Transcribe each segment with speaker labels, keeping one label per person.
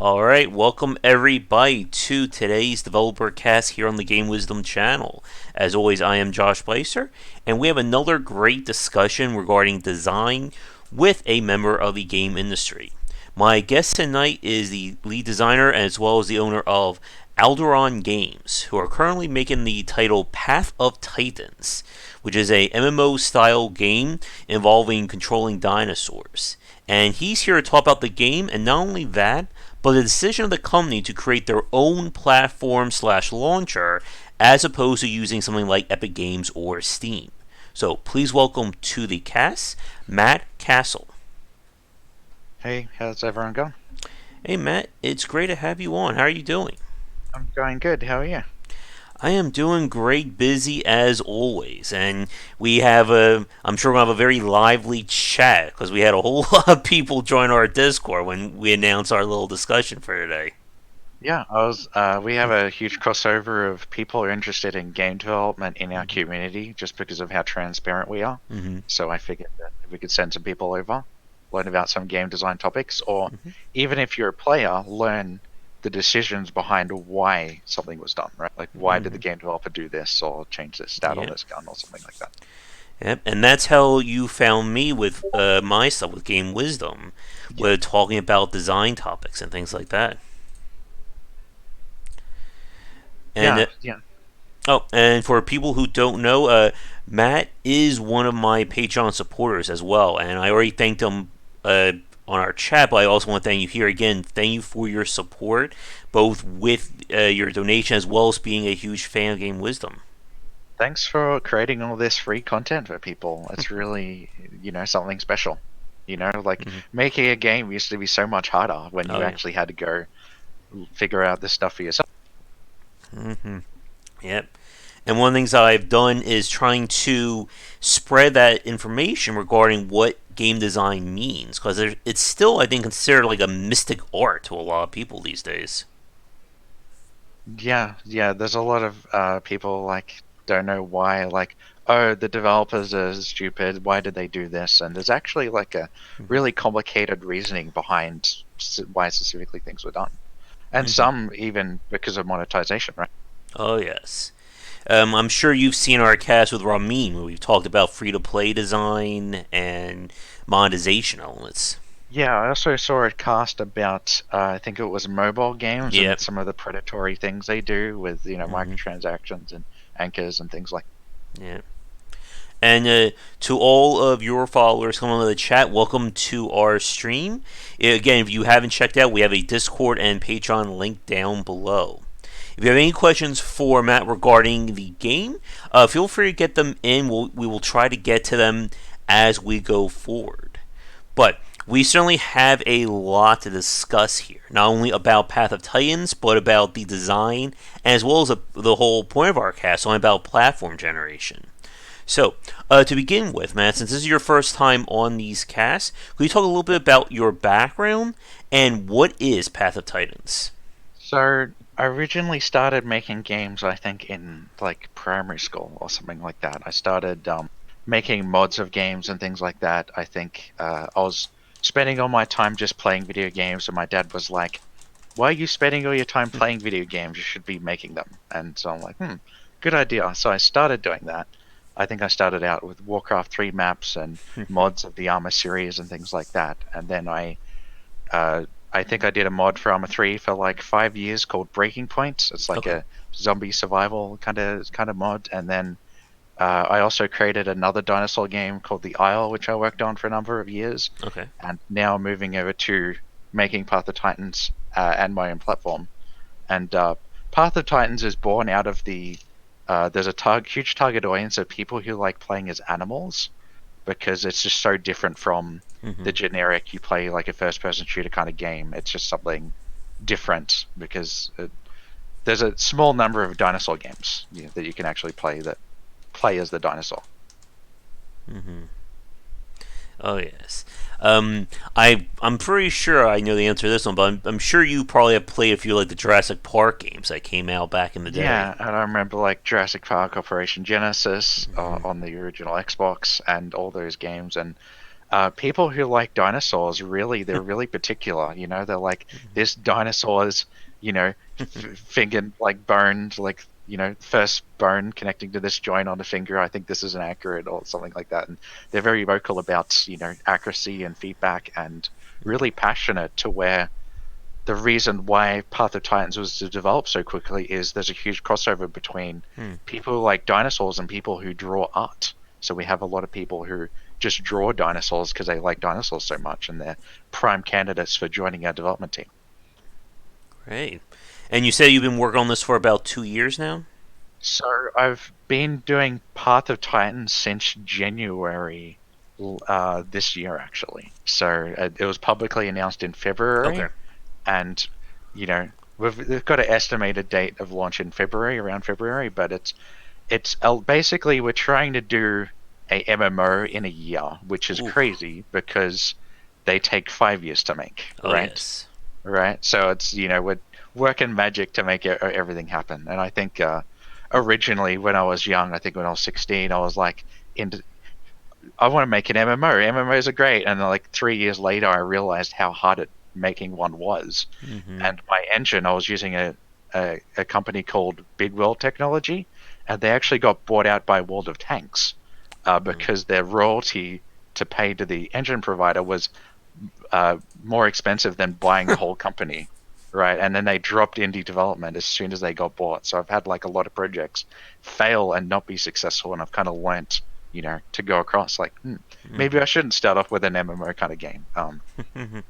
Speaker 1: Alright, welcome everybody to today's Developer Cast here on the Game Wisdom channel. As always, I am Josh Placer, and we have another great discussion regarding design with a member of the game industry. My guest tonight is the lead designer as well as the owner of Alderon Games, who are currently making the title Path of Titans, which is a MMO style game involving controlling dinosaurs. And he's here to talk about the game, and not only that, but the decision of the company to create their own platform slash launcher as opposed to using something like Epic Games or Steam. So please welcome to the cast, Matt Castle.
Speaker 2: Hey, how's everyone going?
Speaker 1: Hey Matt, it's great to have you on. How are you doing?
Speaker 2: I'm going good. How are you?
Speaker 1: I am doing great, busy as always, and we have I'm sure we'll have a very lively chat because we had a whole lot of people join our Discord when we announced our little discussion for today.
Speaker 2: Yeah, we have a huge crossover of people who are interested in game development in our community just because of how transparent we are.
Speaker 1: Mm-hmm.
Speaker 2: So I figured that if we could send some people over, learn about some game design topics, or
Speaker 1: Mm-hmm.
Speaker 2: even if you're a player, learn the decisions behind why something was done, right? Like, why did the
Speaker 1: Mm-hmm.
Speaker 2: game developer do this or change this stat on
Speaker 1: Yeah.
Speaker 2: this gun or something like that?
Speaker 1: Yep, and that's how you found me with my stuff with Game Wisdom,
Speaker 2: Yeah,
Speaker 1: with talking about design topics and things like that. And
Speaker 2: yeah, yeah.
Speaker 1: oh, and for people who don't know, Matt is one of my Patreon supporters as well, and I already thanked him on our chat, but I also want to thank you here again. Thank you for your support, both with your donation as well as being a huge fan of Game Wisdom.
Speaker 2: Thanks for creating all this free content for people. It's really, something special. Like
Speaker 1: Mm-hmm.
Speaker 2: making a game used to be so much harder when
Speaker 1: Oh
Speaker 2: you
Speaker 1: yeah.
Speaker 2: actually had to go figure out this stuff for yourself.
Speaker 1: Mm-hmm. Yep. And one of the things that I've done is trying to spread that information regarding what game design means, because it's still, I think, considered like a mystic art to a lot of people these days.
Speaker 2: Yeah, yeah, there's a lot of people like don't know why, like, oh, the developers are stupid. Why did they do this? And there's actually like a
Speaker 1: Mm-hmm.
Speaker 2: really complicated reasoning behind why specifically things were done. And
Speaker 1: Mm-hmm.
Speaker 2: some even because of monetization, right?
Speaker 1: Oh yes. I'm sure you've seen our cast with Ramin, where we've talked about free-to-play design and monetization elements.
Speaker 2: Yeah, I also saw a cast about I think it was mobile games and
Speaker 1: Yep.
Speaker 2: some of the predatory things they do with
Speaker 1: Mm-hmm.
Speaker 2: microtransactions and anchors and things like.
Speaker 1: Yeah. And to all of your followers coming on the chat, welcome to our stream. Again, if you haven't checked out, we have a Discord and Patreon link down below. If you have any questions for Matt regarding the game, feel free to get them in. We will try to get to them as we go forward. But we certainly have a lot to discuss here, not only about Path of Titans, but about the design, as well as the whole point of our cast on about platform generation. So, to begin with, Matt, since this is your first time on these casts, could you talk a little bit about your background and what is Path of Titans?
Speaker 2: So I originally started making games, I think, in like primary school or something like that. I started making mods of games and things like that. I think I was spending all my time just playing video games, and my dad was like, "Why are you spending all your time playing video games? You should be making them." And so I'm like, good idea. So I started doing that. I think I started out with Warcraft 3 maps and mods of the Armor series and things like that. And then uh, I think I did a mod for Arma 3 for like 5 years called Breaking Point. It's like
Speaker 1: Okay.
Speaker 2: a zombie survival kind of mod. And then I also created another dinosaur game called The Isle, which I worked on for a number of years.
Speaker 1: Okay.
Speaker 2: And now moving over to making Path of Titans and my own platform. And Path of Titans is born out of there's a huge target audience of people who like playing as animals because it's just so different from
Speaker 1: Mm-hmm.
Speaker 2: the generic you play like a first person shooter kind of game. It's just something different because there's a small number of dinosaur games that you can actually play that play as the dinosaur.
Speaker 1: Mm-hmm. Oh yes. I'm pretty sure I know the answer to this one, but I'm sure you probably have played a few like the Jurassic Park games that came out back in the day.
Speaker 2: Yeah, and I remember like Jurassic Park, Operation Genesis
Speaker 1: Mm-hmm.
Speaker 2: on the original Xbox, and all those games. And People who like dinosaurs really, they're really particular. They're like, this dinosaur's, finger like boned, like, first bone connecting to this joint on the finger. I think this is inaccurate or something like that. And they're very vocal about, accuracy and feedback, and really passionate, to where the reason why Path of Titans was to develop so quickly is there's a huge crossover between
Speaker 1: Hmm.
Speaker 2: people who like dinosaurs and people who draw art. So we have a lot of people who just draw dinosaurs because they like dinosaurs so much, and they're prime candidates for joining our development team.
Speaker 1: Great. And you said you've been working on this for about 2 years now?
Speaker 2: So I've been doing Path of Titans since January this year, actually. So it was publicly announced in
Speaker 1: Okay.
Speaker 2: February, and you know we've got an estimated date of launch in February, around February, but it's basically we're trying to do a MMO in a year, which is
Speaker 1: Ooh.
Speaker 2: crazy because they take 5 years to make,
Speaker 1: Oh,
Speaker 2: right?
Speaker 1: yes.
Speaker 2: Right. So it's we're working magic to make everything happen, and I think originally when I was young, I think when I was 16, I was like, into I want to make an MMO. MMOs are great, and then, like 3 years later, I realized how hard making one was.
Speaker 1: Mm-hmm.
Speaker 2: And my engine, I was using a company called Big World Technology, and they actually got bought out by World of Tanks because their royalty to pay to the engine provider was more expensive than buying the whole company, right? And then they dropped indie development as soon as they got bought. So I've had like a lot of projects fail and not be successful, and I've kind of learnt, to go across like, maybe I shouldn't start off with an MMO kind of game.
Speaker 1: Mm-hmm.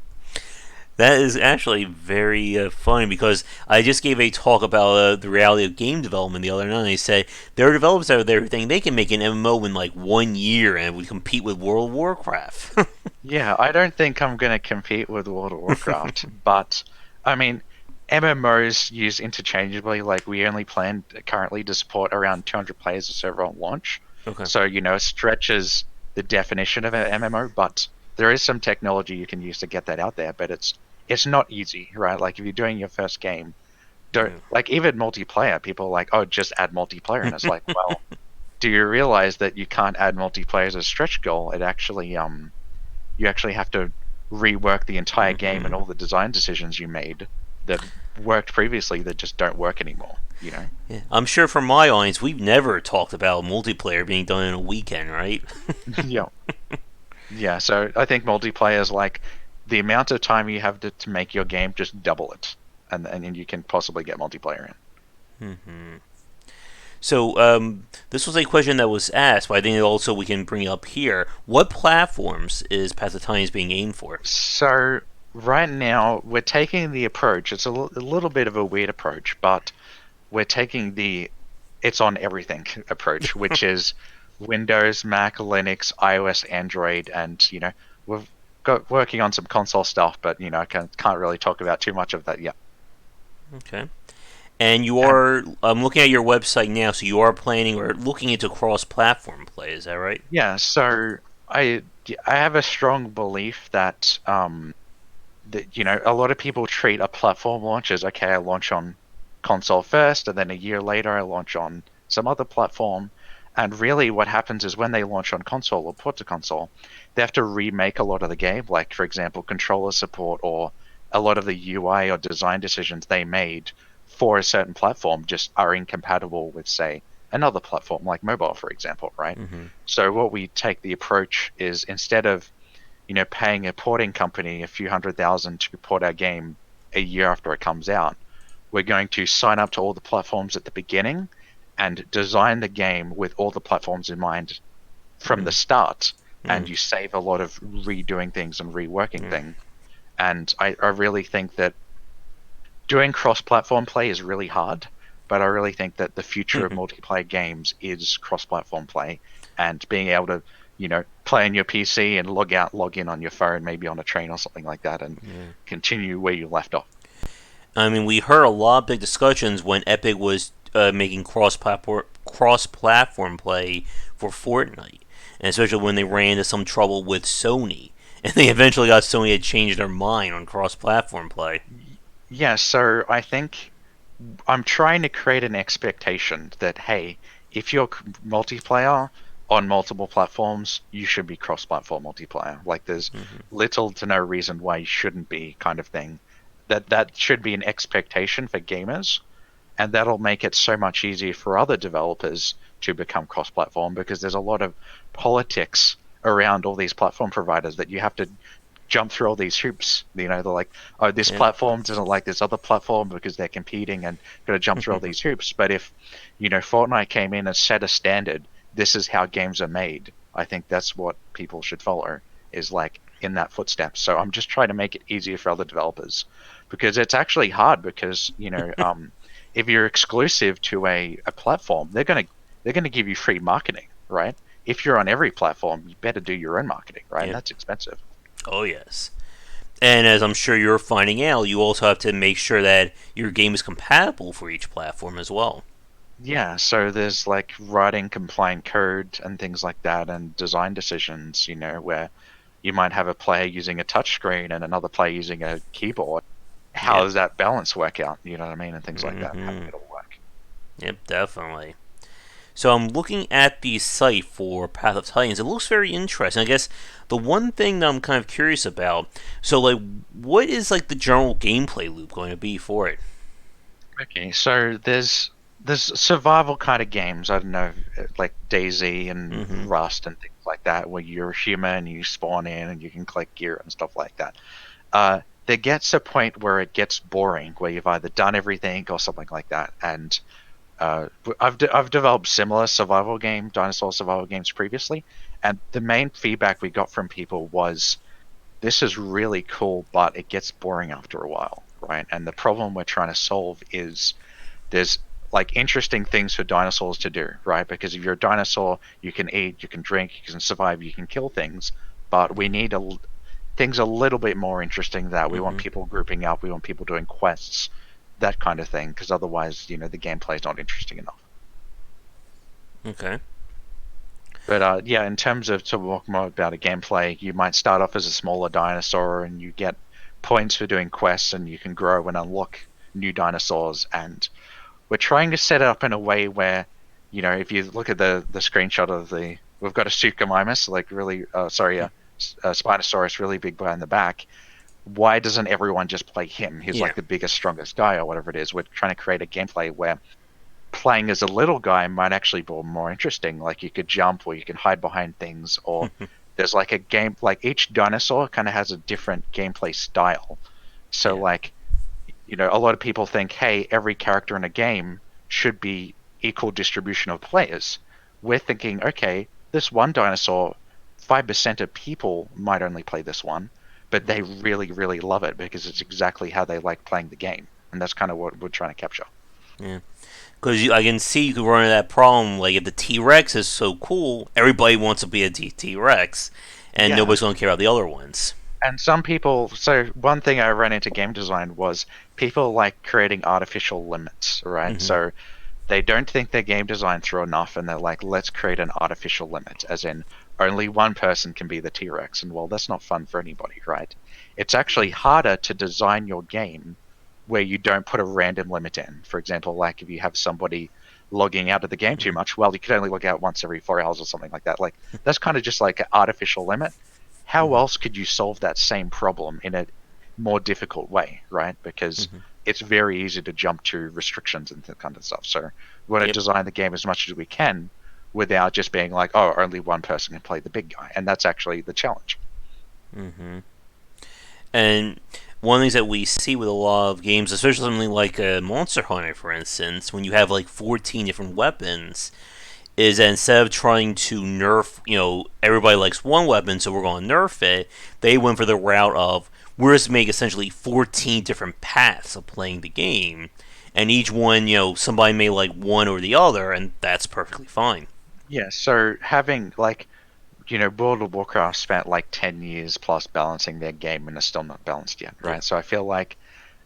Speaker 1: That is actually very funny because I just gave a talk about the reality of game development the other night. And I said there are developers out there who think they can make an MMO in like 1 year and it would compete with World of Warcraft.
Speaker 2: Yeah, I don't think I'm going to compete with World of Warcraft, but I mean, MMOs use interchangeably. Like we only plan currently to support around 200 players a server on launch,
Speaker 1: Okay.
Speaker 2: so it stretches the definition of an MMO. But there is some technology you can use to get that out there. But it's not easy, right? Like if you're doing your first game, don't like even multiplayer. People are like, oh, just add multiplayer, and it's like, well, do you realize that you can't add multiplayer as a stretch goal? It actually you actually have to rework the entire game and
Speaker 1: Mm-hmm.
Speaker 2: all the design decisions you made that worked previously that just don't work anymore, you know?
Speaker 1: Yeah. I'm sure for my audience, we've never talked about multiplayer being done in a weekend, right?
Speaker 2: Yeah. Yeah, so I think multiplayer is like the amount of time you have to make your game, just double it. And then you can possibly get multiplayer in.
Speaker 1: Mm-hmm. So this was a question that was asked, but I think also we can bring it up here. What platforms is Path of Titans being aimed for?
Speaker 2: So right now we're taking the approach, it's a little bit of a weird approach, but we're taking the it's on everything approach, which is Windows, Mac, Linux, iOS, Android, and we've got working on some console stuff, but I can't really talk about too much of that yet.
Speaker 1: Okay. And you
Speaker 2: And
Speaker 1: are, I'm looking at your website now, so you are planning or looking into cross-platform play. Is that right?
Speaker 2: yeah, so I I have a strong belief that a lot of people treat a platform launch as, okay, I launch on console first, and then a year later I launch on some other platform. And really, what happens is when they launch on console or port to console, they have to remake a lot of the game. Like, for example, controller support or a lot of the UI or design decisions they made for a certain platform just are incompatible with, say, another platform like mobile, for example, right?
Speaker 1: Mm-hmm.
Speaker 2: So, what we take the approach is, instead of paying a porting company a few $100,000 to port our game a year after it comes out, we're going to sign up to all the platforms at the beginning and design the game with all the platforms in mind from the start. And you save a lot of redoing things and reworking
Speaker 1: Mm-hmm.
Speaker 2: things. And I really think that doing cross-platform play is really hard, but I really think that the future of multiplayer games is cross-platform play, and being able to, play on your PC and log out, log in on your phone, maybe on a train or something like that, and
Speaker 1: Yeah.
Speaker 2: continue where you left off.
Speaker 1: I mean, we heard a lot of big discussions when Epic was making cross-platform play for Fortnite, and especially when they ran into some trouble with Sony, and they eventually got Sony to change their mind on cross-platform play.
Speaker 2: Yeah, so I think I'm trying to create an expectation that, hey, if you're multiplayer on multiple platforms, you should be cross-platform multiplayer. Like there's
Speaker 1: Hmm.
Speaker 2: little to no reason why you shouldn't be, kind of thing. That should be an expectation for gamers, and that'll make it so much easier for other developers to become cross-platform, because there's a lot of politics around all these platform providers that you have to jump through all these hoops. You know, they're like, oh, this
Speaker 1: Yep.
Speaker 2: platform doesn't like this other platform because they're competing and got to jump through all these hoops. But if, Fortnite came in and set a standard, this is how games are made. I think that's what people should follow, is like in that footsteps. So I'm just trying to make it easier for other developers, because it's actually hard, because, if you're exclusive to a platform, they're gonna give you free marketing, right? If you're on every platform, you better do your own marketing, right? And
Speaker 1: Yep.
Speaker 2: that's expensive.
Speaker 1: Oh yes. And as I'm sure you're finding out, you also have to make sure that your game is compatible for each platform as well.
Speaker 2: Yeah, so there's like writing compliant code and things like that, and design decisions, where you might have a player using a touchscreen and another player using a keyboard. How
Speaker 1: Yep.
Speaker 2: does that balance work out? You know what I mean? And things like that, how to
Speaker 1: Hmm.
Speaker 2: make it all work.
Speaker 1: Yep, definitely. So I'm looking at the site for Path of Titans. It looks very interesting. I guess the one thing that I'm kind of curious about, so like, what is like the general gameplay loop going to be for it?
Speaker 2: Okay, so there's survival kind of games. I don't know, like Daisy and
Speaker 1: Mm-hmm.
Speaker 2: Rust and things like that, where you're human, you spawn in, and you can collect gear and stuff like that. There gets a point where it gets boring, where you've either done everything or something like that. And I've developed similar dinosaur survival games previously, and the main feedback we got from people was, this is really cool, but it gets boring after a while, right? And the problem we're trying to solve is, there's like interesting things for dinosaurs to do, right? Because if you're a dinosaur, you can eat, you can drink, you can survive, you can kill things, but we need things a little bit more interesting than that. We want
Speaker 1: Mm-hmm.
Speaker 2: people grouping up, we want people doing quests, that kind of thing, because otherwise, the gameplay is not interesting enough.
Speaker 1: Okay.
Speaker 2: But yeah, in terms of to talk more about a gameplay, you might start off as a smaller dinosaur and you get points for doing quests, and you can grow and unlock new dinosaurs. And we're trying to set it up in a way where, if you look at the screenshot of we've got a Suchomimus, like really, a Spinosaurus, really big guy in the back. Why doesn't everyone just play him? He's
Speaker 1: Yeah.
Speaker 2: like the biggest, strongest guy, or whatever it is. We're trying to create a gameplay where playing as a little guy might actually be more interesting. Like you could jump, or you can hide behind things, or there's like a game, like each dinosaur kind of has a different gameplay style. So
Speaker 1: Yeah.
Speaker 2: like, a lot of people think, hey, every character in a game should be equal distribution of players. We're thinking, okay, this one dinosaur, 5% of people might only play this one, but they really, really love it because it's exactly how they like playing the game. And that's kind of what we're trying to capture.
Speaker 1: Yeah. Because I can see you could run into that problem. Like if the T Rex is so cool, everybody wants to be a T Rex, and
Speaker 2: Yeah.
Speaker 1: nobody's going to care about the other ones.
Speaker 2: And some people, so one thing I ran into game design was, people like creating artificial limits, right?
Speaker 1: Mm-hmm.
Speaker 2: So they don't think their game design through enough, and they're like, let's create an artificial limit, as in only one person can be the T-Rex. And well, that's not fun for anybody, right? It's actually harder to design your game where you don't put a random limit in. For example, like if you have somebody logging out of the game too much, well, you can only log out once every 4 hours or something like that. Like that's kind of just like an artificial limit. How
Speaker 1: Mm-hmm.
Speaker 2: else could you solve that same problem in a more difficult way, right? Because
Speaker 1: Mm-hmm.
Speaker 2: it's very easy to jump to restrictions and that kind of stuff. So we want to
Speaker 1: Yep.
Speaker 2: design the game as much as we can without just being like, oh, only one person can play the big guy. And that's actually the challenge.
Speaker 1: Mm-hmm. And one of the things that we see with a lot of games, especially something like a Monster Hunter, for instance, when you have like 14 different weapons, is that instead of trying to nerf, everybody likes one weapon, so we're going to nerf it, they went for the route of, we're just make essentially 14 different paths of playing the game, and each one, somebody may like one or the other, and that's perfectly fine.
Speaker 2: Yeah. So having like, World of Warcraft spent like 10 years plus balancing their game and is still not balanced yet,
Speaker 1: Yep.
Speaker 2: right? So I feel like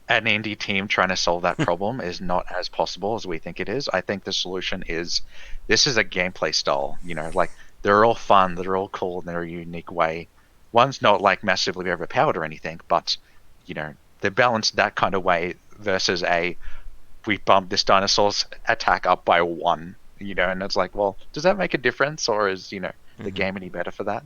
Speaker 2: an indie team trying to solve that problem is not as possible as we think it is. I think the solution is, this is a gameplay style, like they're all fun, they're all cool in their unique way. One's not like massively overpowered or anything, but they're balanced that kind of way versus we bumped this dinosaur's attack up by one. and it's like, well, does that make a difference, or is the
Speaker 1: Hmm.
Speaker 2: game any better for that?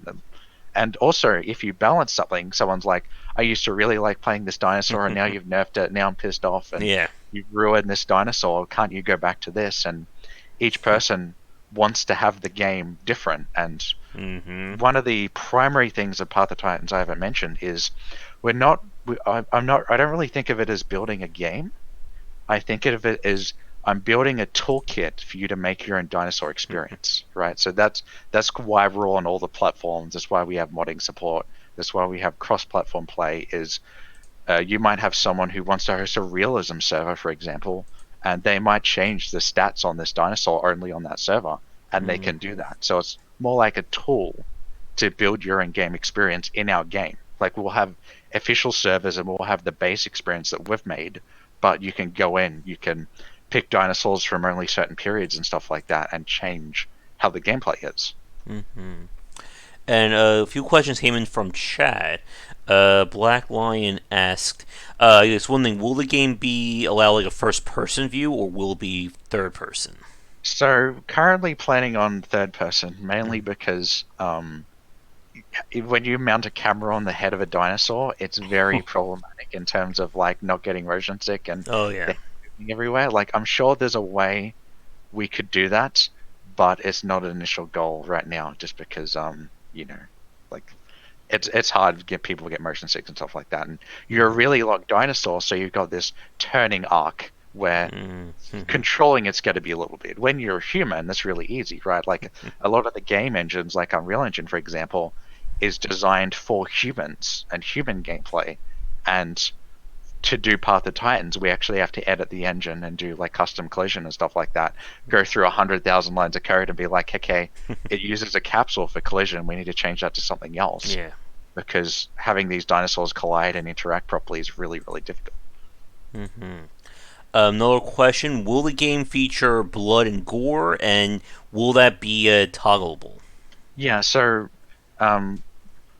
Speaker 2: And also, if you balance something, someone's like, I used to really like playing this dinosaur, and now you've nerfed it. Now I'm pissed off, and
Speaker 1: Yeah.
Speaker 2: you've ruined this dinosaur. Can't you go back to this? And each person wants to have the game different. And
Speaker 1: Hmm.
Speaker 2: one of the primary things of Path of Titans I haven't mentioned is we're not. I'm not. I don't really think of it as building a game. I think of it as I'm building a toolkit for you to make your own dinosaur experience, right? So that's why we're on all the platforms. That's why we have modding support. That's why we have cross-platform play. Is you might have someone who wants to host a realism server, for example, and they might change the stats on this dinosaur only on that server, and they
Speaker 1: Hmm.
Speaker 2: can do that. So it's more like a tool to build your in-game experience in our game. Like we'll have official servers and we'll have the base experience that we've made, but you can go in, you can pick dinosaurs from only certain periods and stuff like that, and change how the gameplay is.
Speaker 1: Hmm. And a few questions came in from chat. Black Lion asked, I guess one thing: will the game be allow like a first-person view, or will it be third-person?
Speaker 2: So currently planning on third person, mainly because when you mount a camera on the head of a dinosaur, it's very problematic in terms of like not getting motion sick and
Speaker 1: Oh
Speaker 2: the
Speaker 1: yeah.
Speaker 2: head moving everywhere. Like I'm sure there's a way we could do that, but it's not an initial goal right now, just because like it's hard to get people to get motion sick and stuff like that. And you're a
Speaker 1: Hmm.
Speaker 2: really long dinosaur, so you've got this turning arc where
Speaker 1: Hmm.
Speaker 2: controlling it's got to be a little bit. When you're a human, that's really easy, right? Like a lot of the game engines, like Unreal Engine, for example, is designed for humans and human gameplay. And to do Path of Titans, we actually have to edit the engine and do like custom collision and stuff like that. Go through 100,000 lines of code and be like, okay, it uses a capsule for collision. We need to change that to something else
Speaker 1: Yeah.
Speaker 2: because having these dinosaurs collide and interact properly is really, really difficult.
Speaker 1: Hmm. Another question: will the game feature blood and gore, and will that be toggleable?
Speaker 2: Yeah, so um,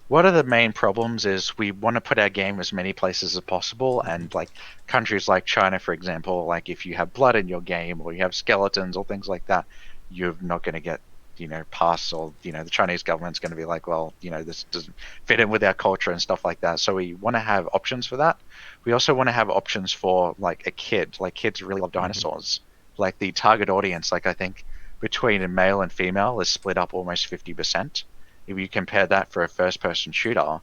Speaker 2: one of the main problems is we want to put our game as many places as possible, and like countries like China, for example, like if you have blood in your game or you have skeletons or things like that, you're not going to get pass, or the Chinese government's going to be like, well, this doesn't fit in with our culture and stuff like that. So we want to have options for that. We also want to have options for like a kid. Like kids really love
Speaker 1: Hmm.
Speaker 2: dinosaurs. Like the target audience, like I think between a male and female is split up almost 50%. If you compare that for a first person shooter,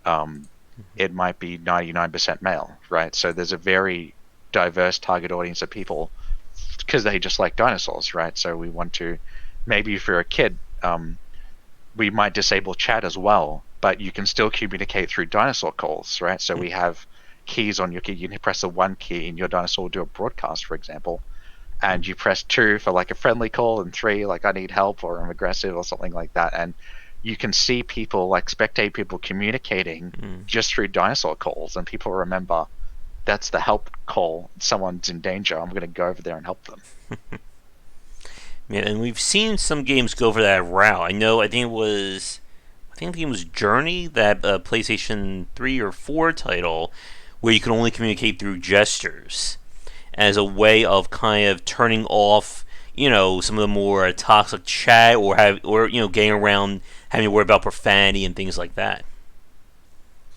Speaker 2: um, it might be 99% male, right? So there's a very diverse target audience of people because they just like dinosaurs, right? So we want to, maybe if you're a kid, we might disable chat as well, but you can still communicate through dinosaur calls, right? So we have keys on your key. You can press the one key and your dinosaur will do a broadcast, for example, and you press two for like a friendly call, and three like I need help or I'm aggressive or something like that. And you can see people like spectate people communicating just through dinosaur calls, and people remember that's the help call. Someone's in danger. I'm going to go over there and help them.
Speaker 1: Yeah, and we've seen some games go for that route. I know. I think the game was Journey, that PlayStation 3 or 4 title, where you can only communicate through gestures as a way of kind of turning off, some of the more toxic chat, or getting around having to worry about profanity and things like that.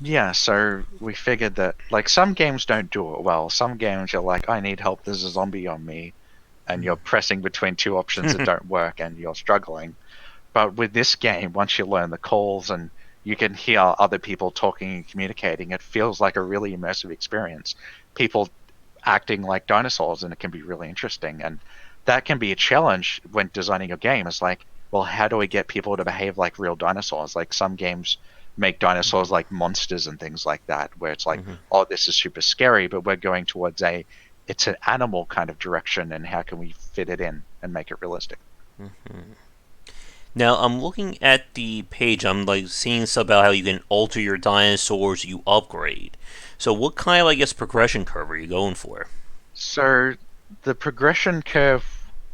Speaker 2: Yeah, so we figured that like some games don't do it well. Some games you're like, I need help. There's a zombie on me, and you're pressing between two options that don't work, and you're struggling. But with this game, once you learn the calls and you can hear other people talking and communicating, it feels like a really immersive experience. People acting like dinosaurs, and it can be really interesting. And that can be a challenge when designing your game. It's like, well, how do we get people to behave like real dinosaurs? Like some games make dinosaurs like monsters and things like that, where it's like,
Speaker 1: Hmm.
Speaker 2: oh, this is super scary, but we're going towards it's an animal kind of direction, and how can we fit it in and make it realistic?
Speaker 1: Now I'm looking at the page. I'm like seeing stuff about how you can alter your dinosaurs, you upgrade. So what kind of, I guess, progression curve are you going for?
Speaker 2: So the progression curve.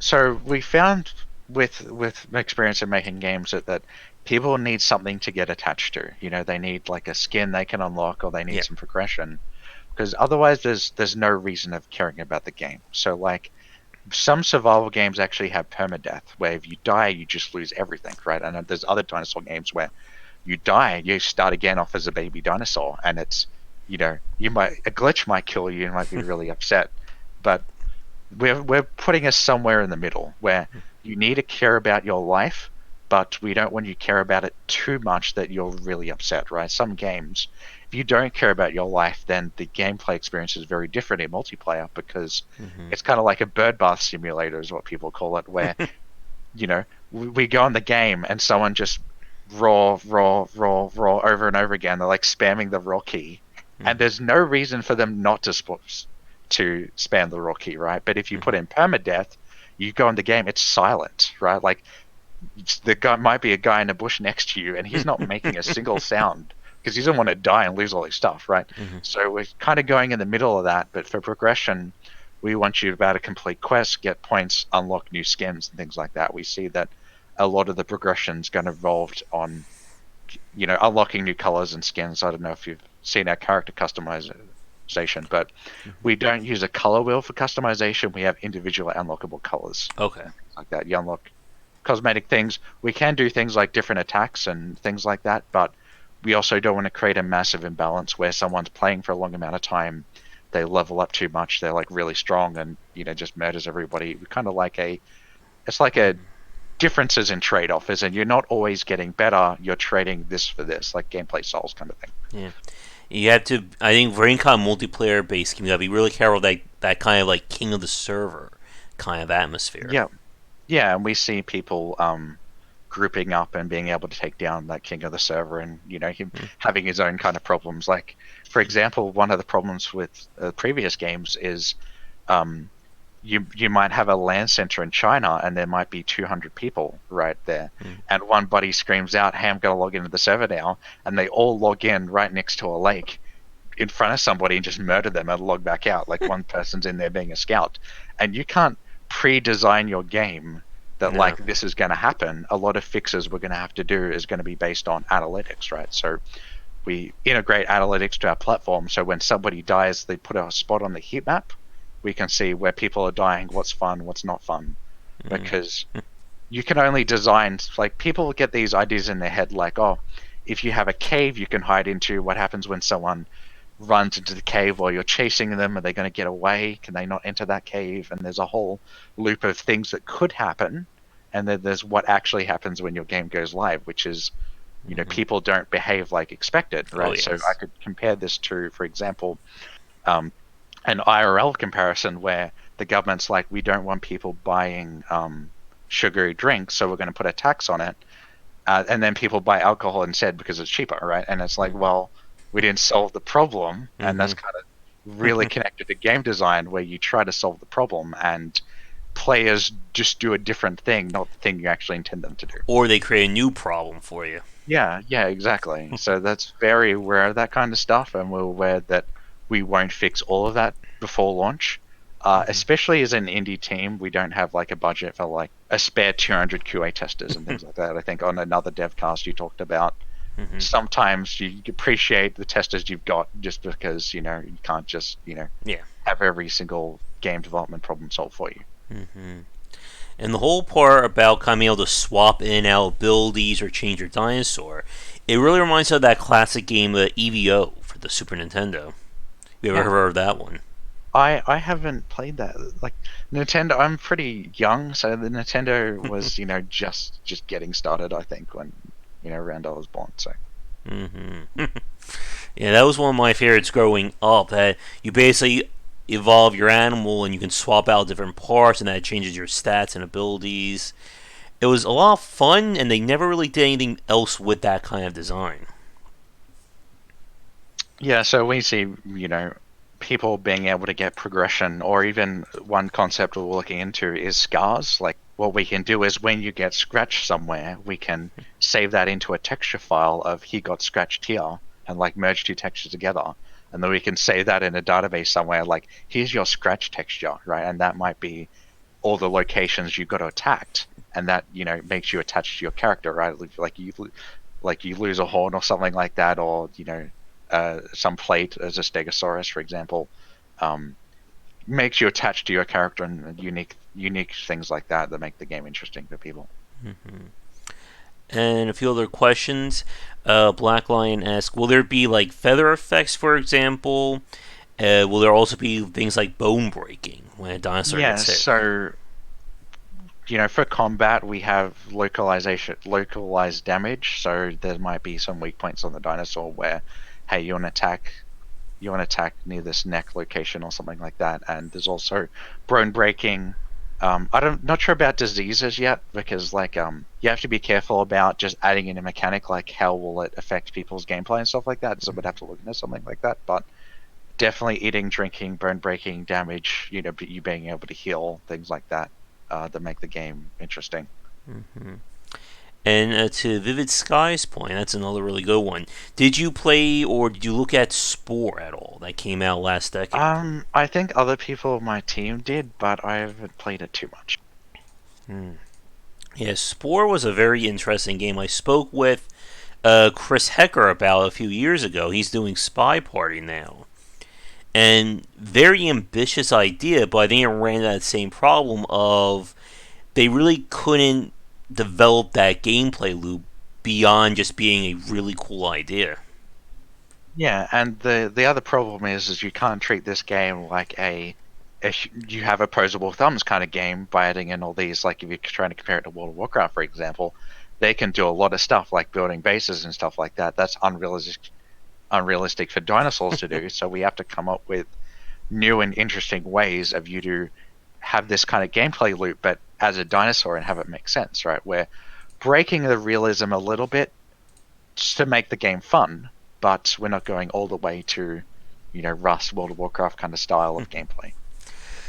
Speaker 2: So we found with my experience in making games that people need something to get attached to. They need like a skin they can unlock, or they need
Speaker 1: Yeah.
Speaker 2: some progression, because otherwise there's no reason of caring about the game. So like some survival games actually have permadeath, where if you die, you just lose everything, right? And there's other dinosaur games where you die, you start again off as a baby dinosaur, and it's, you might a glitch might kill you, and might be really upset, but we're putting us somewhere in the middle where you need to care about your life, but we don't want you to care about it too much that you're really upset, right? Some games, if you don't care about your life, then the gameplay experience is very different in multiplayer because
Speaker 1: Mm-hmm.
Speaker 2: it's kind of like a bird bath simulator, is what people call it, where we go in the game and someone just raw over and over again. They're like spamming the raw key, and there's no reason for them not to spam the raw key, right? But if you put in permadeath, you go in the game, it's silent, right? Like the guy might be a guy in a bush next to you, and he's not making a single sound because he doesn't want to die and lose all his stuff, right?
Speaker 1: Mm-hmm.
Speaker 2: So we're kind of going in the middle of that. But for progression, we want you to be able to complete quests, get points, unlock new skins, and things like that. We see that a lot of the progression's going to evolve on, unlocking new colors and skins. I don't know if you've seen our character customization, but we don't use a color wheel for customization. We have individual unlockable colors,
Speaker 1: Okay.
Speaker 2: like that. You unlock cosmetic things. We can do things like different attacks and things like that, but we also don't want to create a massive imbalance where someone's playing for a long amount of time, they level up too much, they're like really strong and just murders everybody. We kind of like it's like a differences in trade-off, is, and you're not always getting better, you're trading this for this, like gameplay souls kind of thing.
Speaker 1: Yeah. You have to. I think for any kind of multiplayer based game, you got to be really careful that kind of like king of the server kind of atmosphere.
Speaker 2: Yeah, yeah, and we see people grouping up and being able to take down that king of the server, and him having his own kind of problems. Like, for example, one of the problems with previous games is um, you might have a land center in China and there might be 200 people right there, and one buddy screams out, "Hey, I'm going to log into the server now," and they all log in right next to a lake in front of somebody and just murder them and log back out. Like one person's in there being a scout, and you can't pre-design your game that
Speaker 1: No.
Speaker 2: like this is going to happen. A lot of fixes we're going to have to do is going to be based on analytics, right? So we integrate analytics to our platform, so when somebody dies, they put a spot on the heat map. We can see where people are dying, what's fun, what's not fun, because you can only design, like, people get these ideas in their head like, oh, if you have a cave you can hide into, what happens when someone runs into the cave while you're chasing them? Are they going to get away? Can they not enter that cave? And there's a whole loop of things that could happen, and then there's what actually happens when your game goes live, which is people don't behave like expected, right?
Speaker 1: Oh
Speaker 2: So
Speaker 1: yes.
Speaker 2: I could compare this to, for example, um, an IRL comparison where the government's like, we don't want people buying sugary drinks, so we're going to put a tax on it, and then people buy alcohol instead because it's cheaper, right? And it's like, well, we didn't solve the problem, and that's kind of really connected to game design, where you try to solve the problem and players just do a different thing, not the thing you actually intend them to do.
Speaker 1: Or they create a new problem for you.
Speaker 2: Yeah, exactly. So that's very aware of that kind of stuff, and we're aware that we won't fix all of that before launch. Especially as an indie team, we don't have like a budget for like a spare 200 QA testers and things like that. I think on another devcast you talked about sometimes you appreciate the testers you've got, just because you can't just
Speaker 1: Yeah.
Speaker 2: have every single game development problem solved for you.
Speaker 1: And the whole part about kind of being able to swap in and out abilities or change your dinosaur, it really reminds me of that classic game, the EVO for the Super Nintendo. You ever
Speaker 2: Yeah.
Speaker 1: heard of that one?
Speaker 2: I haven't played that. Like Nintendo, I'm pretty young, so the Nintendo was just getting started. I think when around I was born. So
Speaker 1: Yeah, that was one of my favorites growing up. That you basically evolve your animal and you can swap out different parts, and that changes your stats and abilities. It was a lot of fun, and they never really did anything else with that kind of design.
Speaker 2: yeah, so we see people being able to get progression, or even one concept we're looking into is scars. Like what we can do is when you get scratched somewhere, we can save that into a texture file of he got scratched here, and like merge two textures together. And then we can save that in a database somewhere, like here's your scratch texture, right? And that might be all the locations you got attacked, and that makes you attached to your character, right? Like you lose a horn or something like that, or some plate as a Stegosaurus, for example. Um, makes you attached to your character and unique things like that make the game interesting to people.
Speaker 1: Hmm. And a few other questions. Black Lion asks, will there be like feather effects, for example? Will there also be things like bone breaking when a dinosaur
Speaker 2: Yeah,
Speaker 1: gets hit?
Speaker 2: so for combat we have localized damage. So there might be some weak points on the dinosaur where, hey, you want to attack near this neck location or something like that. And there's also bone breaking. Not sure about diseases yet because you have to be careful about just adding in a mechanic like how will it affect people's gameplay and stuff like that. So we'd have to look into something like that. But definitely eating, drinking, bone breaking, damage. You being able to heal things like that that make the game interesting.
Speaker 1: Hmm. And to Vivid Sky's point, that's another really good one. Did you play or did you look at Spore at all? That came out last decade.
Speaker 2: I think other people on my team did, but I haven't played it too much.
Speaker 1: Hmm. Yeah, Spore was a very interesting game. I spoke with Chris Hecker about a few years ago. He's doing Spy Party now. And very ambitious idea, but I think it ran into that same problem of they really couldn't develop that gameplay loop beyond just being a really cool idea.
Speaker 2: Yeah, and the other problem is you can't treat this game like if you have opposable thumbs kind of game by adding in all these. Like if you're trying to compare it to World of Warcraft, for example, they can do a lot of stuff like building bases and stuff like that. That's unrealistic for dinosaurs to do. So we have to come up with new and interesting ways of you to have this kind of gameplay loop, but as a dinosaur and have it make sense, right? We're breaking the realism a little bit just to make the game fun, but we're not going all the way to, Rust, World of Warcraft kind of style of gameplay.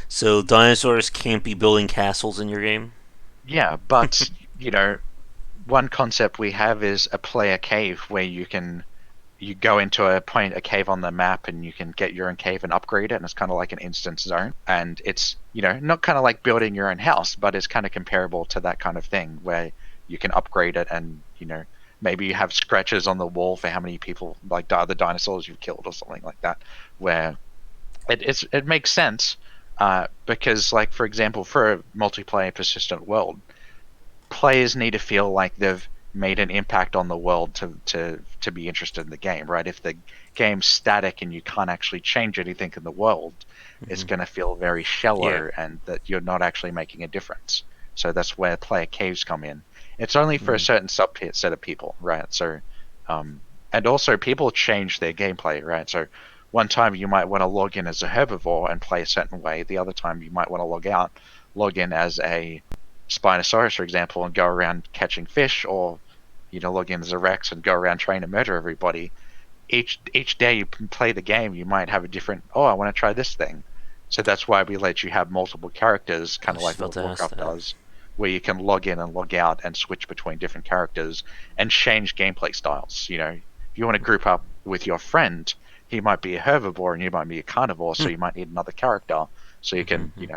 Speaker 1: So dinosaurs can't be building castles in your game?
Speaker 2: Yeah, but one concept we have is a player cave where you go into a cave on the map and you can get your own cave and upgrade it, and it's kind of like an instance zone. And it's not kind of like building your own house, but it's kind of comparable to that kind of thing where you can upgrade it, and maybe you have scratches on the wall for how many people, like the other dinosaurs you've killed or something like that, where it makes sense. Because, like, for example, for a multiplayer persistent world, players need to feel like they've made an impact on the world to be interested in the game, right? If the game's static and you can't actually change anything in the world, it's
Speaker 1: Mm-hmm.
Speaker 2: going to feel very
Speaker 1: Yeah.
Speaker 2: shallow and that you're not actually making a difference. So that's where player caves come in. It's only for a
Speaker 1: Mm-hmm.
Speaker 2: certain subset of people, right? So, um, and also people change their gameplay, right? So one time you might want to log in as a herbivore and play a certain way. The other time you might want to log in as a Spinosaurus, for example, and go around catching fish, or log in as a Rex and go around trying to murder everybody. Each day you play the game, you might have a different. Oh, I want to try this thing. So that's why we let you have multiple characters,
Speaker 1: I
Speaker 2: kind of
Speaker 1: was just
Speaker 2: like
Speaker 1: about
Speaker 2: World of
Speaker 1: to ask
Speaker 2: Warcraft
Speaker 1: that.
Speaker 2: does, where you can log in and log out and switch between different characters and change gameplay styles. If you want to group up with your friend, he might be a herbivore and you might be a carnivore, so you might need another character so you can,
Speaker 1: Mm-hmm.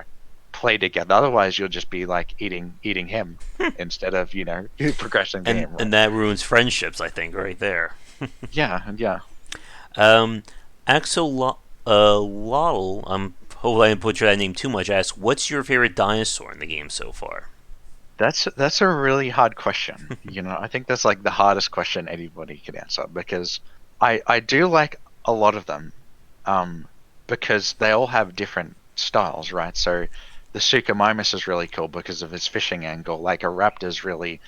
Speaker 2: play together. Otherwise, you'll just be like eating him instead of progressing the
Speaker 1: and
Speaker 2: game, right?
Speaker 1: and that ruins friendships, I think, right there.
Speaker 2: Yeah.
Speaker 1: Um, Axolotl, I'm hoping I didn't butcher that name too much. Asks, what's your favorite dinosaur in the game so far?
Speaker 2: That's a really hard question. I think that's like the hardest question anybody could answer because I do like a lot of them, um, because they all have different styles, right? So the Suchomimus is really cool because of his fishing angle. Like a raptor's really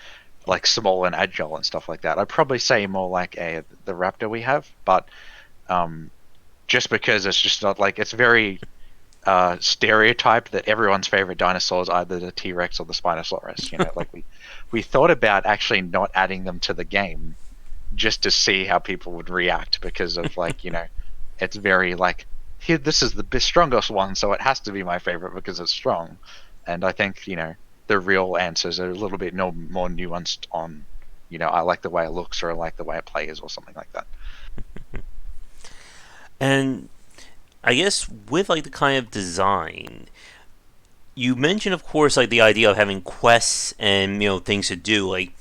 Speaker 2: like small and agile and stuff like that. I'd probably say more like the raptor we have, but um, just because it's just not like it's very stereotype that everyone's favorite dinosaur is either the T Rex or the Spinosaurus. Like we thought about actually not adding them to the game just to see how people would react because of it's very like here this is the strongest one, so it has to be my favorite because it's strong. And I think the real answers are a little bit more nuanced on I like the way it looks or I like the way it plays or something like that.
Speaker 1: And I guess with like the kind of design, you mentioned, of course, like the idea of having quests and things to do. Like,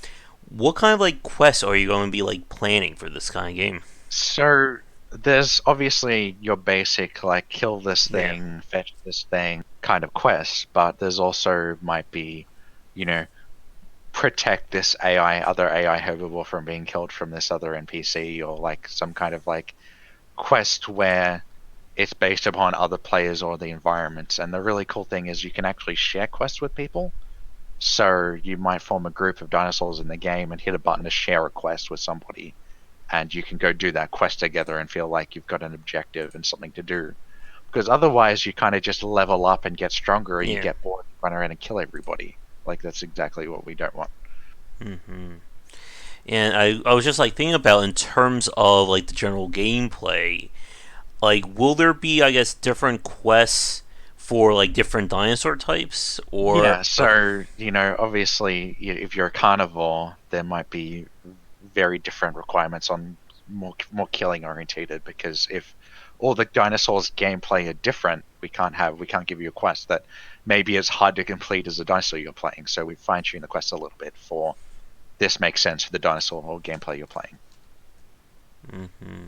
Speaker 1: what kind of like quests are you going to be like planning for this kind of game?
Speaker 2: there's obviously your basic like kill this
Speaker 1: Yeah.
Speaker 2: thing, fetch this thing kind of quest, but there's also might be, you know, protect this other AI herbivore from being killed from this other NPC, or like some kind of like quest where it's based upon other players or the environments. And the really cool thing is you can actually share quests with people. So you might form a group of dinosaurs in the game and hit a button to share a quest with somebody, and you can go do that quest together and feel like you've got an objective and something to do. Because otherwise, you kind of just level up and get stronger, or you
Speaker 1: Yeah.
Speaker 2: get bored, run around and kill everybody. Like that's exactly what we don't want.
Speaker 1: Hmm. And I was just like thinking about in terms of like the general gameplay, like will there be I guess different quests for like different dinosaur types or
Speaker 2: Yeah, so obviously, if you're a carnivore, there might be very different requirements on more killing orientated. Because if all the dinosaurs gameplay are different, we can't give you a quest that maybe is hard to complete as a dinosaur you're playing. So we fine tune the quest a little bit for this makes sense for the dinosaur or gameplay you're playing.
Speaker 1: hmm.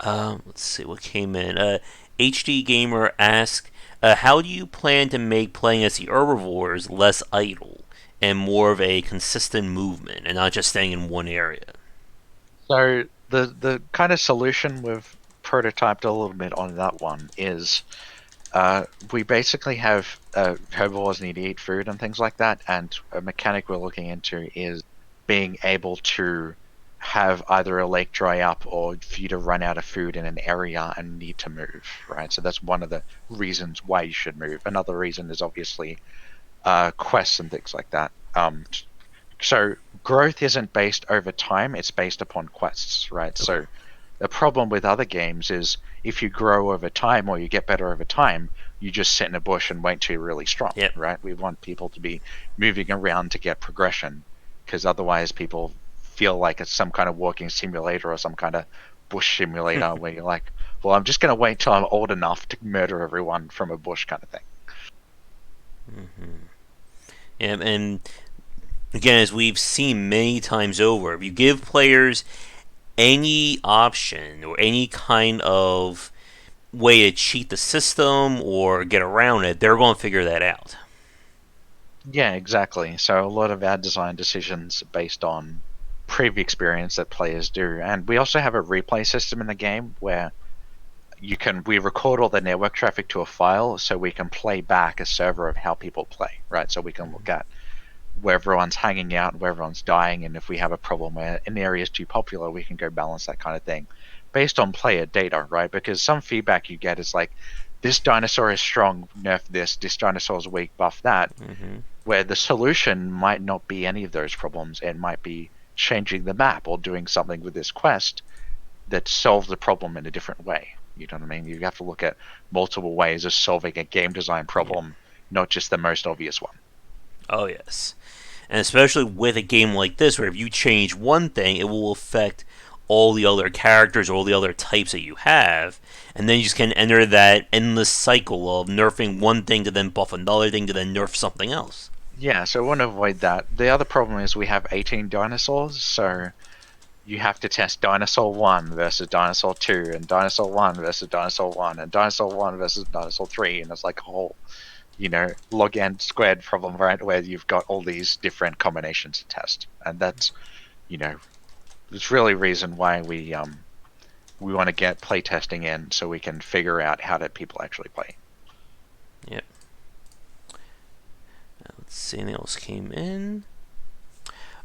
Speaker 1: Let's see what came in. HD Gamer asked, "How do you plan to make playing as the herbivores less idle and more of a consistent movement, and not just staying in one area?"
Speaker 2: So the kind of solution we've prototyped a little bit on that one is we basically have herbivores need to eat food and things like that, and a mechanic we're looking into is being able to have either a lake dry up or for you to run out of food in an area and need to move, right? So that's one of the reasons why you should move. Another reason is obviously quests and things like that. So growth isn't based over time, it's based upon quests, right?
Speaker 1: Okay.
Speaker 2: So the problem with other games is if you grow over time or you get better over time, you just sit in a bush and wait till you're really strong,
Speaker 1: Yep.
Speaker 2: right? We want people to be moving around to get progression, because otherwise people feel like it's some kind of walking simulator or some kind of bush simulator where you're like, well, I'm just going to wait till I'm old enough to murder everyone from a bush kind of thing.
Speaker 1: Hmm. And again, as we've seen many times over, if you give players any option or any kind of way to cheat the system or get around it, they're going to figure that out.
Speaker 2: Yeah, exactly. So a lot of our design decisions are based on previous experience that players do. And we also have a replay system in the game where we record all the network traffic to a file so we can play back a server of how people play, right? So we can look at where everyone's hanging out, where everyone's dying, and if we have a problem where an area is too popular, we can go balance that kind of thing based on player data, right? Because some feedback you get is like, this dinosaur is strong, nerf this dinosaur is weak, buff that,
Speaker 1: Hmm.
Speaker 2: where the solution might not be any of those problems. It might be changing the map or doing something with this quest that solves the problem in a different way. You know what I mean? You have to look at multiple ways of solving a game design
Speaker 1: Yeah.
Speaker 2: problem, not just the most obvious one.
Speaker 1: Oh, yes. And especially with a game like this, where if you change one thing, it will affect all the other characters, all the other types that you have, and then you just can enter that endless cycle of nerfing one thing to then buff another thing to then nerf something else.
Speaker 2: Yeah, so I want to avoid that. The other problem is we have 18 dinosaurs, so you have to test Dinosaur 1 versus Dinosaur 2, and Dinosaur 1 versus Dinosaur 1, and Dinosaur 1 versus Dinosaur 3, and it's like a whole, log n squared problem, right? Where you've got all these different combinations to test. And that's, you know, it's really reason why we want to get playtesting in so we can figure out how do people actually play.
Speaker 1: Yep. Let's see, anything else came in.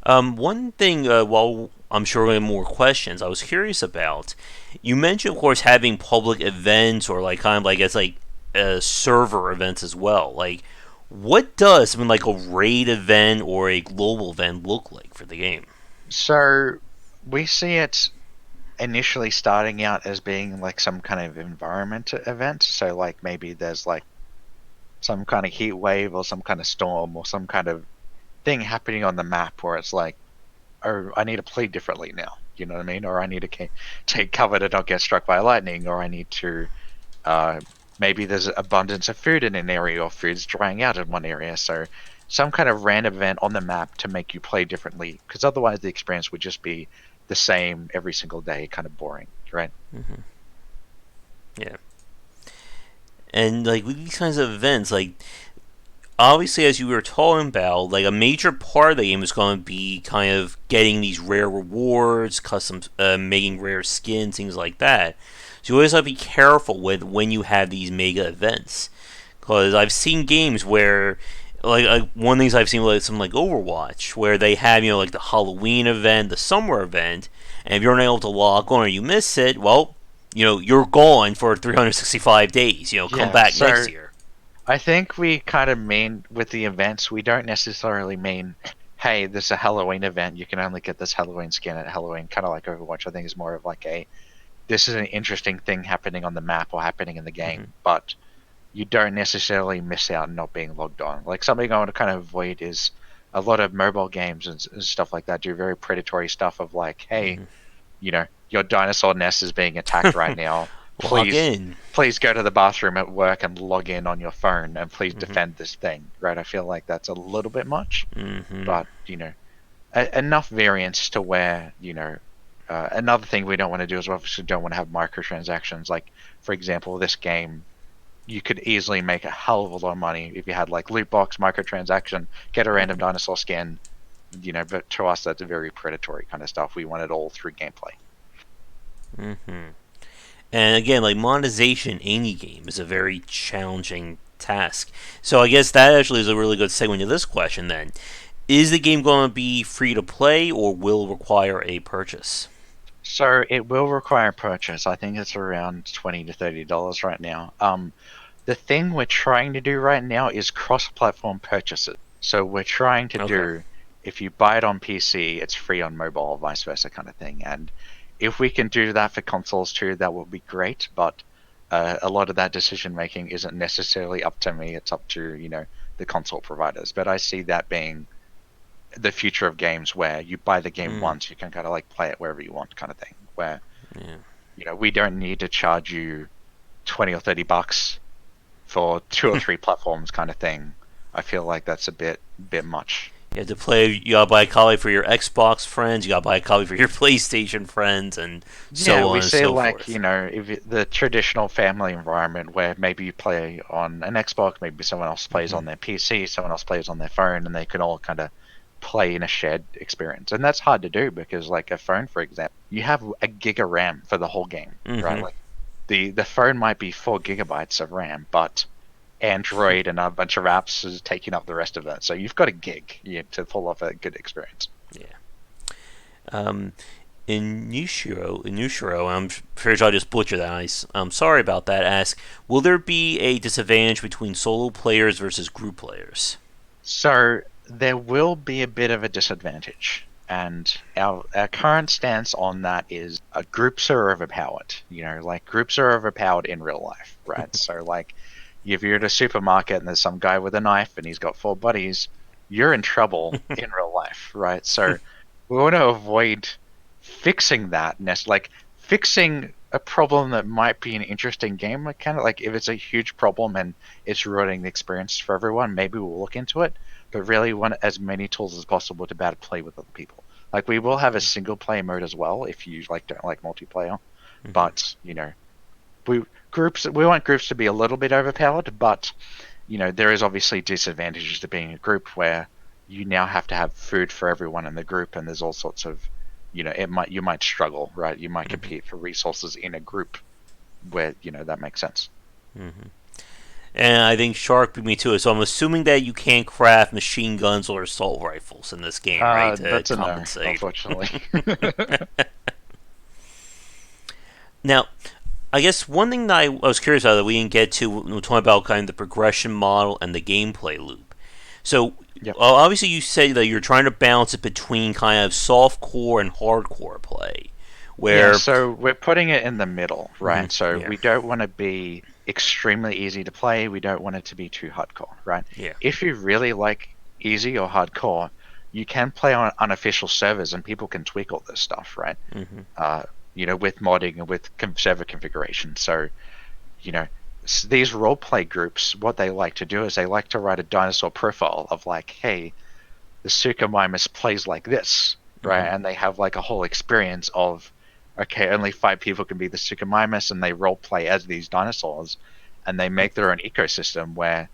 Speaker 1: One thing, while I'm sure we have more questions, I was curious about. You mentioned, of course, having public events or like kind of like it's like server events as well. Like, what does something like a raid event or a global event look like for the game?
Speaker 2: So we see it initially starting out as being like some kind of environment event. So like maybe there's like some kind of heat wave or some kind of storm or some kind of thing happening on the map where it's like, oh, I need to play differently now. You know what I mean? Or I need to take cover to not get struck by lightning, or I need to uh, maybe there's abundance of food in an area, or food's drying out in one area. So some kind of random event on the map to make you play differently, because otherwise the experience would just be the same every single day, kind of boring. right?
Speaker 1: Yeah. And like with these kinds of events, like obviously as you were talking about, like a major part of the game is going to be kind of getting these rare rewards, custom, making rare skins, things like that. So you always have to be careful with when you have these mega events, because I've seen games where one of the things I've seen like some like Overwatch where they have like the Halloween event, the summer event, and if you're not able to log on or you miss it, well, you're gone for 365 days. Come
Speaker 2: Yeah.
Speaker 1: back next
Speaker 2: So
Speaker 1: year.
Speaker 2: I think we kind of mean with the events, we don't necessarily mean, hey, this is a Halloween event. You can only get this Halloween skin at Halloween. Kind of like Overwatch. I think is more of like this is an interesting thing happening on the map or happening in the
Speaker 1: Mm-hmm.
Speaker 2: game, but you don't necessarily miss out not being logged on. Like something I want to kind of avoid is a lot of mobile games and stuff like that do very predatory stuff of like, hey, your dinosaur nest is being attacked right now.
Speaker 1: Log
Speaker 2: Please,
Speaker 1: in.
Speaker 2: please go to the bathroom at work and log in on your phone and please
Speaker 1: Mm-hmm.
Speaker 2: defend this thing. Right? I feel like that's a little bit much,
Speaker 1: Mm-hmm.
Speaker 2: but enough variance to where another thing we don't want to do is we obviously don't want to have microtransactions. Like for example, this game you could easily make a hell of a lot of money if you had like loot box microtransaction, get a random dinosaur skin, but to us that's a very predatory kind of stuff. We want it all through gameplay.
Speaker 1: Mm-hmm. And again, like monetization in any game is a very challenging task. So I guess that actually is a really good segue into this question then. Is the game going to be free to play or will require a purchase?
Speaker 2: So it will require purchase. I think it's around $20 to $30 right now. The thing we're trying to do right now is cross-platform purchases. So we're trying to
Speaker 1: Okay.
Speaker 2: do, if you buy it on PC, it's free on mobile, or vice versa kind of thing. And if we can do that for consoles too, that would be great. But a lot of that decision making isn't necessarily up to me. It's up to the console providers. But I see that being the future of games, where you buy the game
Speaker 1: Mm,
Speaker 2: once, you can kind of like play it wherever you want, kind of thing. Where
Speaker 1: yeah.
Speaker 2: we don't need to charge you 20 or 30 bucks for two or three platforms, kind of thing. I feel like that's a bit much.
Speaker 1: You have to play. You gotta buy a copy for your Xbox friends. You gotta buy a copy for your PlayStation friends, and
Speaker 2: Yeah,
Speaker 1: so
Speaker 2: we
Speaker 1: on and
Speaker 2: say
Speaker 1: so
Speaker 2: like
Speaker 1: forth.
Speaker 2: if the traditional family environment where maybe you play on an Xbox, maybe someone else plays
Speaker 1: Hmm.
Speaker 2: on their PC, someone else plays on their phone, and they can all kind of play in a shared experience. And that's hard to do because like a phone, for example, you have a gig of RAM for the whole game, right?
Speaker 1: Hmm.
Speaker 2: Like the phone might be 4 gigabytes of RAM, but Android and a bunch of apps is taking up the rest of it. So you've got a gig to pull off a good experience.
Speaker 1: Yeah. Um, Inushiro, I'm sure I just butchered that. I'm sorry about that. Ask, will there be a disadvantage between solo players versus group players?
Speaker 2: So there will be a bit of a disadvantage. And our current stance on that is groups are overpowered. Like groups are overpowered in real life, right? So like if you're at a supermarket and there's some guy with a knife and he's got 4 buddies, you're in trouble in real life, right? So we want to avoid fixing that, like fixing a problem that might be an interesting game mechanic. Like if it's a huge problem and it's ruining the experience for everyone, maybe we'll look into it. But really, want as many tools as possible to be able to play with other people. Like we will have a single player mode as well if you like don't like multiplayer.
Speaker 1: Hmm.
Speaker 2: But we want groups to be a little bit overpowered, but there is obviously disadvantages to being a group where you now have to have food for everyone in the group, and there's all sorts of you might struggle, right? You might
Speaker 1: Hmm.
Speaker 2: compete for resources in a group where that makes sense.
Speaker 1: Hmm. And I think Shark beat me to it. So I'm assuming that you can't craft machine guns or assault rifles in this game, right? To
Speaker 2: That's a no,
Speaker 1: compensate.
Speaker 2: unfortunately.
Speaker 1: Now, I guess one thing that I was curious about that we didn't get to when we were talking about kind of the progression model and the gameplay loop. So,
Speaker 2: Yep.
Speaker 1: obviously, you say that you're trying to balance it between kind of soft core and hardcore play,
Speaker 2: Yeah,
Speaker 1: where.
Speaker 2: so we're putting it in the middle,
Speaker 1: Mhm,
Speaker 2: right? So
Speaker 1: yeah,
Speaker 2: we don't want to be extremely easy to play. We don't want it to be too hardcore, right?
Speaker 1: yeah,
Speaker 2: If you really like easy or hardcore, you can play on unofficial servers and people can tweak all this stuff, right?
Speaker 1: hmm,
Speaker 2: Uh, with modding and with server configuration. So, you know, these role play groups, what they like to do is they like to write a dinosaur profile of like, hey, the Suchomimus plays like this, right?
Speaker 1: hmm,
Speaker 2: And they have like a whole experience of okay, only 5 people can be the Suchomimus, and they role play as these dinosaurs, and they make their own ecosystem where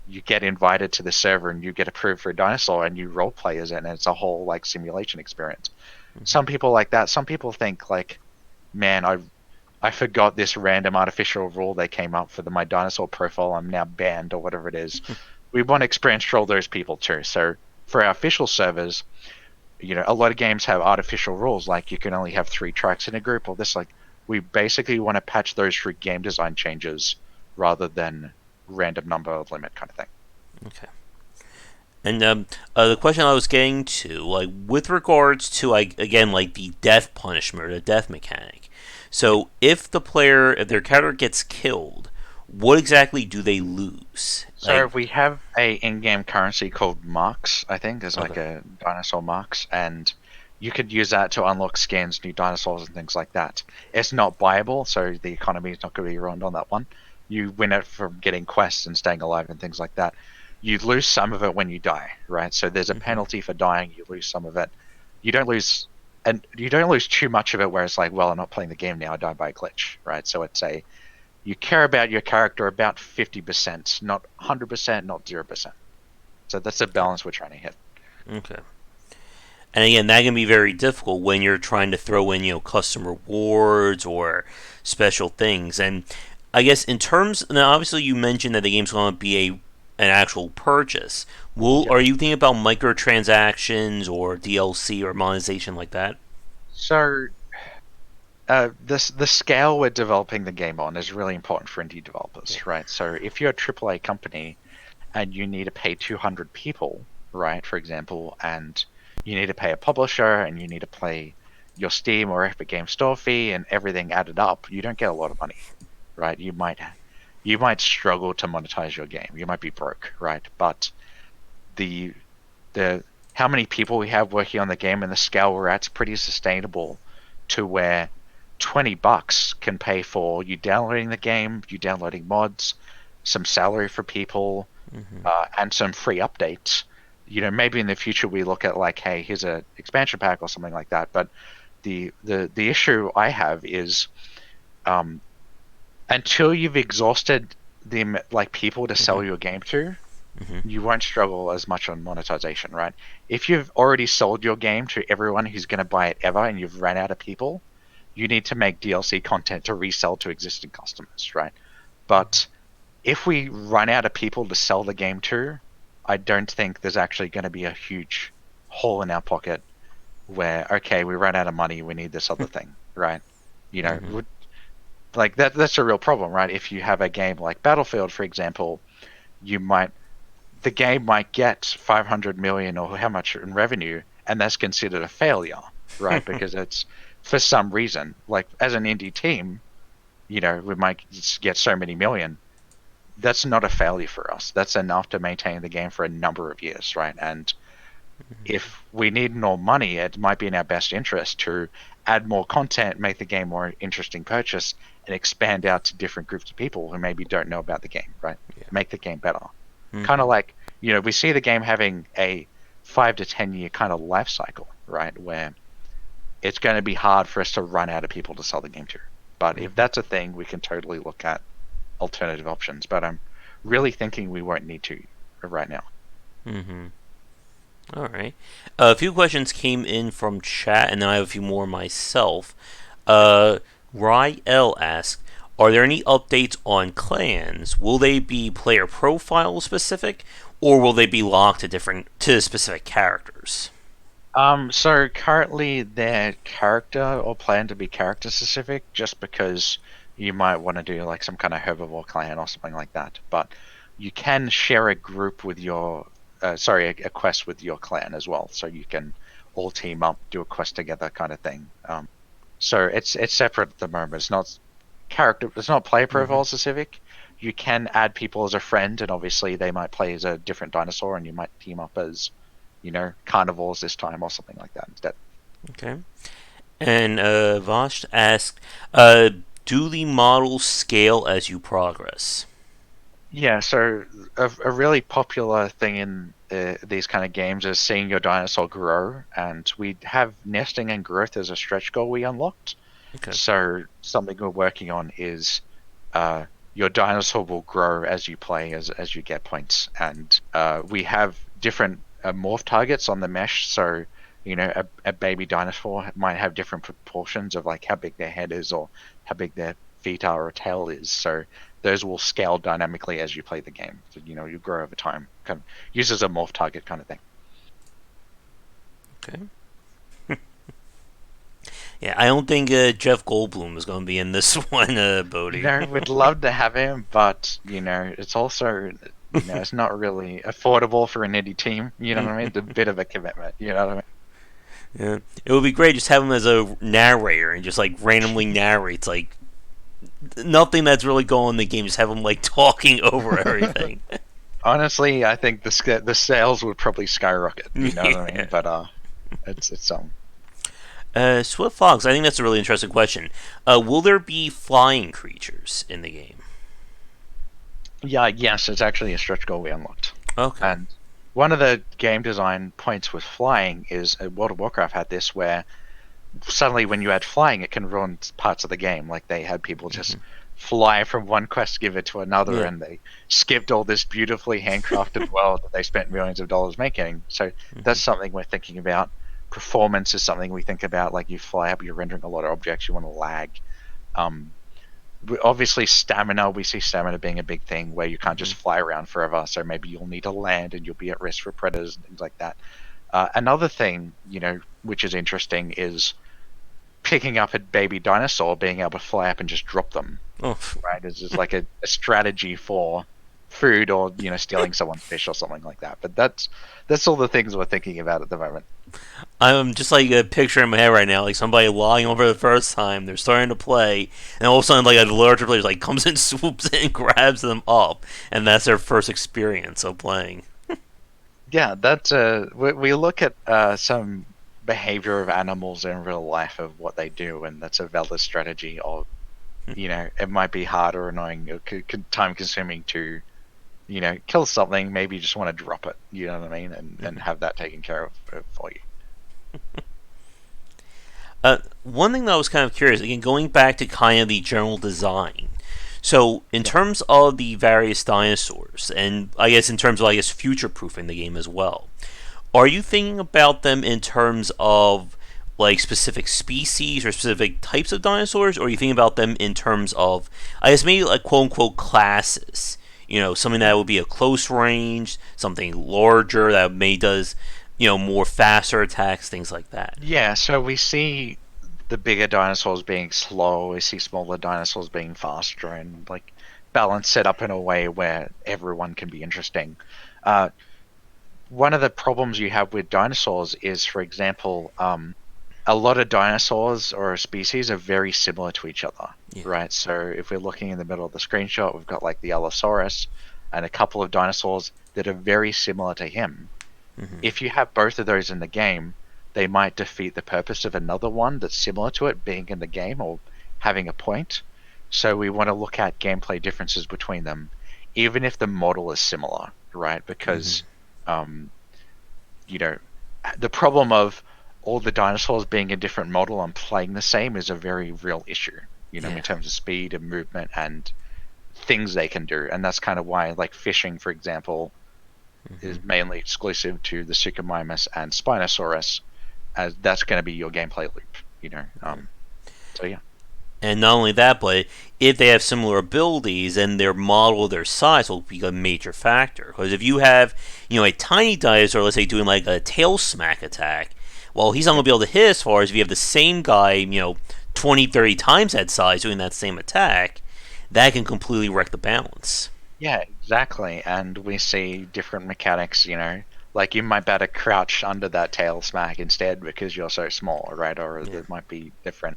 Speaker 2: you get invited to the server and you get approved for a dinosaur and you role play as it, and it's a whole like simulation experience.
Speaker 1: Mm-hmm.
Speaker 2: Some people like that. Some people think like, man, I forgot this random artificial rule they came up for my dinosaur profile. I'm now banned or whatever it is. We want to experience for all those people too. So for our official servers, a lot of games have artificial rules like you can only have 3 tracks in a group or this. Like we basically want to patch those through game design changes rather than random number limit kind of thing.
Speaker 1: Okay. And the question I was getting to, like, with regards to, like, again, like the death punishment or the death mechanic. So, if their character gets killed, what exactly do they lose?
Speaker 2: So
Speaker 1: Like,
Speaker 2: we have a in-game currency called marks. I think there's like
Speaker 1: okay,
Speaker 2: a dinosaur marks, and you could use that to unlock skins, new dinosaurs, and things like that. It's not buyable, so the economy is not going to be ruined on that one. You win it from getting quests and staying alive and things like that. You lose some of it when you die, right? So there's a
Speaker 1: hmm,
Speaker 2: penalty for dying. You lose some of it. You don't lose, and you don't lose too much of it. Where it's like, well, I'm not playing the game now. I died by a glitch, right? So it's a you care about your character about 50%, not 100%, not 0%. So that's the
Speaker 1: okay,
Speaker 2: balance we're trying to hit.
Speaker 1: okay. And again, that can be very difficult when you're trying to throw in, custom rewards or special things. And I guess in terms, now obviously you mentioned that the game's going to be an actual purchase.
Speaker 2: Yep.
Speaker 1: Are you thinking about microtransactions or DLC or monetization like that?
Speaker 2: So the scale we're developing the game on is really important for indie
Speaker 1: Okay.
Speaker 2: developers, right? So if you're a AAA company and you need to pay 200 people, right, for example, and you need to pay a publisher and you need to pay your Steam or Epic Game Store fee and everything added up, you don't get a lot of money, right? You might struggle to monetize your game. You might be broke, right? But the the how many people we have working on the game and the scale we're at's pretty sustainable to where $20 can pay for you downloading the game, you downloading mods, some salary for people,
Speaker 1: Hmm.
Speaker 2: and some free updates. Maybe in the future we look at like, hey, here's a expansion pack or something like that. But the issue I have is um, until you've exhausted the like people to
Speaker 1: Hmm.
Speaker 2: sell your game to,
Speaker 1: Hmm.
Speaker 2: you won't struggle as much on monetization, right? If you've already sold your game to everyone who's going to buy it ever and you've ran out of people, you need to make DLC content to resell to existing customers, right? But if we run out of people to sell the game to, I don't think there's actually going to be a huge hole in our pocket where, okay, we ran out of money, we need this other thing, right? You know,
Speaker 1: Hmm.
Speaker 2: like that's a real problem, right? If you have a game like Battlefield, for example, you might the game might get 500 million or how much in revenue, and that's considered a failure, right? Because it's for some reason, like as an indie team, we might get so many million. That's not a failure for us. That's enough to maintain the game for a number of years, right? And if we need more money, it might be in our best interest to add more content, make the game more interesting purchase, and expand out to different groups of people who maybe don't know about the game, right?
Speaker 1: Yeah.
Speaker 2: Make the game better. Kind of
Speaker 1: Hmm.
Speaker 2: like, we see the game having a 5 to 10 year kind of life cycle, right? Where it's going to be hard for us to run out of people to sell the game to. But if
Speaker 1: Hmm.
Speaker 2: that's a thing, we can totally look at alternative options. But I'm really thinking we won't need to right now.
Speaker 1: Hmm. All right. A few questions came in from chat, and then I have a few more myself. Uh, Ryel asked, "Are there any updates on clans? Will they be player profile specific, or will they be locked to specific characters?"
Speaker 2: So currently they're character or plan to be character specific just because you might want to do like some kind of herbivore clan or something like that. But you can share a group with a quest with your clan as well. So you can all team up, do a quest together kind of thing. So it's separate at the moment. It's not player
Speaker 1: Hmm.
Speaker 2: profile specific. You can add people as a friend, and obviously they might play as a different dinosaur, and you might team up as, carnivores this time or something like that instead.
Speaker 1: Okay. And Vosh asked, "Do the models scale as you progress?"
Speaker 2: Yeah, so a really popular thing in these kind of games is seeing your dinosaur grow, and we have nesting and growth as a stretch goal we unlocked.
Speaker 1: Okay.
Speaker 2: So something we're working on is uh, your dinosaur will grow as you play, as you get points, and we have different morph targets on the mesh. So a baby dinosaur might have different proportions of like how big their head is or how big their feet are or tail is. So those will scale dynamically as you play the game. So you grow over time, kind of uses a morph target kind of thing.
Speaker 1: Okay. Yeah, I don't think Jeff Goldblum is going to be in this one, Bodhi.
Speaker 2: We'd love to have him, but it's also it's not really affordable for an indie team. You know what I mean? It's a bit of a commitment. You know what
Speaker 1: Yeah, it would be great just have him as a narrator and just like randomly narrates like nothing that's really going on in the game. Just have him like talking over
Speaker 2: I mean?
Speaker 1: everything.
Speaker 2: Honestly, I think the sales would probably skyrocket. You know what I mean?
Speaker 1: Yeah.
Speaker 2: But it's.
Speaker 1: Swift Fox, I think that's a really interesting question. Will there be flying creatures in the game?
Speaker 2: Yeah, yes, it's actually a stretch goal we unlocked.
Speaker 1: Okay.
Speaker 2: And one of the game design points with flying is World of Warcraft had this where suddenly when you add flying, it can ruin parts of the game. Like they had people just fly from one quest giver to another,
Speaker 1: Yeah.
Speaker 2: and they skipped all this beautifully handcrafted world that they spent millions of dollars making. So that's something we're thinking about. Performance is something we think about. Like you fly up, you're rendering a lot of objects, you want to lag. Um, Obviously, stamina, we see stamina being a big thing where you can't just fly around forever. So maybe you'll need to land and you'll be at risk for predators and things like that. Another thing, which is interesting is picking up a baby dinosaur, being able to fly up and just drop them,
Speaker 1: Oh,
Speaker 2: right? Is just like a strategy for food or stealing someone's fish or something like that. But that's all the things we're thinking about at the moment.
Speaker 1: I'm just like a picture in my head right now, like somebody lying over the first time. They're starting to play, and all of a sudden, like a larger player like comes in, swoops in, and grabs them up, and that's their first experience of playing.
Speaker 2: Yeah, that's we look at some behavior of animals in real life of what they do, and that's a valid strategy of it might be hard or annoying or time consuming to kill something. Maybe you just want to drop it, you know what I mean, and have that taken care of for you.
Speaker 1: One thing that I was kind of curious, again, going back to kind of the general design. So, in
Speaker 2: Yeah.
Speaker 1: terms of the various dinosaurs, and I guess in terms of, I guess, future proofing the game as well, are you thinking about them in terms of like specific species or specific types of dinosaurs, or are you thinking about them in terms of, I guess, maybe like quote unquote classes? Something that would be a close range, something larger that may does, more faster attacks, things like that.
Speaker 2: Yeah, so we see the bigger dinosaurs being slow, we see smaller dinosaurs being faster, and like balance set up in a way where everyone can be interesting. Uh, One of the problems you have with dinosaurs is, for example, a lot of dinosaurs or species are very similar to each other,
Speaker 1: Yeah.
Speaker 2: right? So if we're looking in the middle of the screenshot, we've got like the Allosaurus and a couple of dinosaurs that are very similar to him.
Speaker 1: Mm-hmm.
Speaker 2: If you have both of those in the game, they might defeat the purpose of another one that's similar to it being in the game or having a point. So we want to look at gameplay differences between them, even if the model is similar, right?
Speaker 1: Mm-hmm.
Speaker 2: Because um, you know, the problem of all the dinosaurs being a different model and playing the same is a very real issue,
Speaker 1: Yeah.
Speaker 2: in terms of speed and movement and things they can do. And that's kind of why, like fishing, for example,
Speaker 1: Mm-hmm.
Speaker 2: is mainly exclusive to the Suchomimus and Spinosaurus, as that's going to be your gameplay loop. So yeah.
Speaker 1: And not only that, but if they have similar abilities and their model, their size will be a major factor. Because if you have, a tiny dinosaur, let's say doing like a tail smack attack, well, he's not going to be able to hit as far as if you have the same guy, 20, 30 times that size doing that same attack, that can completely wreck the balance.
Speaker 2: Yeah, exactly. And we see different mechanics, like you might better crouch under that tail smack instead because you're so small, right? Or
Speaker 1: Yeah.
Speaker 2: there might be different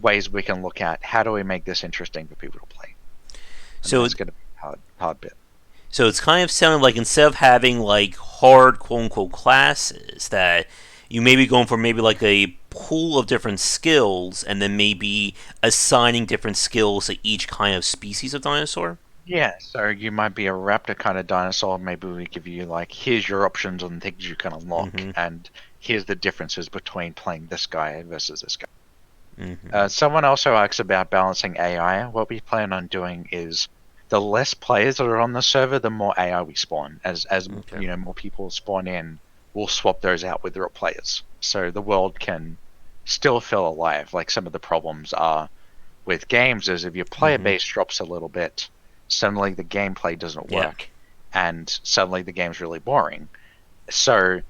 Speaker 2: ways we can look at how do we make this interesting for people to play. And
Speaker 1: So
Speaker 2: that's going to be hard bit.
Speaker 1: So it's kind of sounding like instead of having like hard quote unquote classes that you may be going for maybe like a pool of different skills and then maybe assigning different skills to each kind of species of dinosaur.
Speaker 2: Yeah, so you might be a raptor kind of dinosaur. Maybe we give you like, here's your options on things you can unlock,
Speaker 1: Mm-hmm.
Speaker 2: and here's the differences between playing this guy versus this guy.
Speaker 1: Mm-hmm.
Speaker 2: Someone also asks about balancing AI. What we plan on doing is the less players that are on the server, the more AI we spawn. As
Speaker 1: Okay.
Speaker 2: you know, more people spawn in, we'll swap those out with real players, so the world can still feel alive. Like some of the problems are with games is if your player
Speaker 1: Mm-hmm.
Speaker 2: base drops a little bit, suddenly the gameplay doesn't
Speaker 1: Yeah.
Speaker 2: work, and suddenly the game's really boring. So,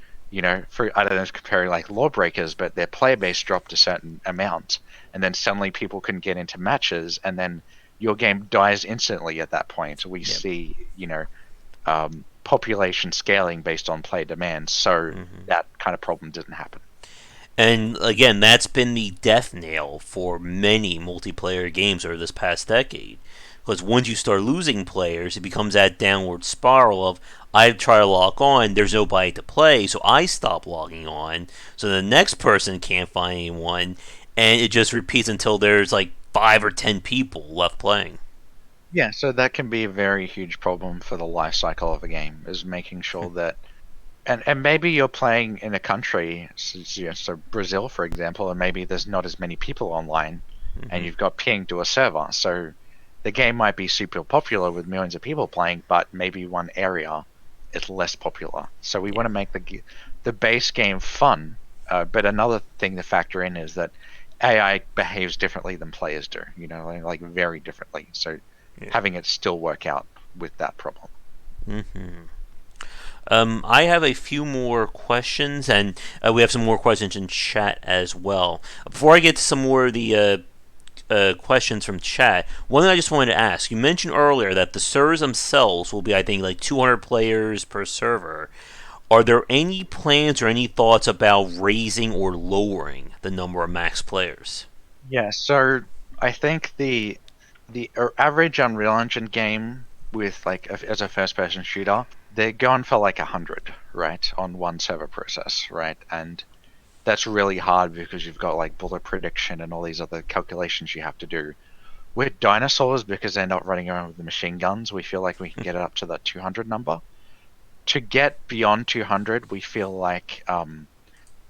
Speaker 2: for I don't know, comparing like Lawbreakers, but their player base dropped a certain amount, and then suddenly people can get into matches, and then your game dies instantly at that point. We
Speaker 1: Yeah.
Speaker 2: see, population scaling based on player demand, so
Speaker 1: Mm-hmm.
Speaker 2: that kind of problem didn't happen.
Speaker 1: And again, that's been the death nail for many multiplayer games over this past decade. Because once you start losing players, it becomes that downward spiral of I try to log on, there's nobody to play, so I stop logging on, so the next person can't find anyone, and it just repeats until there's like 5 or 10 people left playing.
Speaker 2: Yeah, so that can be a very huge problem for the life cycle of a game, is making sure that and maybe you're playing in a country, so Brazil, for example, and maybe there's not as many people online, and
Speaker 1: Mm-hmm.
Speaker 2: you've got ping to a server. So the game might be super popular with millions of people playing, but maybe one area is less popular. So we want
Speaker 1: Yeah.
Speaker 2: to make the base game fun. But another thing to factor in is that AI behaves differently than players do. Like very differently. So
Speaker 1: Yeah.
Speaker 2: having it still work out with that problem.
Speaker 1: Mm-hmm. I have a few more questions, and we have some more questions in chat as well. Before I get to some more of the questions from chat, one thing I just wanted to ask: you mentioned earlier that the servers themselves will be, I think, like 200 players per server. Are there any plans or any thoughts about raising or lowering the number of max players?
Speaker 2: Yeah, so I think the average Unreal Engine game with like as a first person shooter, they're going for like 100, right, on one server process, right? And that's really hard because you've got like bullet prediction and all these other calculations you have to do. With dinosaurs, because they're not running around with the machine guns, we feel like we can get it up to that 200 number. To get beyond 200, we feel like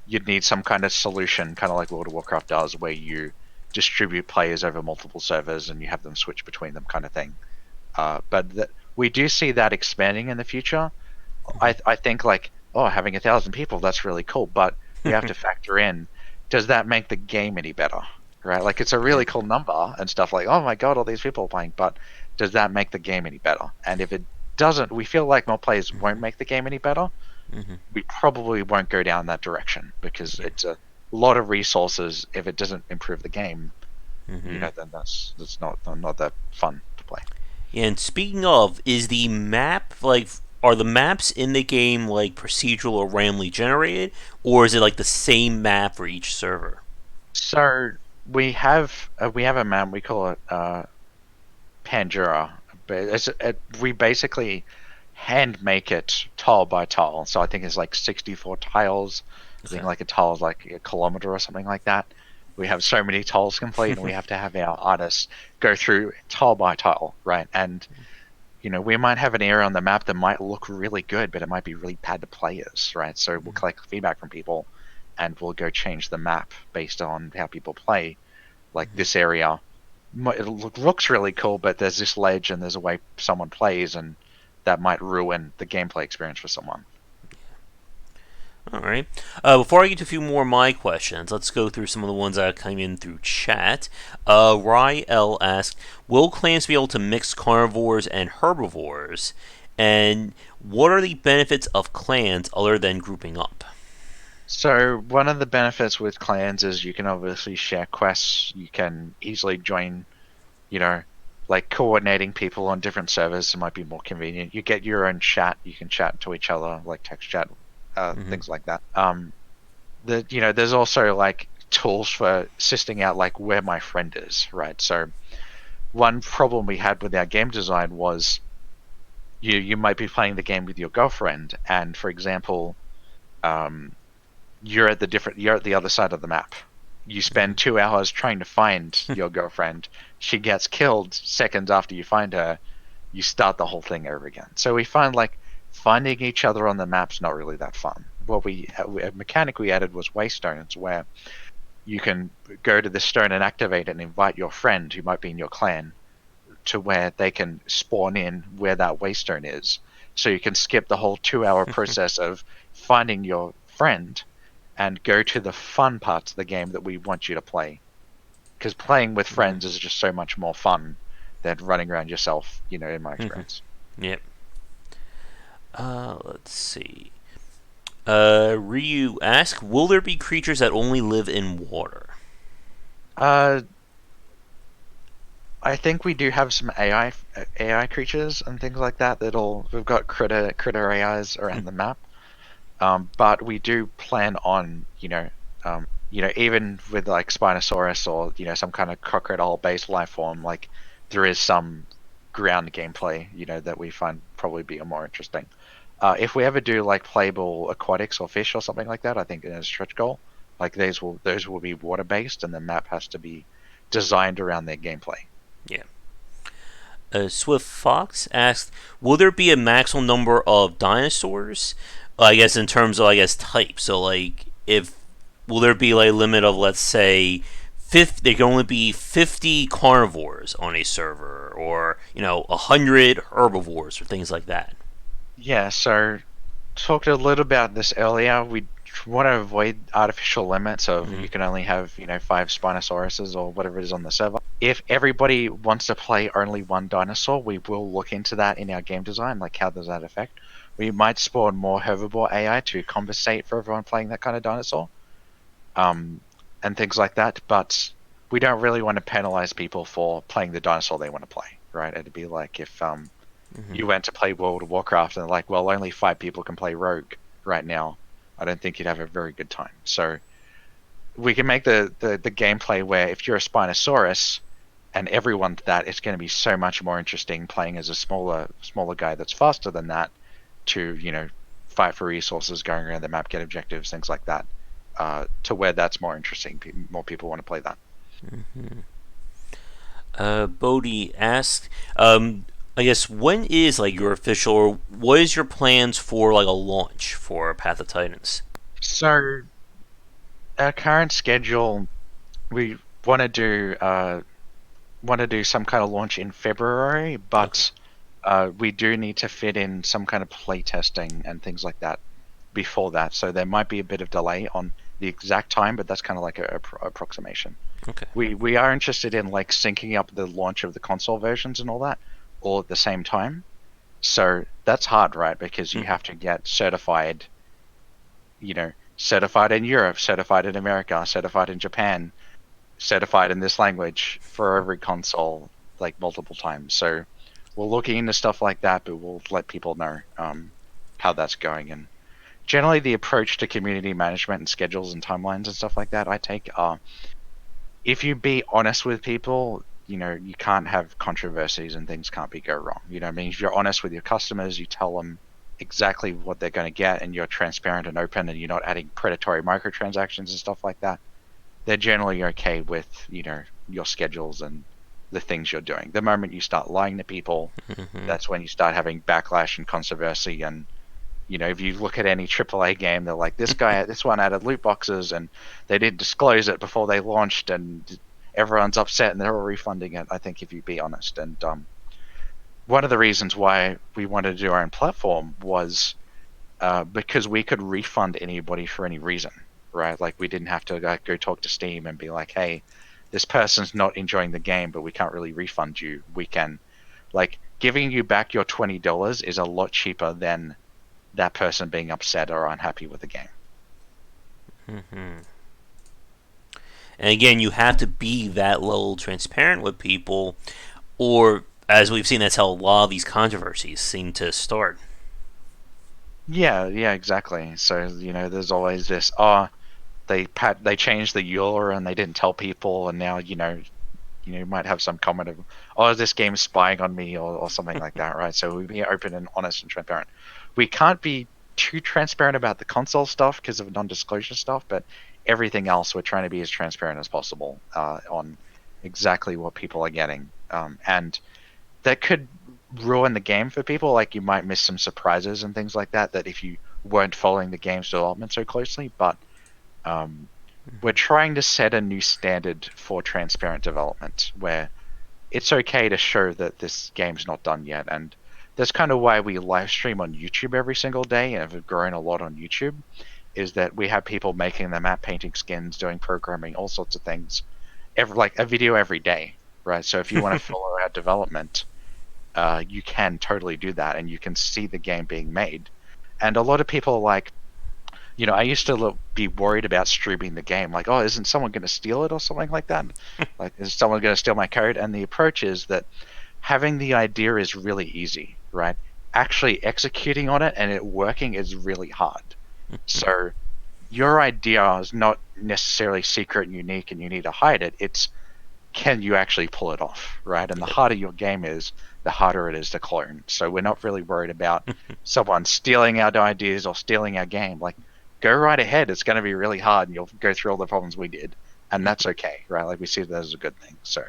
Speaker 2: you'd need some kind of solution, kind of like World of Warcraft does, where you distribute players over multiple servers and you have them switch between them, kind of thing. But we do see that expanding in the future. I think like, oh, having 1,000 people, that's really cool, but we have to factor in, does that make the game any better? Right? Like it's a
Speaker 1: Yeah.
Speaker 2: really cool number and stuff like, oh my god, all these people are playing, but does that make the game any better? And if it doesn't, we feel like more players won't make the game any better.
Speaker 1: Mm-hmm.
Speaker 2: We probably won't go down that direction because
Speaker 1: Yeah.
Speaker 2: it's a lot of resources. If it doesn't improve the game,
Speaker 1: Mm-hmm.
Speaker 2: then that's not that fun to play.
Speaker 1: And speaking of, is the map like are the maps in the game like procedural or randomly generated, or is it like the same map for each server?
Speaker 2: So we have a map, we call it Pandora, but we basically hand make it tile by tile. So I think it's like 64 tiles. I think
Speaker 1: Okay.
Speaker 2: like a tile is like a kilometer or something like that. We have so many tiles complete, and we have to have our artists go through tile by tile, right? And we might have an area on the map that might look really good, but it might be really bad to players, right? So we'll collect feedback from people, and we'll go change the map based on how people play. Like this area, it looks really cool, but there's this ledge and there's a way someone plays, and that might ruin the gameplay experience for someone.
Speaker 1: All right. Before I get to a few more of my questions, let's go through some of the ones that came in through chat. Ry L asked, "Will clans be able to mix carnivores and herbivores? And what are the benefits of clans other than grouping up?"
Speaker 2: So one of the benefits with clans is you can obviously share quests. You can easily join, you know, like coordinating people on different servers. It might be more convenient. You get your own chat. You can chat to each other, like text chat,
Speaker 1: Mm-hmm.
Speaker 2: things like that. There's also like tools for assisting out like where my friend is, right? So one problem we had with our game design was you might be playing the game with your girlfriend, and for example, um, you're at the other side of the map. You
Speaker 1: Mm-hmm.
Speaker 2: spend 2 hours trying to find your girlfriend. She gets killed seconds after you find her. You start the whole thing over again. So we find like finding each other on the map's not really that fun. A mechanic we added was waystones, where you can go to the stone and activate it and invite your friend who might be in your clan to where they can spawn in where that waystone is. So you can skip the whole 2 hour process of finding your friend and go to the fun parts of the game that we want you to play. Because playing with friends is just so much more fun than running around yourself, in my experience.
Speaker 1: Yep. Let's see. Ryu asks, will there be creatures that only live in water?
Speaker 2: Uh, I think we do have some AI creatures and things like that. We've got critter AIs around the map. But we do plan on, even with like Spinosaurus or some kind of crocodile-based life form, like there is some ground gameplay, that we find probably be more interesting. If we ever do like playable aquatics or fish or something like that, I think in a stretch goal, like those will be water-based, and the map has to be designed around their gameplay.
Speaker 1: Yeah. Swift Fox asked, will there be a maximum number of dinosaurs? I guess in terms of type. So like, if will there be like a limit of, let's say, 50? There can only be 50 carnivores on a server, or 100 herbivores, or things like that.
Speaker 2: Yeah, so talked a little about this earlier. We want to avoid artificial limits of
Speaker 1: Mm-hmm.
Speaker 2: you can only have, 5 Spinosauruses or whatever it is on the server. If everybody wants to play only one dinosaur, we will look into that in our game design, like how does that affect. We might spawn more herbivore AI to compensate for everyone playing that kind of dinosaur, um, and things like that. But we don't really want to penalize people for playing the dinosaur they want to play, right? It'd be like if
Speaker 1: Mm-hmm.
Speaker 2: you went to play World of Warcraft and like, well, only 5 people can play Rogue right now. I don't think you'd have a very good time. So we can make the gameplay where if you're a Spinosaurus and everyone's that, it's going to be so much more interesting playing as a smaller guy that's faster than that to fight for resources, going around the map, get objectives, things like that. To where that's more interesting, more people want to play that.
Speaker 1: Mm-hmm. Bodhi asked, I guess, when is like your official, or what is your plans for like a launch for Path of Titans?
Speaker 2: So our current schedule, we want to do some kind of launch in February,
Speaker 1: Okay.
Speaker 2: but we do need to fit in some kind of play testing and things like that before that. So there might be a bit of delay on the exact time, but that's kind of like a approximation.
Speaker 1: Okay.
Speaker 2: We are interested in like syncing up the launch of the console versions and all that all at the same time. So that's hard, right? Because you
Speaker 1: Mm-hmm.
Speaker 2: have to get certified, certified in Europe, certified in America, certified in Japan, certified in this language for every console like multiple times. So we're looking into stuff like that, but we'll let people know how that's going. And generally, the approach to community management and schedules and timelines and stuff like that I take are if you be honest with people, you can't have controversies and things can't be go wrong. I mean, if you're honest with your customers, you tell them exactly what they're going to get, and you're transparent and open, and you're not adding predatory microtransactions and stuff like that, they're generally okay with your schedules and the things you're doing. The moment you start lying to people,
Speaker 1: Mm-hmm.
Speaker 2: that's when you start having backlash and controversy. And if you look at any AAA game, they're like, this one added loot boxes, and they didn't disclose it before they launched, and everyone's upset, and they're all refunding it. I think if you be honest, and one of the reasons why we wanted to do our own platform was because we could refund anybody for any reason, right? Like we didn't have to go talk to Steam and be like, hey, this person's not enjoying the game, but we can't really refund you. We can, like, giving you back your $20 is a lot cheaper than that person being upset or unhappy with the game.
Speaker 1: Mm-hmm. And again, you have to be that level transparent with people, or as we've seen, that's how a lot of these controversies seem to start.
Speaker 2: Yeah, yeah, exactly. So there's always this. They changed the URL and they didn't tell people, and now you might have some comment of, oh, this game's spying on me or something like that, right? So we be open and honest and transparent. We can't be too transparent about the console stuff because of non-disclosure stuff, but everything else we're trying to be as transparent as possible on exactly what people are getting. And that could ruin the game for people. Like you might miss some surprises and things like that if you weren't following the game's development so closely. But um, we're trying to set a new standard for transparent development where it's okay to show that this game's not done yet. And that's kind of why we live stream on YouTube every single day and have grown a lot on YouTube, is that we have people making the map, painting skins, doing programming, all sorts of things, like a video every day, right? So if you want to follow our development, you can totally do that, and you can see the game being made. And a lot of people are like, I used to be worried about streaming the game, like, oh, isn't someone going to steal it or something like that? Like, is someone going to steal my code? And the approach is that having the idea is really easy, right? Actually executing on it and it working is really hard. So your idea is not necessarily secret and unique and you need to hide it. It's, can you actually pull it off, right? And the harder your game is, the harder it is to clone. So we're not really worried about someone stealing our ideas or stealing our game. Like, go right ahead. It's going to be really hard, and you'll go through all the problems we did, and that's okay, right? Like, we see that as a good thing. So,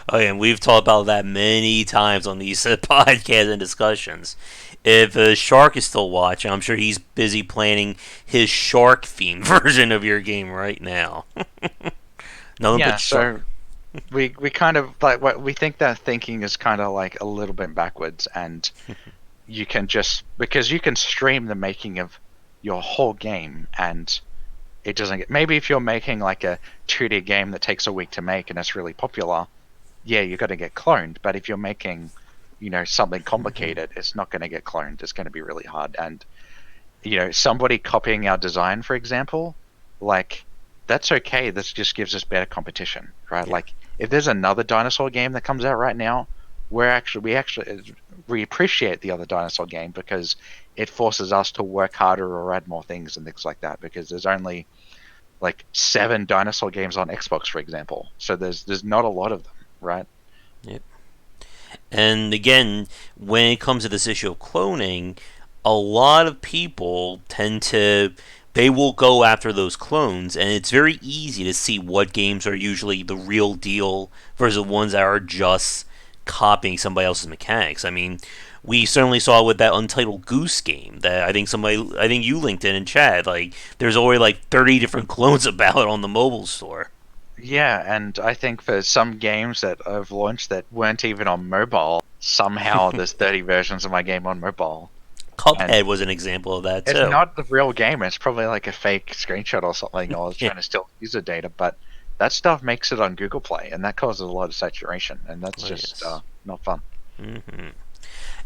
Speaker 1: Oh, yeah, and we've talked about that many times on these podcasts and discussions. If Shark is still watching, I'm sure he's busy planning his shark themed version of your game right now. Nothing
Speaker 2: yeah.
Speaker 1: but shark.
Speaker 2: So we kind of like what we think that thinking is kind of like a little bit backwards, and you can just, because you can stream the making of your whole game and it doesn't get, maybe if you're making like a 2D game that takes a week to make and it's really popular, yeah, you're going to get cloned. But if you're making, something complicated, it's not going to get cloned. It's going to be really hard. And, somebody copying our design, for example, like, that's okay. This just gives us better competition, right?
Speaker 1: Yeah.
Speaker 2: Like, if there's another dinosaur game that comes out right now, we appreciate the other dinosaur game because it forces us to work harder or add more things and things like that, because there's only like 7 dinosaur games on Xbox, for example. So there's not a lot of them, right?
Speaker 1: Yep. And again, when it comes to this issue of cloning, a lot of people tend to they will go after those clones, and it's very easy to see what games are usually the real deal versus ones that are just copying somebody else's mechanics. I mean, we certainly saw with that Untitled Goose game that I think you linked in chat. Like, there's already like 30 different clones about it on the mobile store.
Speaker 2: Yeah, and I think for some games that I've launched that weren't even on mobile, somehow there's 30 versions of my game on mobile. And
Speaker 1: Cuphead was an example of that
Speaker 2: it's
Speaker 1: too.
Speaker 2: not the real game. It's probably like a fake screenshot or something, or
Speaker 1: Yeah.
Speaker 2: trying to steal user data. But that stuff makes it on Google Play, and that causes a lot of saturation, and that's
Speaker 1: Oh,
Speaker 2: just
Speaker 1: yes.
Speaker 2: not fun.
Speaker 1: Hmm.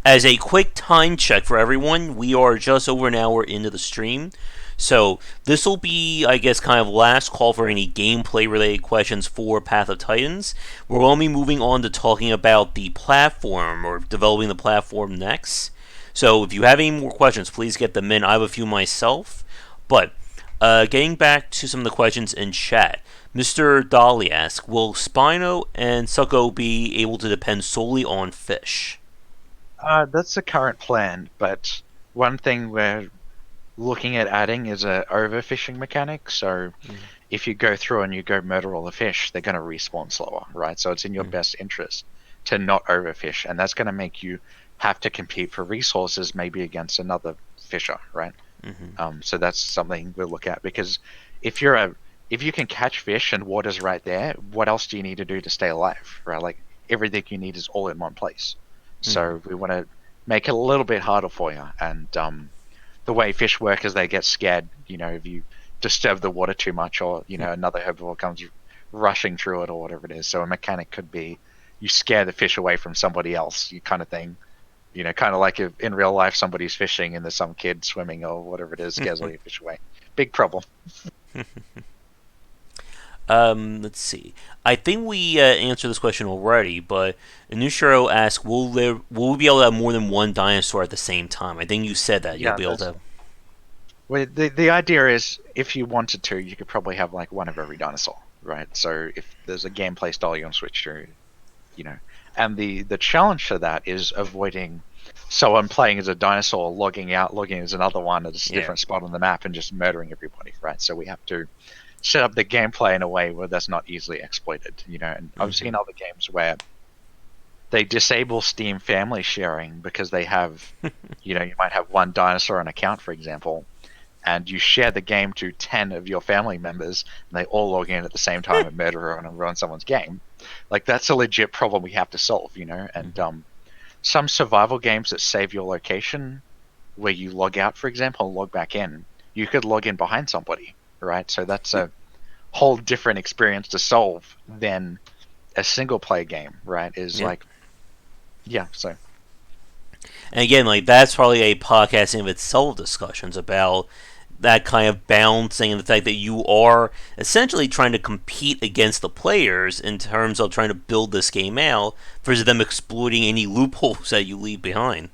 Speaker 1: As a quick time check for everyone, we are just over an hour into the stream. So this will be, I guess, kind of last call for any gameplay related questions for Path of Titans. We're going to be moving on to talking about the platform or developing the platform next. So if you have any more questions, please get them in. I have a few myself. But getting back to some of the questions in chat, Mr. Dolly asks, will Spino and Succo be able to depend solely on fish?
Speaker 2: That's the current plan, but one thing we're looking at adding is a overfishing mechanic. So if you go through and you go murder all the fish, they're going to respawn slower, right? So it's in your best interest to not overfish, and that's going to make you have to compete for resources maybe against another fisher, right? So that's something we'll look at, because if you can catch fish and water's right there, what else do you need to do to stay alive, right? Like, everything you need is all in one place. So we want to make it a little bit harder for you. And the way fish work is they get scared, if you disturb the water too much, or, another herbivore comes rushing through it or whatever it is. So a mechanic could be you scare the fish away from somebody else, you kind of thing. Kind of like if in real life somebody's fishing and there's some kid swimming or whatever it is, scares all your fish away. Big problem.
Speaker 1: Let's see. I think we answered this question already, but Anushiro asked, will we be able to have more than one dinosaur at the same time? I think you said that you'll
Speaker 2: Yeah,
Speaker 1: be able to.
Speaker 2: well, the idea is, if you wanted to, you could probably have like one of every dinosaur, right? So if there's a gameplay style you want to switch to, you know, and the challenge to that is avoiding someone playing as a dinosaur, logging out, logging as another one at a
Speaker 1: Yeah.
Speaker 2: different spot on the map, and just murdering everybody, right? So we have to set up the gameplay in a way where that's not easily exploited, and I've seen other games where they disable Steam family sharing because they have, you might have one dinosaur on account, for example, and you share the game to 10 of your family members, and they all log in at the same time and murder and ruin someone's game. Like, that's a legit problem we have to solve, you know? And some survival games that save your location, where you log out, for example, and log back in, you could log in behind somebody, right? So that's a whole different experience to solve than a single player game, right? Is like, yeah, so.
Speaker 1: And again, like that's probably a podcast in of itself discussions about that kind of balancing and the fact that you are essentially trying to compete against the players in terms of trying to build this game out versus them exploiting any loopholes that you leave behind.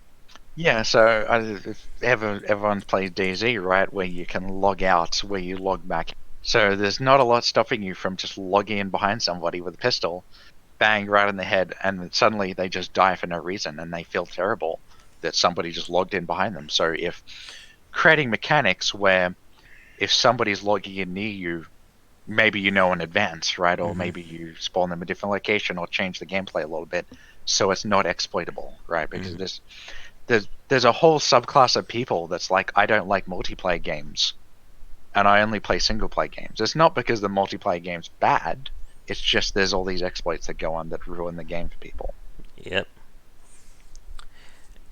Speaker 2: Yeah, so if everyone's played DayZ, right, where you can log out, where you log back. So there's not a lot stopping you from just logging in behind somebody with a pistol, bang right in the head, and suddenly they just die for no reason, and they feel terrible that somebody just logged in behind them. So if creating mechanics where if somebody's logging in near you, maybe you know in advance, right, or maybe you spawn them a different location or change the gameplay a little bit, so it's not exploitable, right? Because there's a whole subclass of people that's like, I don't like multiplayer games, and I only play single player games. It's not because the multiplayer game's bad. It's just there's all these exploits that go on that ruin the game for people.
Speaker 1: Yep.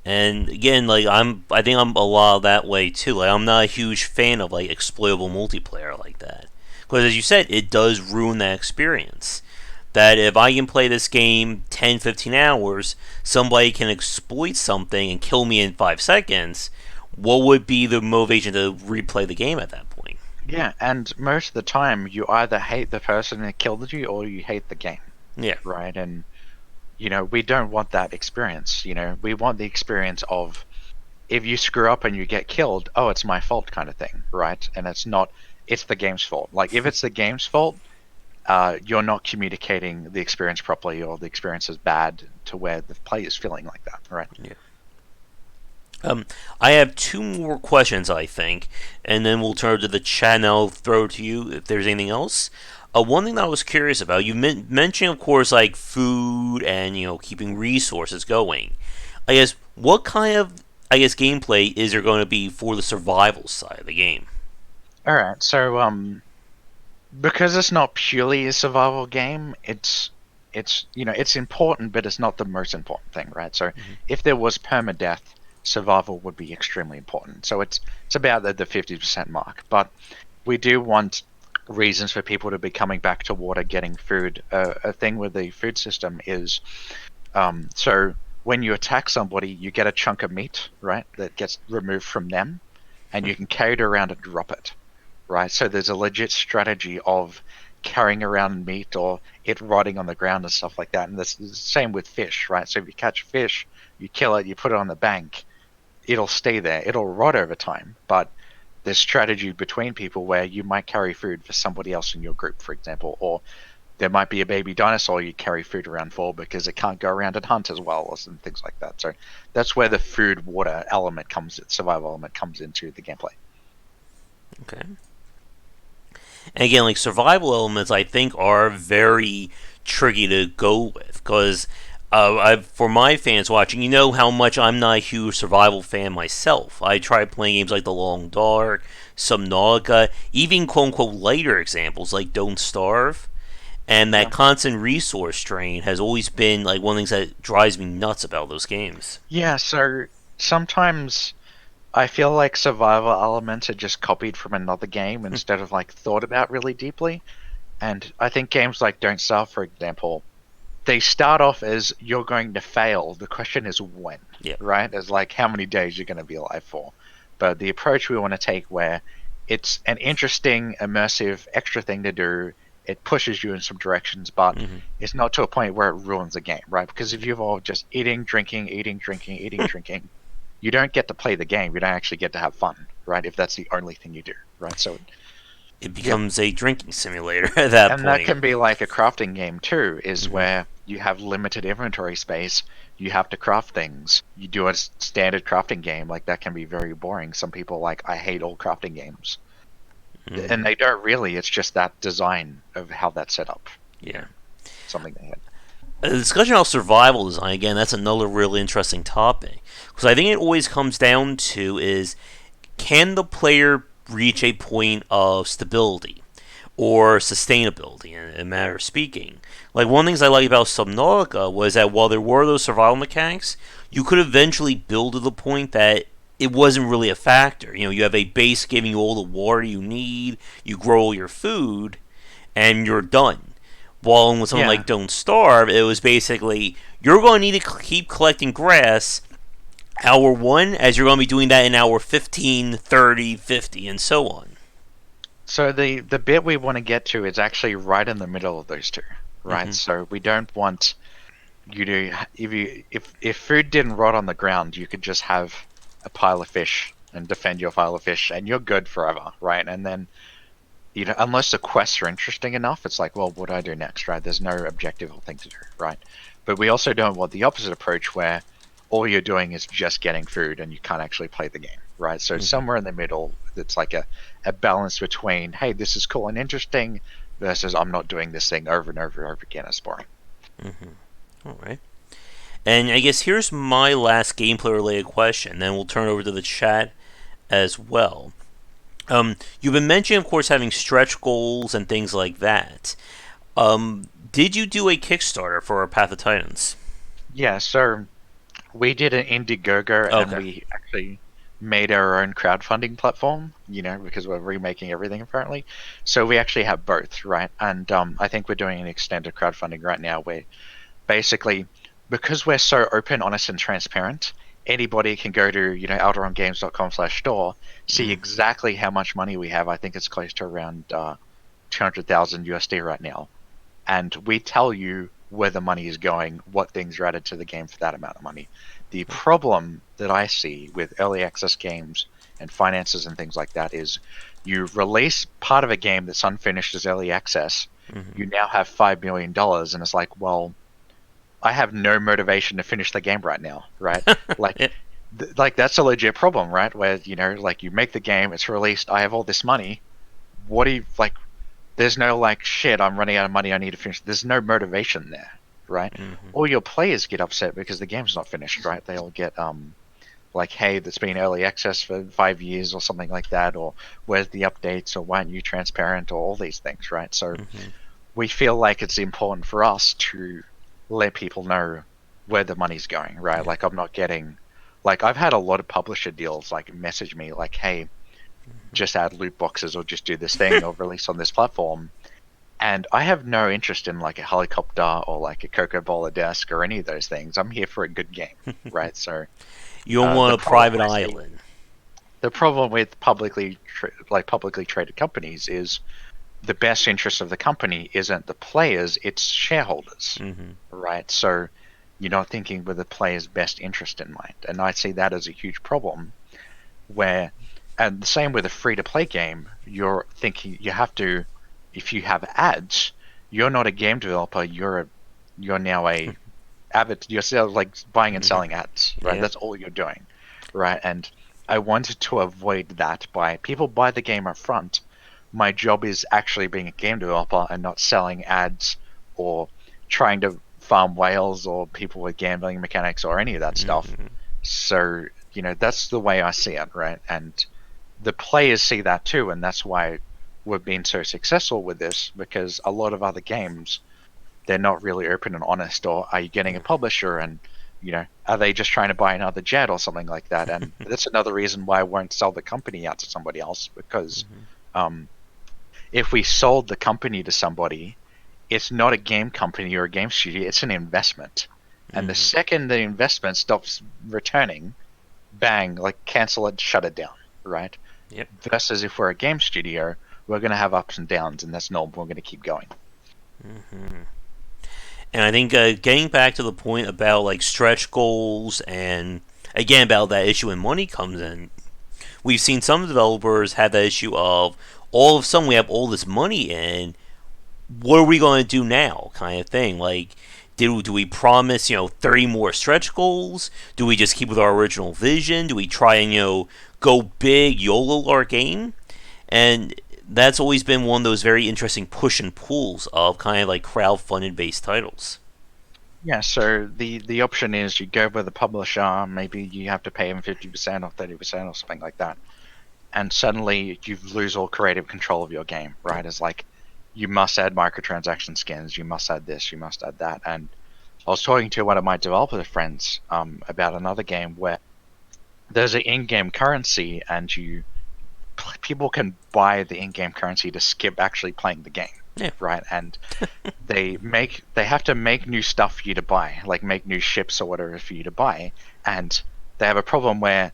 Speaker 1: And again, like I think I'm a lot that way too. Like I'm not a huge fan of like exploitable multiplayer like that, because as you said, it does ruin that experience. That if I can play this game 10, 15 hours, somebody can exploit something and kill me in 5 seconds. What would be the motivation to replay the game at that point?
Speaker 2: Yeah, and most of the time you either hate the person that killed you or you hate the game.
Speaker 1: Yeah.
Speaker 2: Right? And you know, we don't want that experience. You know, we want the experience of if you screw up and you get killed, oh, it's my fault kind of thing, right? And it's not, it's the game's fault. Like, if it's the game's fault, you're not communicating the experience properly, or the experience is bad to where the player's feeling like that, right?
Speaker 1: Yeah. I have two more questions, I think, and then we'll turn to the chat and I'll throw it to you if there's anything else. One thing that I was curious about, you mentioned, of course, like food and keeping resources going. I guess what kind of gameplay is there going to be for the survival side of the game?
Speaker 2: All right, so because it's not purely a survival game, it's it's important, but it's not the most important thing, right? So if there was permadeath, survival would be extremely important. So it's about the 50% mark, but we do want reasons for people to be coming back to water, getting food. A thing with the food system is, so when you attack somebody, you get a chunk of meat, right, that gets removed from them, and you can carry it around and drop it, right? So there's a legit strategy of carrying around meat or it rotting on the ground and stuff like that. And the same with fish, right? So if you catch fish, you kill it, you put it on the bank, it'll stay there. It'll rot over time, but there's strategy between people where you might carry food for somebody else in your group, for example, or there might be a baby dinosaur you carry food around for because it can't go around and hunt as well, or some things like that. So that's where the food water element survival element comes into the gameplay.
Speaker 1: Okay. And again, like survival elements, I think are very tricky to go with because for my fans watching, you know how much I'm not a huge survival fan myself. I tried playing games like The Long Dark, Subnautica, even quote unquote lighter examples like Don't Starve. And that constant resource strain has always been like one of the things that drives me nuts about those games.
Speaker 2: Yeah, so sometimes I feel like survival elements are just copied from another game instead of like thought about really deeply. And I think games like Don't Starve, for example, they start off as you're going to fail. The question is when, right? It's like how many days you're going to be alive for. But the approach we want to take where it's an interesting, immersive, extra thing to do, it pushes you in some directions, but it's not to a point where it ruins the game, right? Because if you're all just eating, drinking, you don't get to play the game. You don't actually get to have fun, right? If that's the only thing you do, right? So
Speaker 1: it becomes a drinking simulator at that point.
Speaker 2: And that can be like a crafting game too, is where you have limited inventory space, you have to craft things. You do a standard crafting game, like that can be very boring. Some people I hate all crafting games. And they don't really, it's just that design of how that's set up.
Speaker 1: Yeah.
Speaker 2: Something they had.
Speaker 1: The discussion about survival design, again, that's another really interesting topic. Because I think it always comes down to is, can the player reach a point of stability or sustainability, in a matter of speaking. Like, one of the things I like about Subnautica was that while there were those survival mechanics, you could eventually build to the point that it wasn't really a factor. You have a base giving you all the water you need, you grow all your food, and you're done. While with something
Speaker 2: Yeah.
Speaker 1: like Don't Starve, it was basically you're going to need to keep collecting grass hour 1 as you're going to be doing that in hour 15, 30, 50, and so on.
Speaker 2: So the bit we want to get to is actually right in the middle of those two, right?
Speaker 1: Mm-hmm.
Speaker 2: So we don't want you to if food didn't rot on the ground, you could just have a pile of fish and defend your pile of fish, and you're good forever, right? And then unless the quests are interesting enough, it's like, well, what do I do next, right? There's no objective or thing to do, right? But we also don't want the opposite approach where all you're doing is just getting food and you can't actually play the game, right? So
Speaker 1: Mm-hmm.
Speaker 2: somewhere in the middle, it's like a balance between, hey, this is cool and interesting, versus I'm not doing this thing over and over and over again. It's boring.
Speaker 1: Mm-hmm. All right. And I guess here's my last gameplay related question, then we'll turn over to the chat as well. You've been mentioning, of course, having stretch goals and things like that. Did you do a Kickstarter for Path of Titans?
Speaker 2: Yeah, so we did an Indiegogo and
Speaker 1: Okay.
Speaker 2: we actually made our own crowdfunding platform, because we're remaking everything apparently. So we actually have both, right? And I think we're doing an extended crowdfunding right now where basically, because we're so open, honest, and transparent, anybody can go to, alderongames.com/store, see
Speaker 1: Mm-hmm.
Speaker 2: exactly how much money we have. I think it's close to around 200,000 USD right now. And we tell you where the money is going, what things are added to the game for that amount of money. The problem that I see with early access games and finances and things like that is you release part of a game that's unfinished as early access,
Speaker 1: Mm-hmm.
Speaker 2: you now have $5 million, and it's like, well, I have no motivation to finish the game right now, right? Like,
Speaker 1: Yeah.
Speaker 2: like that's a legit problem, right? Where like you make the game, it's released, I have all this money. What do you like? There's no like shit. I'm running out of money. I need to finish. There's no motivation there, right?
Speaker 1: Mm-hmm.
Speaker 2: All your players get upset because the game's not finished, right? They all get like, hey, that's been early access for 5 years or something like that, or where's the updates, or why aren't you transparent, or all these things, right? So
Speaker 1: Mm-hmm.
Speaker 2: we feel like it's important for us to let people know where the money's going, right?
Speaker 1: Yeah.
Speaker 2: Like I'm not getting, like I've had a lot of publisher deals like message me like, hey, just add loot boxes or just do this thing or release on this platform. And I have no interest in like a helicopter or like a Coca Cola desk or any of those things. I'm here for a good game, right? So
Speaker 1: You don't
Speaker 2: the
Speaker 1: want a
Speaker 2: problem
Speaker 1: private
Speaker 2: I see,
Speaker 1: island.
Speaker 2: the problem with publicly traded companies is the best interest of the company isn't the players, it's shareholders,
Speaker 1: Mm-hmm.
Speaker 2: right? So you're not thinking with the player's best interest in mind. And I see that as a huge problem where, and the same with a free to play game, you're thinking you have to, if you have ads, you're not a game developer, you're now a avid, you're still like buying and
Speaker 1: Mm-hmm.
Speaker 2: selling ads, right?
Speaker 1: Yeah.
Speaker 2: That's all you're doing, right? And I wanted to avoid that by people buy the game up front. My job is actually being a game developer and not selling ads or trying to farm whales or people with gambling mechanics or any of that stuff.
Speaker 1: Mm-hmm.
Speaker 2: So, that's the way I see it, right? And the players see that too, and that's why we've been so successful with this, because a lot of other games, they're not really open and honest, or are you getting a publisher and are they just trying to buy another jet or something like that? And that's another reason why I won't sell the company out to somebody else, because
Speaker 1: Mm-hmm.
Speaker 2: um, if we sold the company to somebody, it's not a game company or a game studio, it's an investment. And the
Speaker 1: Mm-hmm.
Speaker 2: second the investment stops returning, bang, like cancel it, shut it down, right?
Speaker 1: Yep.
Speaker 2: Versus if we're a game studio, we're going to have ups and downs, and that's normal. We're going to keep going.
Speaker 1: Mm-hmm. And I think getting back to the point about like stretch goals and again about that issue when money comes in, we've seen some developers have that issue of all of a sudden we have all this money in, what are we going to do now kind of thing. Like, do we promise 30 more stretch goals? Do we just keep with our original vision? Do we try and go big YOLO our game? And that's always been one of those very interesting push and pulls of kind of like crowd-funded based titles.
Speaker 2: Yeah, so the option is you go with the publisher, maybe you have to pay them 50% or 30% or something like that. and suddenly you lose all creative control of your game, right? It's like you must add microtransaction skins, you must add this, you must add that. And I was talking to one of my developer friends about another game where there's an in-game currency, and people can buy the in-game currency to skip actually playing the game,
Speaker 1: Yeah.
Speaker 2: right? And they have to make new stuff for you to buy, like make new ships or whatever for you to buy, and they have a problem where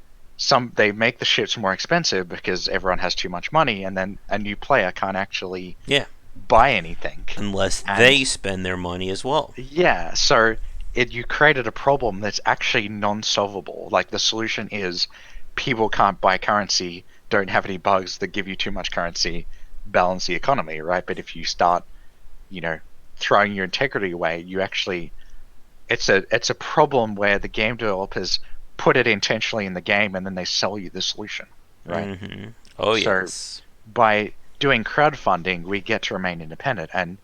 Speaker 2: they make the ships more expensive because everyone has too much money, and then a new player can't actually
Speaker 1: Yeah.
Speaker 2: buy anything.
Speaker 1: Unless
Speaker 2: And
Speaker 1: they spend their money as well.
Speaker 2: yeah, so you created a problem that's actually non-solvable. Like the solution is people can't buy currency, don't have any bugs that give you too much currency, balance the economy, right? But if you start, you know, throwing your integrity away, you actually it's a problem where the game developers put it intentionally in the game and then they sell you the solution, right?
Speaker 1: Mm-hmm. Oh,
Speaker 2: So
Speaker 1: yes.
Speaker 2: by doing crowdfunding, we get to remain independent. And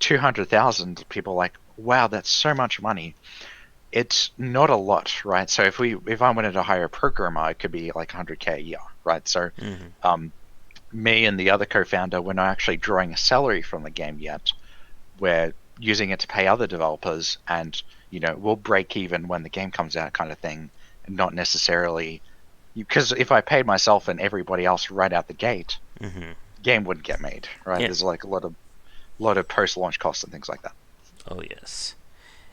Speaker 2: 200,000 people are like, wow, that's so much money. It's not a lot, right? So if I wanted to hire a programmer, it could be like 100K a year, right? So
Speaker 1: Mm-hmm.
Speaker 2: me and the other co-founder, we're not actually drawing a salary from the game yet. We're using it to pay other developers, and we'll break even when the game comes out, kind of thing, and not necessarily because if I paid myself and everybody else right out the gate,
Speaker 1: Mm-hmm.
Speaker 2: the game wouldn't get made, right?
Speaker 1: Yeah.
Speaker 2: There's like a lot of post-launch costs and things like that.
Speaker 1: Oh, yes.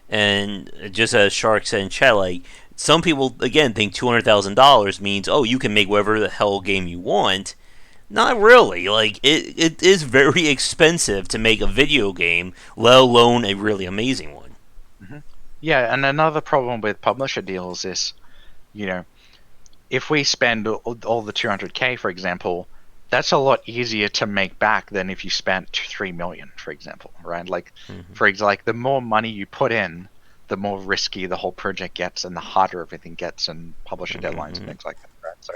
Speaker 1: And just as Shark said in chat, like, some people, again, think $200,000 means, oh, you can make whatever the hell game you want. Not really. Like, it is very expensive to make a video game, let alone a really amazing one.
Speaker 2: hmm Yeah, and another problem with publisher deals is, you know, if we spend all the 200K, for example, that's a lot easier to make back than if you spent 3 million, for example, right? Like,
Speaker 1: Mm-hmm.
Speaker 2: like the more money you put in, the more risky the whole project gets, and the harder everything gets, and publisher deadlines and
Speaker 1: Mm-hmm.
Speaker 2: things like that, right? So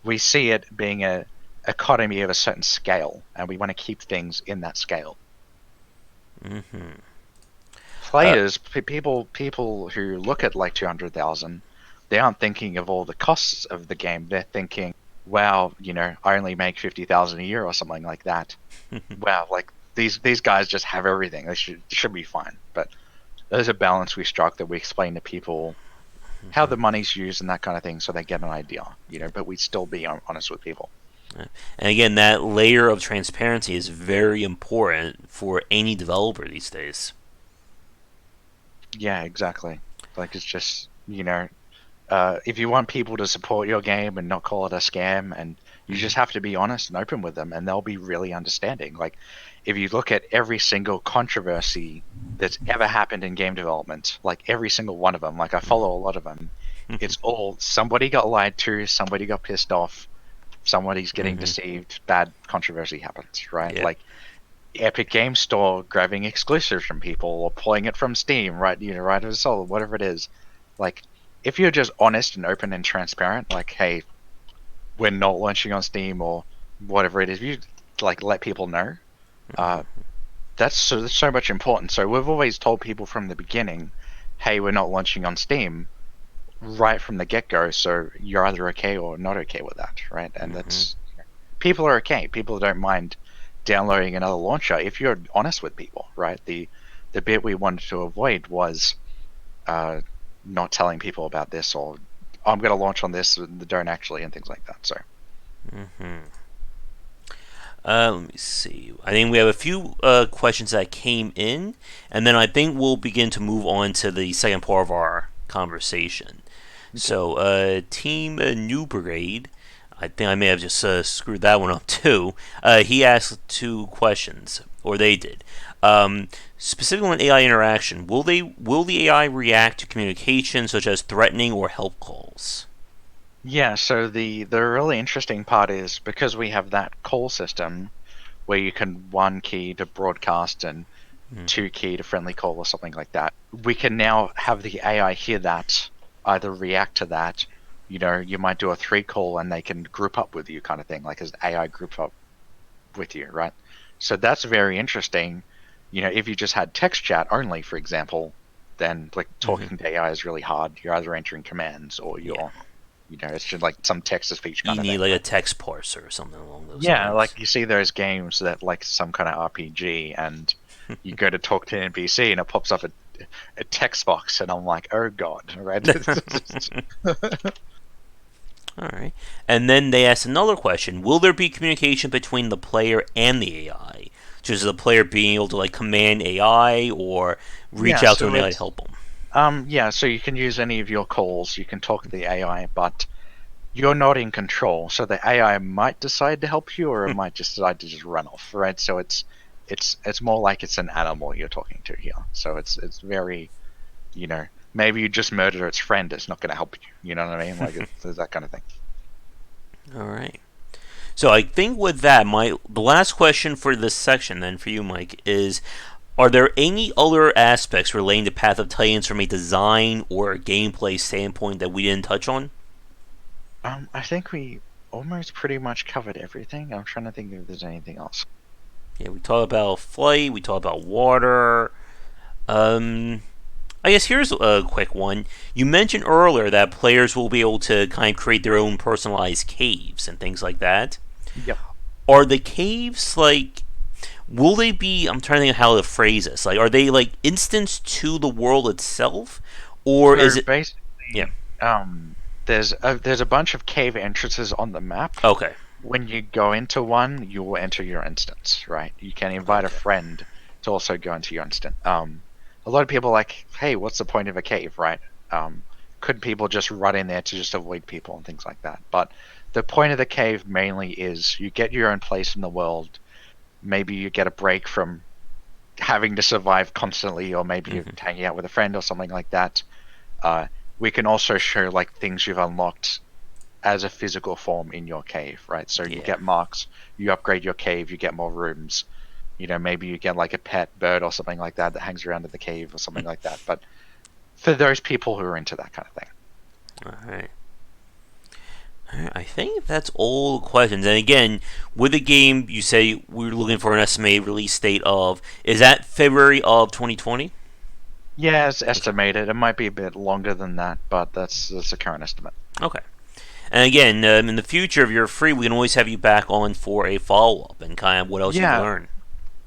Speaker 2: we see it being a economy of a certain scale, and we want to keep things in that scale.
Speaker 1: Mm-hmm. Uh,
Speaker 2: Players, people who look at like 200,000, they aren't thinking of all the costs of the game. They're thinking, wow, I only make 50,000 a year or something like that. Wow, like these guys just have everything. They should be fine. But there's a balance we struck that we explain to people how the money's used and that kind of thing, so they get an idea. But we still be honest with people.
Speaker 1: and again, that layer of transparency is very important for any developer these days.
Speaker 2: Yeah, exactly. Like it's just if you want people to support your game and not call it a scam, and you just have to be honest and open with them, and they'll be really understanding. Like, if you look at every single controversy that's ever happened in game development, like every single one of them, like I follow a lot of them, it's all somebody got lied to, somebody got pissed off, somebody's getting
Speaker 1: Mm-hmm.
Speaker 2: deceived, bad controversy happens, right?
Speaker 1: Yeah.
Speaker 2: Like Epic Game Store grabbing exclusives from people or pulling it from Steam, right? Right as a solo, whatever it is. Like, if you're just honest and open and transparent, like, hey, we're not launching on Steam or whatever it is, you like let people know. Uh, that's so much important. So we've always told people from the beginning, hey, we're not launching on Steam right from the get-go. So you're either okay or not okay with that, right? And
Speaker 1: Mm-hmm.
Speaker 2: that's people are okay. People don't mind downloading another launcher if you're honest with people, right? The bit we wanted to avoid was uh, not telling people about this, or I'm going to launch on this and don't actually, and things like that. So
Speaker 1: Mm-hmm. Let me see. I think we have a few questions that came in, and then I think we'll begin to move on to the second part of our conversation.
Speaker 2: okay.
Speaker 1: So, Team New Brigade, I think I may have just screwed that one up too. He asked two questions, or they did. Specifically on AI interaction, will the AI react to communication such as threatening or help calls?
Speaker 2: Yeah, so the really interesting part is because we have that call system where you can one key to broadcast and
Speaker 1: Mm-hmm.
Speaker 2: two key to friendly call or something like that. We can now have the AI hear that, either react to that. You might do a three call and they can group up with you, kind of thing, like as AI group up with you, right? So that's very interesting. If you just had text chat only, for example, then like
Speaker 1: Mm-hmm.
Speaker 2: talking to AI is really hard. You're either entering commands or
Speaker 1: Yeah.
Speaker 2: It's just like some text-to-speech
Speaker 1: You
Speaker 2: kind of
Speaker 1: need
Speaker 2: thing.
Speaker 1: like a
Speaker 2: Right?
Speaker 1: text parser or something along those
Speaker 2: Yeah,
Speaker 1: lines.
Speaker 2: like you see those games that like some kind of RPG, and you go to talk to an NPC, and it pops up a text box, and I'm like, oh god, right?
Speaker 1: All right. And then they asked another question: will there be communication between the player and the AI? Just the player being able to like command AI or reach
Speaker 2: Yeah,
Speaker 1: out to
Speaker 2: so
Speaker 1: an AI to
Speaker 2: it's
Speaker 1: help them.
Speaker 2: yeah, so you can use any of your calls, you can talk to the AI, but you're not in control. So the AI might decide to help you, or it might just decide to just run off, right? So it's more like it's an animal you're talking to here. So it's very, maybe you just murder its friend. It's not going to help you. You know what I mean? Like it's that kind of thing.
Speaker 1: All right. So I think with that, the last question for this section, then for you, Mike, is: are there any other aspects relating to Path of Titans from a design or a gameplay standpoint that we didn't touch on?
Speaker 2: I think we almost pretty much covered everything. I'm trying to think if there's anything else.
Speaker 1: Yeah, we talked about flight, we talked about water. Um, I guess here's a quick one. You mentioned earlier that players will be able to kind of create their own personalized caves and things like that.
Speaker 2: Yep.
Speaker 1: Are the caves like? Will they be? I'm trying to think of how to phrase this. Like, are they like instance to the world itself, or is
Speaker 2: So
Speaker 1: it? Yeah.
Speaker 2: basically, there's a bunch of cave entrances on the map.
Speaker 1: Okay.
Speaker 2: When you go into one, you will enter your instance, right? You can invite a
Speaker 1: Okay.
Speaker 2: friend to also go into your instance. A lot of people are like, hey, what's the point of a cave, right? Um, could people just run in there to just avoid people and things like that? But the point of the cave mainly is you get your own place in the world. Maybe you get a break from having to survive constantly, or maybe you're
Speaker 1: Mm-hmm.
Speaker 2: hanging out with a friend or something like that. Uh, we can also show like things you've unlocked as a physical form in your cave, right? So you
Speaker 1: Yeah.
Speaker 2: get marks, you upgrade your cave, you get more rooms. Maybe you get like a pet bird or something like that that hangs around in the cave or something like that. But for those people who are into that kind of thing.
Speaker 1: All right. I think that's all the questions. And again, with the game, you say we're looking for an estimated release date of, is that February of 2020?
Speaker 2: Yeah, it's
Speaker 1: Okay.
Speaker 2: estimated. It might be a bit longer than that, but that's the current estimate.
Speaker 1: Okay. And again, in the future, if you're free, we can always have you back on for a follow up and kind of what else you've
Speaker 2: Yeah,
Speaker 1: learned.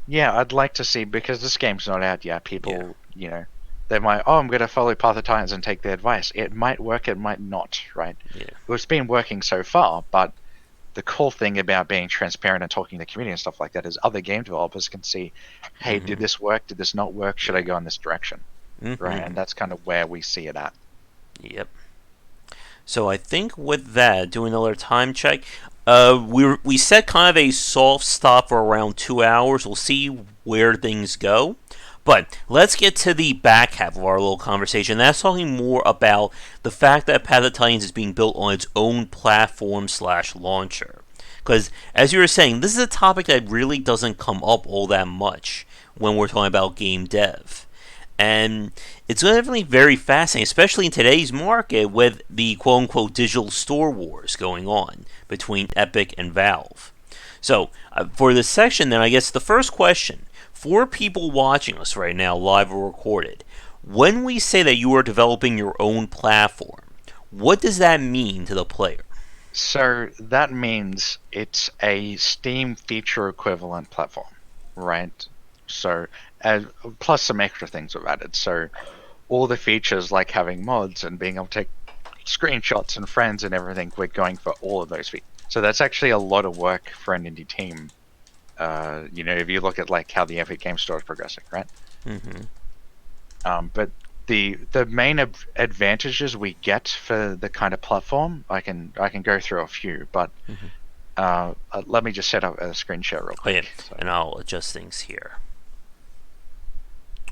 Speaker 2: yeah, I'd like to see, because this game's not out yet.
Speaker 1: Yeah.
Speaker 2: People, they might, oh, I'm going to follow Path of Titans and take their advice. It might work, it might not, right?
Speaker 1: Yeah.
Speaker 2: It's been working so far, but the cool thing about being transparent and talking to the community and stuff like that is other game developers can see, hey, did
Speaker 1: Mm-hmm.
Speaker 2: this work? Did this not work? Should I
Speaker 1: Yeah.
Speaker 2: go in this direction? Right?
Speaker 1: Mm-hmm.
Speaker 2: And that's kind of where we see it at.
Speaker 1: Yep. So I think with that, doing another time check, we set kind of a soft stop for around 2 hours. We'll see where things go. But let's get to the back half of our little conversation. That's talking more about the fact that Path of Titans is being built on its own platform slash launcher. Because as you were saying, this is a topic that really doesn't come up all that much when we're talking about game dev. And it's definitely very fascinating, especially in today's market with the quote unquote digital store wars going on between Epic and Valve. So, for this section, then, I guess the first question for people watching us right now, live or recorded, when we say that you are developing your own platform, what does that mean to the player?
Speaker 2: So that means it's a Steam feature equivalent platform, right? So, plus some extra things we've added. So, all the features like having mods and being able to take screenshots and friends and everything, we're going for all of those features. So that's actually a lot of work for an indie team. If you look at like how the Epic Game Store is progressing, right?
Speaker 1: Mm-hmm.
Speaker 2: But the main advantages we get for the kind of platform, I can go through a few, but
Speaker 1: Mm-hmm.
Speaker 2: let me just set up a screen share real
Speaker 1: Oh yeah,
Speaker 2: quick. So,
Speaker 1: and I'll adjust things here.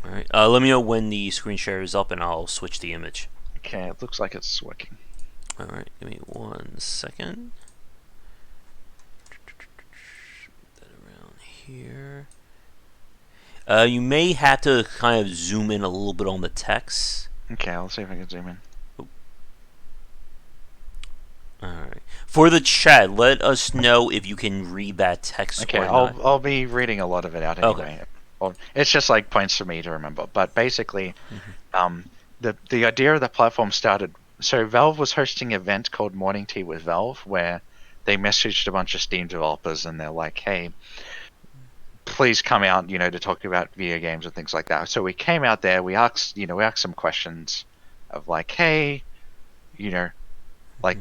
Speaker 1: All right. Let me know when the screen share is up, and I'll switch the image.
Speaker 2: okay, it looks like it's working.
Speaker 1: All right. Give me 1 second. That around here. You may have to kind of zoom in a little bit on the text.
Speaker 2: Okay, I'll see if I can zoom in.
Speaker 1: Alright. For the chat, let us know if you can read that text
Speaker 2: Okay,
Speaker 1: or not.
Speaker 2: I'll be reading a lot of it out
Speaker 1: Okay.
Speaker 2: anyway. Well, it's just like points for me to remember. But basically,
Speaker 1: Mm-hmm.
Speaker 2: um, the idea of the platform started So Valve was hosting an event called Morning Tea with Valve, where they messaged a bunch of Steam developers, and they're like, "Hey, please come out, to talk about video games and things like that." So we came out there. We asked some questions of like, "Hey, you know,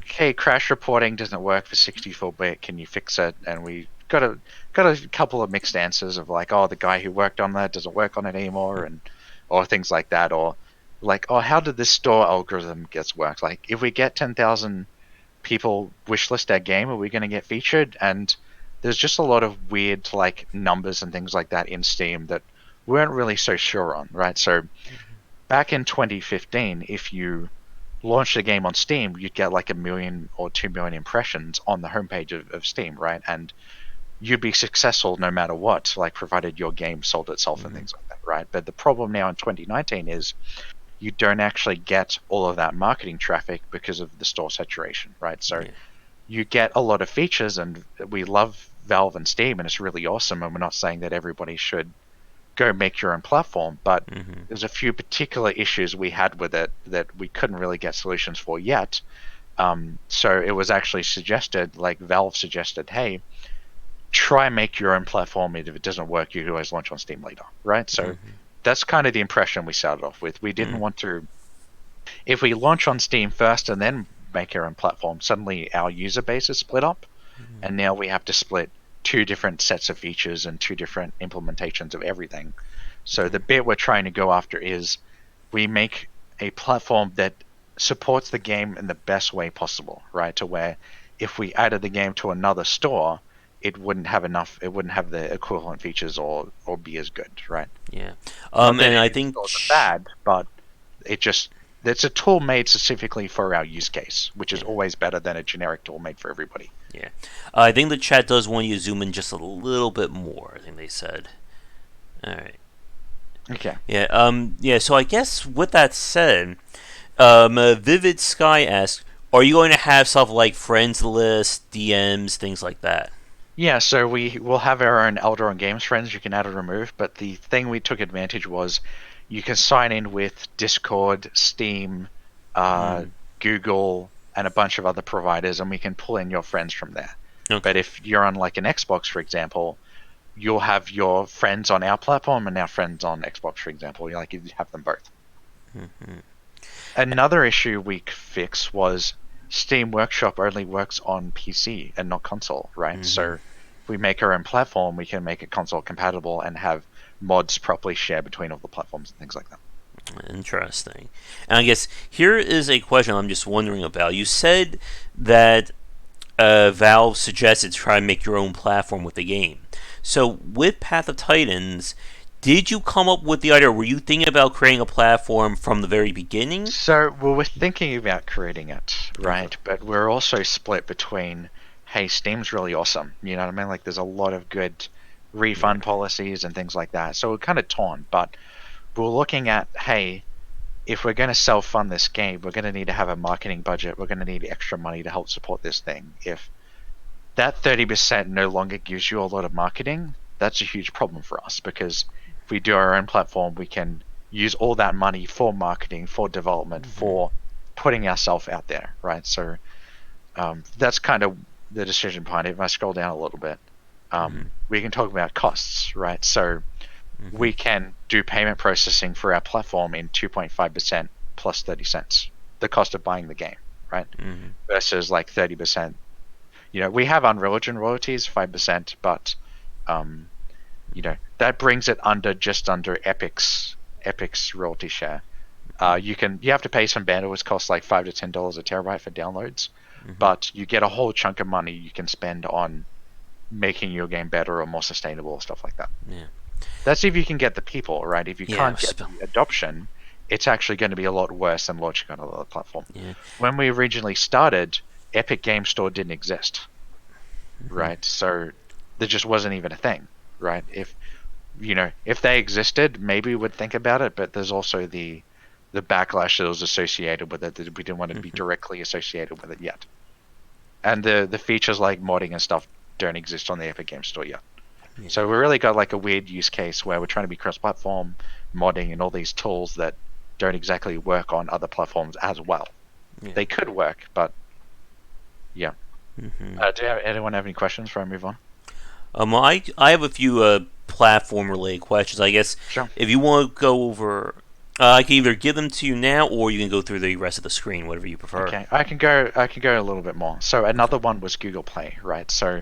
Speaker 2: hey, crash reporting doesn't work for 64-bit. Can you fix it?" And we got a couple of mixed answers of like, "Oh, the guy who worked on that doesn't work on it anymore," and or things like that, or like, "Oh, how did this store algorithm gets worked? Like, if we get 10,000 people wishlist our game, are we going to get featured?" And there's just a lot of weird like numbers and things like that in Steam that we weren't really so sure on, right? So back in 2015, if you launched a game on Steam, you'd get like 1 million or 2 million impressions on the homepage of Steam, right? And you'd be successful no matter what, like provided your game sold itself and things like that, right? But the problem now in 2019 is you don't actually get all of that marketing traffic because of the store saturation, right? So
Speaker 1: Yeah.
Speaker 2: you get a lot of features, and we love Valve and Steam, and it's really awesome. And we're not saying that everybody should go make your own platform, but
Speaker 1: Mm-hmm.
Speaker 2: there's a few particular issues we had with it that we couldn't really get solutions for yet. So it was actually suggested, like Valve suggested, hey, try and make your own platform. If it doesn't work, you can always launch on Steam later, right? So
Speaker 1: Mm-hmm.
Speaker 2: that's kind of the impression we started off with. We didn't
Speaker 1: Mm-hmm.
Speaker 2: want to, if we launch on Steam first and then make our own platform, suddenly our user base is split up, and now we have to split two different sets of features and two different implementations of everything. So the bit we're trying to go after is we make a platform that supports the game in the best way possible, right? To where if we added the game to another store, it wouldn't have the equivalent features or be as good, right?
Speaker 1: Yeah.
Speaker 2: Not that
Speaker 1: And I
Speaker 2: any
Speaker 1: think.
Speaker 2: stores are bad, but it just it's a tool made specifically for our use case, which is
Speaker 1: Yeah.
Speaker 2: always better than a generic tool made for everybody.
Speaker 1: Yeah. I think the chat does want you to zoom in just a little bit more. I think they said. All right.
Speaker 2: Okay.
Speaker 1: Yeah. Yeah. So I guess with that said, Vivid Sky asks, "Are you going to have stuff like friends list, DMs, things like that?"
Speaker 2: Yeah, so we will have our own Alderon Games friends you can add or remove, but the thing we took advantage was you can sign in with Discord, Steam, uh,
Speaker 1: Mm.
Speaker 2: Google, and a bunch of other providers, and we can pull in your friends from there. But
Speaker 1: Okay.
Speaker 2: if you're on like an Xbox, for example, you'll have your friends on our platform and our friends on Xbox, for example. You like you have them both.
Speaker 1: Mm-hmm.
Speaker 2: Another issue we fixed was Steam Workshop only works on PC and not console, right?
Speaker 1: Mm-hmm.
Speaker 2: So if we make our own platform, we can make it console compatible and have mods properly shared between all the platforms and things like that.
Speaker 1: Interesting. And I guess here is a question I'm just wondering about. You said that Valve suggested to try and make your own platform with the game. So with Path of Titans, did you come up with the idea? Were you thinking about creating a platform from the very beginning?
Speaker 2: So well, we're thinking about creating it,
Speaker 1: Okay.
Speaker 2: right? But we're also split between, hey, Steam's really awesome. You know what I mean? Like there's a lot of good
Speaker 1: Yeah.
Speaker 2: refund policies and things like that. So we're kind of torn, but we're looking at, hey, if we're going to self fund this game, we're going to need to have a marketing budget. We're going to need extra money to help support this thing. If that 30% no longer gives you a lot of marketing, that's a huge problem for us because if we do our own platform, we can use all that money for marketing, for development,
Speaker 1: Mm-hmm.
Speaker 2: for putting ourselves out there, right? So that's kind of the decision behind it. If I scroll down a little bit,
Speaker 1: Mm-hmm.
Speaker 2: we can talk about costs, right? So
Speaker 1: Mm-hmm.
Speaker 2: we can do payment processing for our platform in 2.5% plus 30 cents, the cost of buying the game, right?
Speaker 1: Mm-hmm.
Speaker 2: Versus like 30%. We have Unreal Engine royalties, 5%, but um, that brings it just under Epic's royalty share. You have to pay some bandwidth costs like $5 to $10 a terabyte for downloads,
Speaker 1: Mm-hmm.
Speaker 2: but you get a whole chunk of money you can spend on making your game better or more sustainable, stuff like that.
Speaker 1: Yeah.
Speaker 2: That's if you can get the people, right? If you
Speaker 1: Yeah.
Speaker 2: can't get the adoption, it's actually going to be a lot worse than launching on another platform.
Speaker 1: Yeah.
Speaker 2: When we originally started, Epic Game Store didn't exist,
Speaker 1: Mm-hmm.
Speaker 2: right? So there just wasn't even a thing, right? If they existed, maybe we would think about it, but there's also the backlash that was associated with it that we didn't want to be
Speaker 1: Mm-hmm.
Speaker 2: directly associated with it yet. And the features like modding and stuff don't exist on the Epic Game Store yet.
Speaker 1: Yeah.
Speaker 2: So we really got like a weird use case where we're trying to be cross-platform modding and all these tools that don't exactly work on other platforms as well.
Speaker 1: Yeah.
Speaker 2: they could work, but yeah.
Speaker 1: Hmm.
Speaker 2: Anyone have any questions before I move on?
Speaker 1: I have a few platform related questions. I guess
Speaker 2: Sure.
Speaker 1: if you want to go over, I can either give them to you now, or you can go through the rest of the screen, whatever you prefer.
Speaker 2: Okay, I can go. I can go a little bit more. So
Speaker 1: Okay.
Speaker 2: another one was Google Play, right? So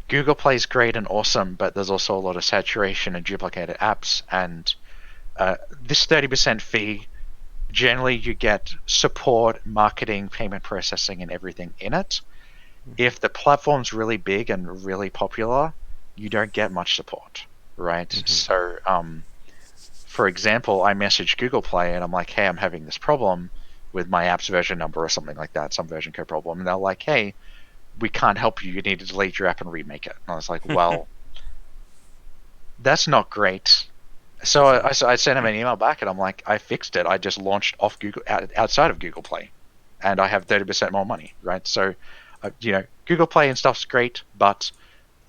Speaker 2: Google Play is great and awesome, but there's also a lot of saturation and duplicated apps. And this 30% fee, generally you get support, marketing, payment processing, and everything in it. If the platform's really big and really popular, you don't get much support, right?
Speaker 1: Hmm.
Speaker 2: So, for example, I messaged Google Play and I'm like, hey, I'm having this problem with my app's version number or something like that, some version code problem. And they're like, hey, we can't help you. You need to delete your app and remake it. And I was like, well, that's not great. So I sent him an email back and I'm like, I fixed it. I just launched off Google outside of Google Play, and I have 30% more money, right? So, Google Play and stuff's great, but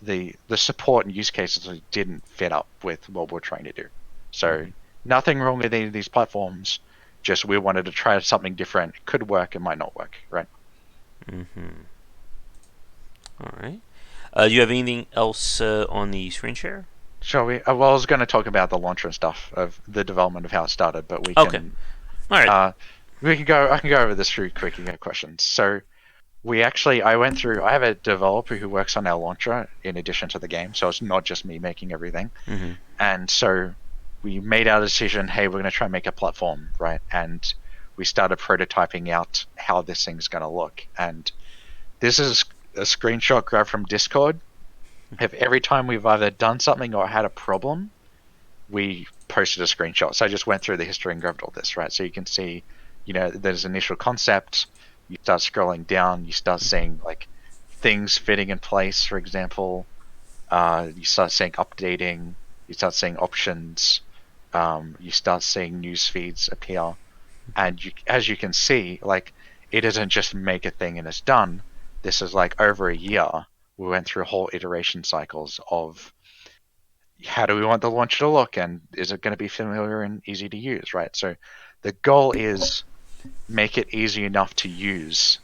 Speaker 2: the support and use cases didn't fit up with what we're trying to do. So
Speaker 1: Hmm.
Speaker 2: nothing wrong with any of these platforms. Just we wanted to try something different. It could work, it might not work, right?
Speaker 1: Hmm. All right. Do you have anything else on the screen share?
Speaker 2: Shall we? Well, I was going to talk about the launcher and stuff of the development of how it started, but
Speaker 1: Okay. All right.
Speaker 2: uh, we can go. I can go over this through quick and get questions. So I went through. I have a developer who works on our launcher in addition to the game, so it's not just me making everything.
Speaker 1: Hmm.
Speaker 2: And so we made our decision. Hey, we're going to try and make a platform, right? And we started prototyping out how this thing's going to look. And this is a screenshot grabbed from Discord. If every time we've either done something or had a problem, we posted a screenshot. So I just went through the history and grabbed all this, right? So you can see, there's initial concept. You start scrolling down, you start seeing like things fitting in place, for example. You start seeing updating, you start seeing options, you start seeing news feeds appear. And as you can see, like it isn't just make a thing and it's done. This is like over a year. We went through whole iteration cycles of how do we want the launcher to look and is it going to be familiar and easy to use, right? So the goal is make it easy enough to use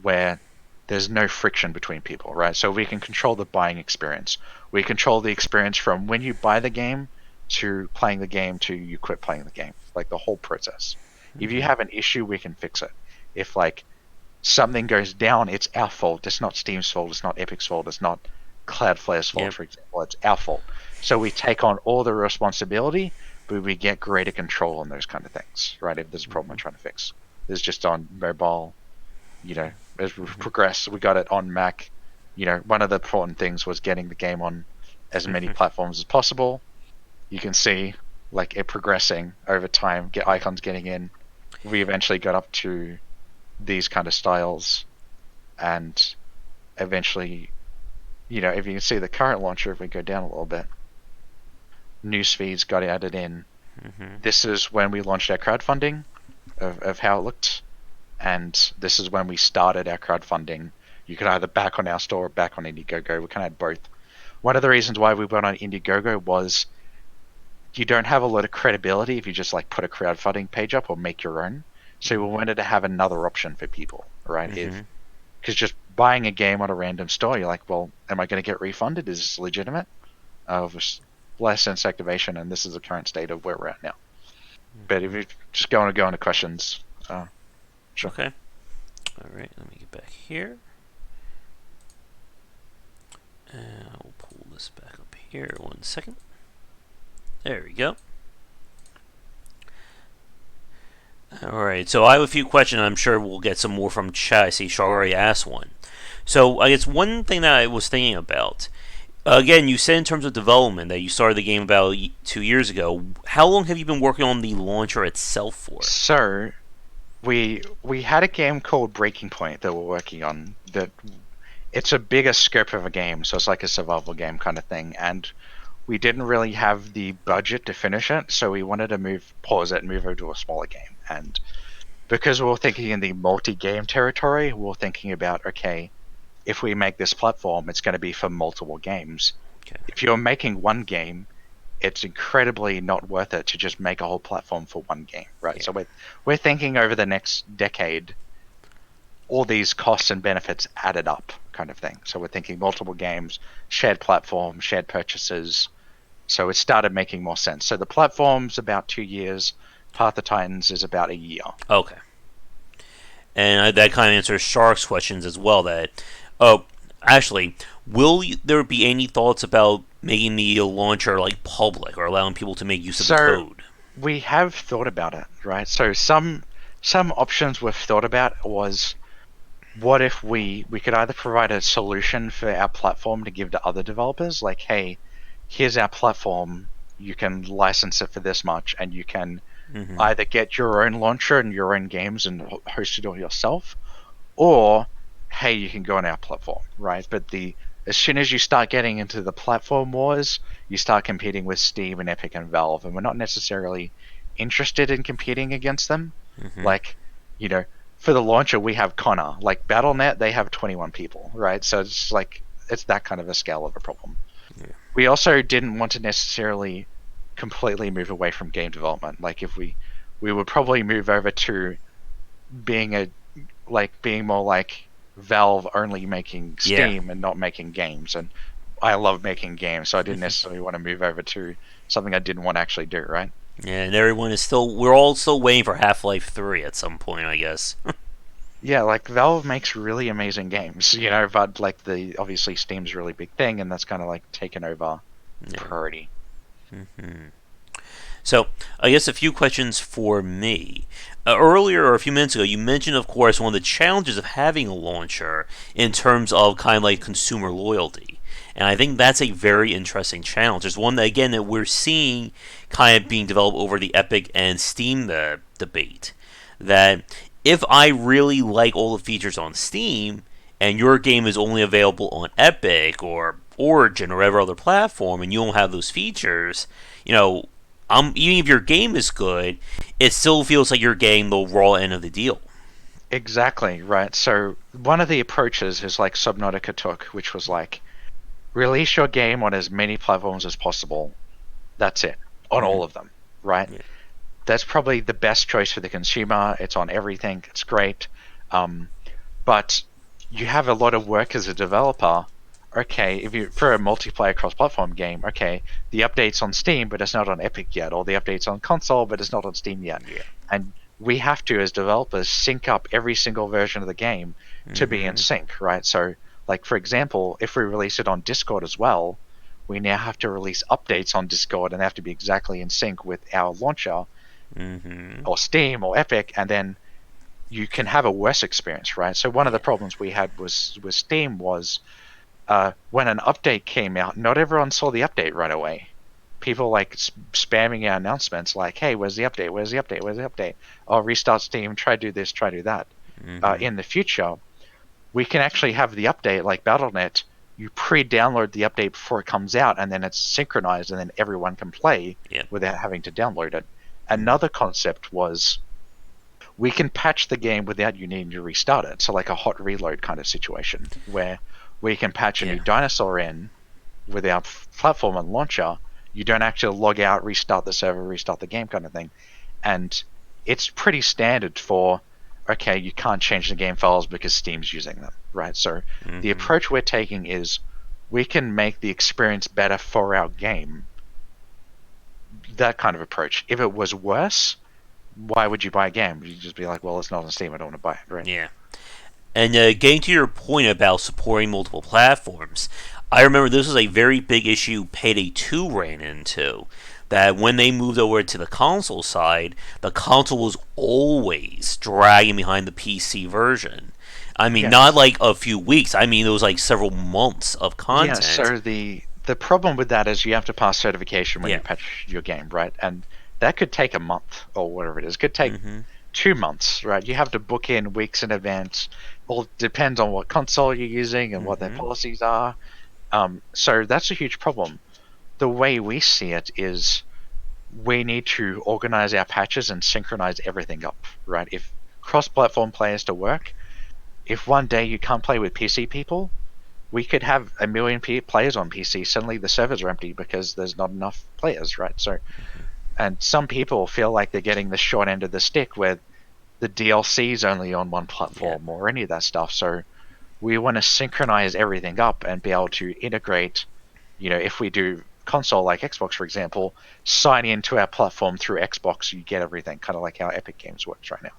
Speaker 2: where there's no friction between people, right? So we can control the buying experience. We control the experience from when you buy the game to playing the game to you quit playing the game, like the whole process. If you
Speaker 1: Hmm.
Speaker 2: have an issue, we can fix it. If like something goes down, it's our fault. It's not Steam's fault. It's not Epic's fault. It's not Cloudflare's fault,
Speaker 1: Yep.
Speaker 2: for example. It's our fault. So we take on all the responsibility, but we get greater control on those kind of things, right? If there's a problem we're
Speaker 1: Hmm.
Speaker 2: trying to fix. There's just on mobile, as we
Speaker 1: Hmm.
Speaker 2: progress, we got it on Mac. One of the important things was getting the game on as many platforms as possible. You can see like it progressing over time, get icons getting in. We eventually got up to these kind of styles, and eventually, if you can see the current launcher, if we go down a little bit, news feeds got added in.
Speaker 1: Hmm.
Speaker 2: This is when we launched our crowdfunding of how it looked, and this is when we started our crowdfunding. You could either back on our store or back on Indiegogo. We can add both. One of the reasons why we went on Indiegogo was you don't have a lot of credibility if you just like put a crowdfunding page up or make your own. So we wanted to have another option for people, right?
Speaker 1: Hmm.
Speaker 2: Because just buying a game on a random store, you're like, well, am I going to get refunded? Is this legitimate? License activation, and this is the current state of where we're at now. But if you just go into questions, sure.
Speaker 1: Okay. All right. Let me get back here. And I'll pull this back up here. 1 second. There we go. All right. So I have a few questions. I'm sure we'll get some more from chat. I see Char already asked one. So I guess one thing that I was thinking about. Again, you said in terms of development that you started the game about 2 years ago. How long have you been working on the launcher itself for?
Speaker 2: So we had a game called Breaking Point that we're working on. That it's a bigger scope of a game, so it's like a survival game kind of thing, and we didn't really have the budget to finish it, so we wanted to pause it and move over to a smaller game. And because we were thinking in the multi-game territory, we were thinking about, okay, if we make this platform, it's going to be for multiple games.
Speaker 1: Okay.
Speaker 2: If you're making one game, it's incredibly not worth it to just make a whole platform for one game, right?
Speaker 1: Yeah.
Speaker 2: So we're thinking over the next decade, all these costs and benefits added up, kind of thing. So we're thinking multiple games, shared platform, shared purchases. So it started making more sense. So the platform's about 2 years. Path of Titans is about a year.
Speaker 1: Okay. And that kind of answers Shark's questions as well. That, oh, actually, will there be any thoughts about making the launcher like public or allowing people to make use of the
Speaker 2: So
Speaker 1: code?
Speaker 2: we have thought about it, right? So some options we've thought about was, what if we could either provide a solution for our platform to give to other developers, like, hey, here's our platform, you can license it for this much, and you can
Speaker 1: Mm-hmm.
Speaker 2: either get your own launcher and your own games and host it all yourself, or hey, you can go on our platform, right? But the as soon as you start getting into the platform wars, you start competing with Steam and Epic and Valve, and we're not necessarily interested in competing against them.
Speaker 1: Mm-hmm.
Speaker 2: Like, you know, for the launcher we have Connor. Like BattleNet, they have 21 people, right? So it's like it's that kind of a scale of a problem.
Speaker 1: Yeah.
Speaker 2: We also didn't want to necessarily completely move away from game development. Like if we would probably move over to being a being more like Valve, only making
Speaker 1: Yeah.
Speaker 2: Steam and not making games. And I love making games, so I didn't necessarily want to move over to something I didn't want to actually do, right?
Speaker 1: Yeah, and everyone is still. We're all still waiting for Half-Life 3 at some point, I guess.
Speaker 2: Yeah, like Valve makes really amazing games, but like the obviously Steam's a really big thing, and that's kind of like taken over
Speaker 1: Yeah.
Speaker 2: priority.
Speaker 1: Mm-hmm. So, I guess a few questions for me. Earlier, or a few minutes ago, you mentioned, of course, one of the challenges of having a launcher in terms of kind of like consumer loyalty. And I think that's a very interesting challenge. There's one that, again, that we're seeing kind of being developed over the Epic and Steam debate. That if I really like all the features on Steam, and your game is only available on Epic or Origin or whatever other platform, and you don't have those features, you know, even if your game is good, it still feels like you're getting the raw end of the deal.
Speaker 2: Exactly, right. So one of the approaches is like Subnautica took, which was like, release your game on as many platforms as possible. That's it, on
Speaker 1: Mm-hmm.
Speaker 2: all of them, right?
Speaker 1: Yeah.
Speaker 2: That's probably the best choice for the consumer. It's on everything. It's great. Um, but you have a lot of work as a developer. Okay, if you for a multiplayer cross-platform game, okay, the update's on Steam, but it's not on Epic yet, or the update's on console, but it's not on Steam yet.
Speaker 1: Yeah.
Speaker 2: And we have to, as developers, sync up every single version of the game to be in
Speaker 1: Mm-hmm.
Speaker 2: sync, right? So, like for example, if we release it on Discord as well, we now have to release updates on Discord, and they have to be exactly in sync with our launcher
Speaker 1: Mm-hmm.
Speaker 2: or Steam or Epic, and then you can have a worse experience, right? So one of the
Speaker 1: Yeah.
Speaker 2: problems we had was with Steam was when an update came out, not everyone saw the update right away. People like spamming our announcements like, "Hey, where's the update? Where's the update? Where's the update? Oh, restart Steam. Try do this. Try do that."
Speaker 1: Mm-hmm.
Speaker 2: In the future, we can actually have the update like BattleNet. You pre-download the update before it comes out, and then it's synchronized, and then everyone can play
Speaker 1: Yeah.
Speaker 2: without having to download it.
Speaker 1: Mm-hmm.
Speaker 2: Another concept was we can patch the game without you needing to restart it. So like a hot reload kind of situation where we can patch a
Speaker 1: Yeah.
Speaker 2: new Dinosaur in with our platform and launcher. You don't actually log out, restart the server, restart the game kind of thing. And it's pretty standard for, okay, you can't change the game files because Steam's using them, right? So the
Speaker 1: Mm-hmm.
Speaker 2: approach we're taking is we can make the experience better for our game. That kind of approach. If it was worse, why would you buy a game? You'd just be like, well, it's not on Steam, I don't want to buy it, right?
Speaker 1: Yeah. And getting to your point about supporting multiple platforms, I remember this was a very big issue Payday 2 ran into. That when they moved over to the console side, the console was always dragging behind the PC version. I mean, not
Speaker 2: Yes.
Speaker 1: like a few weeks. I mean, it was like several months of
Speaker 2: Yeah,
Speaker 1: content.
Speaker 2: so the problem with that is you have to pass certification when
Speaker 1: Yeah.
Speaker 2: you patch your game, right? And that could take a month or whatever it is. It could take
Speaker 1: Mm-hmm.
Speaker 2: 2 months, right? You have to book in weeks in advance. All depends on what console you're using and what their
Speaker 1: Mm-hmm.
Speaker 2: policies are. So that's a huge problem. The way we see it is we need to organize our patches and synchronize everything up, right? If cross-platform players to work, if one day you can't play with PC people, we could have a million players on PC. Suddenly the servers are empty because there's not enough players, right? So, and some people feel like they're getting the short end of the stick where the DLC is only on one
Speaker 1: Yeah.
Speaker 2: platform or any of that stuff. So we want to synchronize everything up and be able to integrate, if we do console like Xbox, for example, sign into our platform through Xbox, you get everything, kind of like how Epic Games works right now.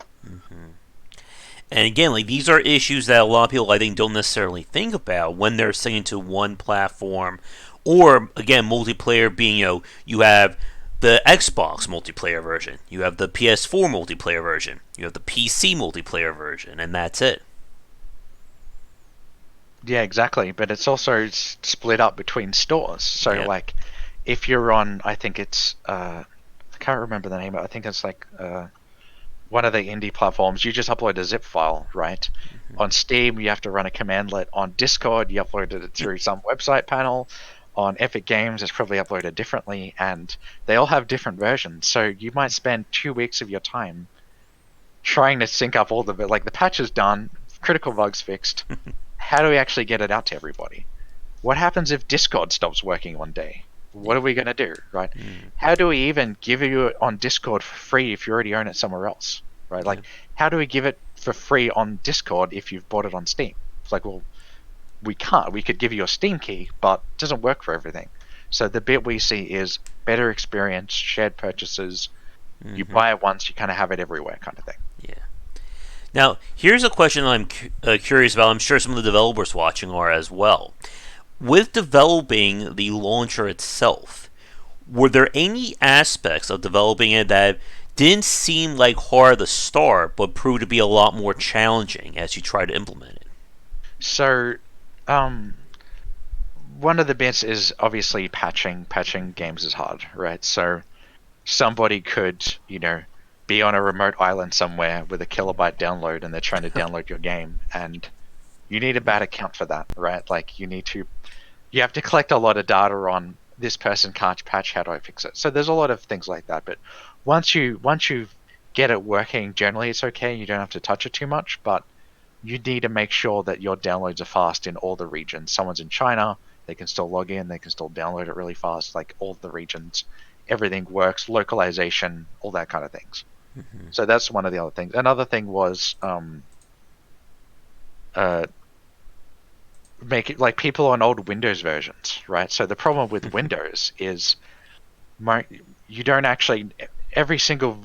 Speaker 1: And again, like these are issues that a lot of people I think don't necessarily think about when they're singing to one platform, or again, multiplayer being you have the Xbox multiplayer version, you have the PS4 multiplayer version, you have the PC multiplayer version, and that's it.
Speaker 2: Yeah, exactly. But it's also split up between stores. So,
Speaker 1: Yeah.
Speaker 2: like, if you're on, I think it's, I can't remember the name. I think it's like one of the indie platforms. You just upload a zip file, right? On Steam, you have to run a commandlet. On Discord, you uploaded it through some website panel. On Epic Games, it's probably uploaded differently, and they all have different versions. So you might spend 2 weeks of your time trying to sync up all the patch is done, critical bugs fixed. How do we actually get it out to everybody? What happens if Discord stops working one day? What are we going to do, right?
Speaker 1: Mm,
Speaker 2: How do we even give you it on Discord for free if you already own it somewhere else, right?
Speaker 1: yeah.
Speaker 2: Like, how do we give it for free on Discord if you've bought it on Steam? It's like, well, we can't. We could give you a Steam key, but it doesn't work for everything. So the bit we see is better experience, shared purchases. You
Speaker 1: Mm-hmm.
Speaker 2: buy it once, you kind of have it everywhere, kind of thing.
Speaker 1: Yeah. Now, here's a question I'm curious about. I'm sure some of the developers watching are as well. With developing the launcher itself, were there any aspects of developing it that didn't seem like hard to start, but proved to be a lot more challenging as you try to implement it?
Speaker 2: So, um, one of the bits is obviously patching. Patching games is hard, right? So somebody could, be on a remote island somewhere with a kilobyte download and they're trying to download your game and you need a bad account for that, right? Like you have to collect a lot of data on this person can't patch, how do I fix it? So there's a lot of things like that. But once you get it working, generally it's okay. You don't have to touch it too much, but you need to make sure that your downloads are fast in all the regions. Someone's in China, they can still log in, they can still download it really fast, like all the regions. Everything works, localization, all that kind of things.
Speaker 1: Mm-hmm.
Speaker 2: So that's one of the other things. Another thing was uh, make it like people on old Windows versions, right? So the problem with Windows is you don't actually every single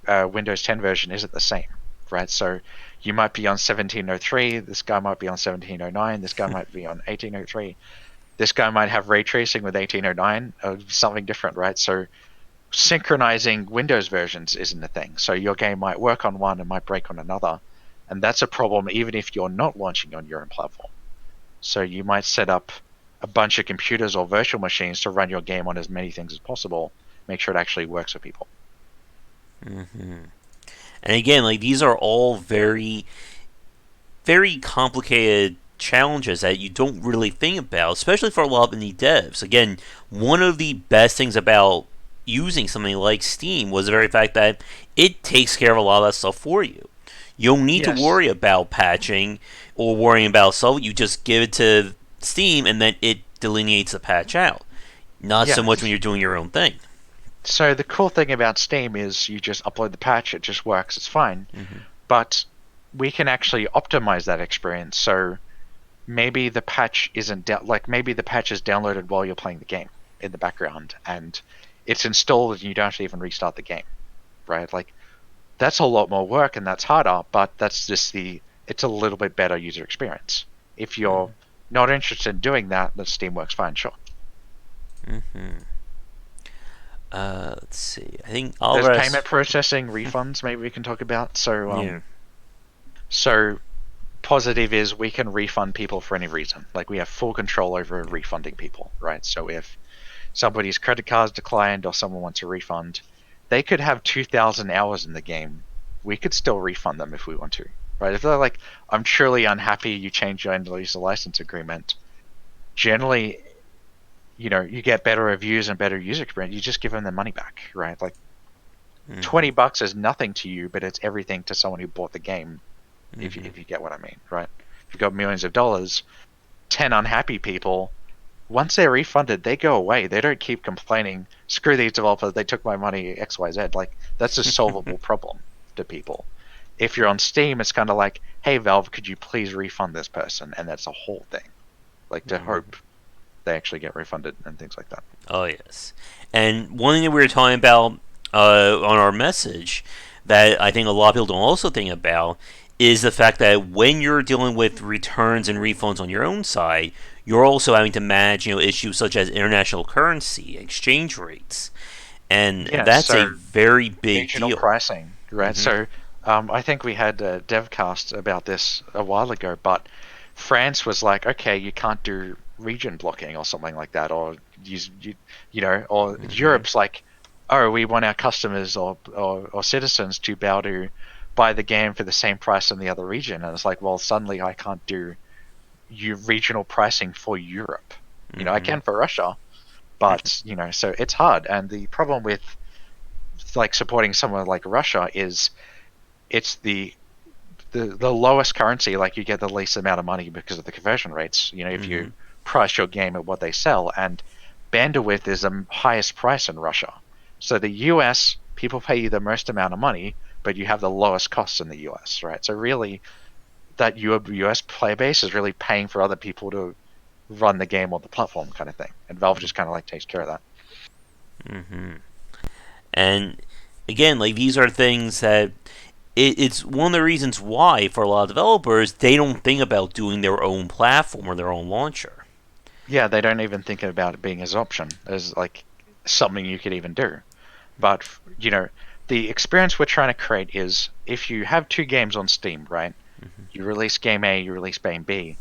Speaker 2: Windows 10 version isn't the same, right? So you might be on 1703, this guy might be on 1709, this guy might be on 1803, this guy might have ray tracing with 1809 or something different, right? So synchronizing Windows versions isn't a thing. So your game might work on one and might break on another, and that's a problem even if you're not launching on your own platform. So you might set up a bunch of computers or virtual machines to run your game on as many things as possible, make sure it actually works for people.
Speaker 1: Mm-hmm. And again, like these are all very, very complicated challenges that you don't really think about, especially for a lot of indie devs. Again, one of the best things about using something like Steam was the very fact that it takes care of a lot of that stuff for you. You don't need to
Speaker 2: Yes.
Speaker 1: worry about patching or worrying about stuff. You just give it to Steam and then it delineates the patch out. Not so much when
Speaker 2: Yes.
Speaker 1: you're doing your own thing.
Speaker 2: So the cool thing about Steam is you just upload the patch, it just works, it's fine.
Speaker 1: Mm-hmm.
Speaker 2: But we can actually optimize that experience. So maybe the patch isn't like maybe the patch is downloaded while you're playing the game in the background and it's installed and you don't have to even restart the game, right? Like that's a lot more work and that's harder, but that's just it's a little bit better user experience. If you're not interested in doing that, then Steam works fine, sure.
Speaker 1: Mm-hmm. Let's see. I think
Speaker 2: There's
Speaker 1: Alvarez.
Speaker 2: payment processing, refunds, maybe we can talk about. So,
Speaker 1: Yeah.
Speaker 2: so positive is we can refund people for any reason. Like we have full control over refunding people, right? So if somebody's credit card's declined or someone wants a refund, they could have 2,000 hours in the game. We could still refund them if we want to, right? If they're like, I'm truly unhappy you changed your user license agreement, generally, you get better reviews and better user experience. You just give them their money back, right? Like
Speaker 1: Mm-hmm.
Speaker 2: $20 is nothing to you, but it's everything to someone who bought the game. If
Speaker 1: Mm-hmm.
Speaker 2: you get what I mean, right? If you've got millions of dollars, 10 unhappy people, once they're refunded, they go away. They don't keep complaining, screw these developers, they took my money, XYZ. Like, that's a solvable problem to people. If you're on Steam, it's kind of like, hey, Valve, could you please refund this person? And that's a whole thing. Like, to hope they actually get refunded and things like that.
Speaker 1: Oh, yes. And one thing that we were talking about on our message that I think a lot of people don't also think about is the fact that when you're dealing with returns and refunds on your own side, you're also having to manage, issues such as international currency, exchange rates, and
Speaker 2: Yeah,
Speaker 1: that's a
Speaker 2: so
Speaker 1: very big
Speaker 2: regional
Speaker 1: deal.
Speaker 2: pricing, right?
Speaker 1: Hmm.
Speaker 2: So I think we had a devcast about this a while ago, but France was like, okay, you can't do region blocking or something like that, or or
Speaker 1: Hmm.
Speaker 2: Europe's like, oh, we want our customers or citizens to be able to buy the game for the same price in the other region, and it's like, well, suddenly I can't do regional pricing for Europe. I
Speaker 1: Hmm.
Speaker 2: can for Russia, but so it's hard, and the problem with like supporting someone like Russia is it's the lowest currency, like you get the least amount of money because of the conversion rates, if
Speaker 1: Hmm.
Speaker 2: you price your game at what they sell, and bandwidth is the highest price in Russia. So the US, people pay you the most amount of money, but you have the lowest costs in the US, right? So really that US player base is really paying for other people to run the game on the platform kind of thing. And Valve just kind of like takes care of that.
Speaker 1: Hmm. And again, like these are things that it's one of the reasons why for a lot of developers they don't think about doing their own platform or their own launcher.
Speaker 2: Yeah, they don't even think about it being as an option, as like something you could even do. But the experience we're trying to create is if you have two games on Steam, right? You release game A, you release game B.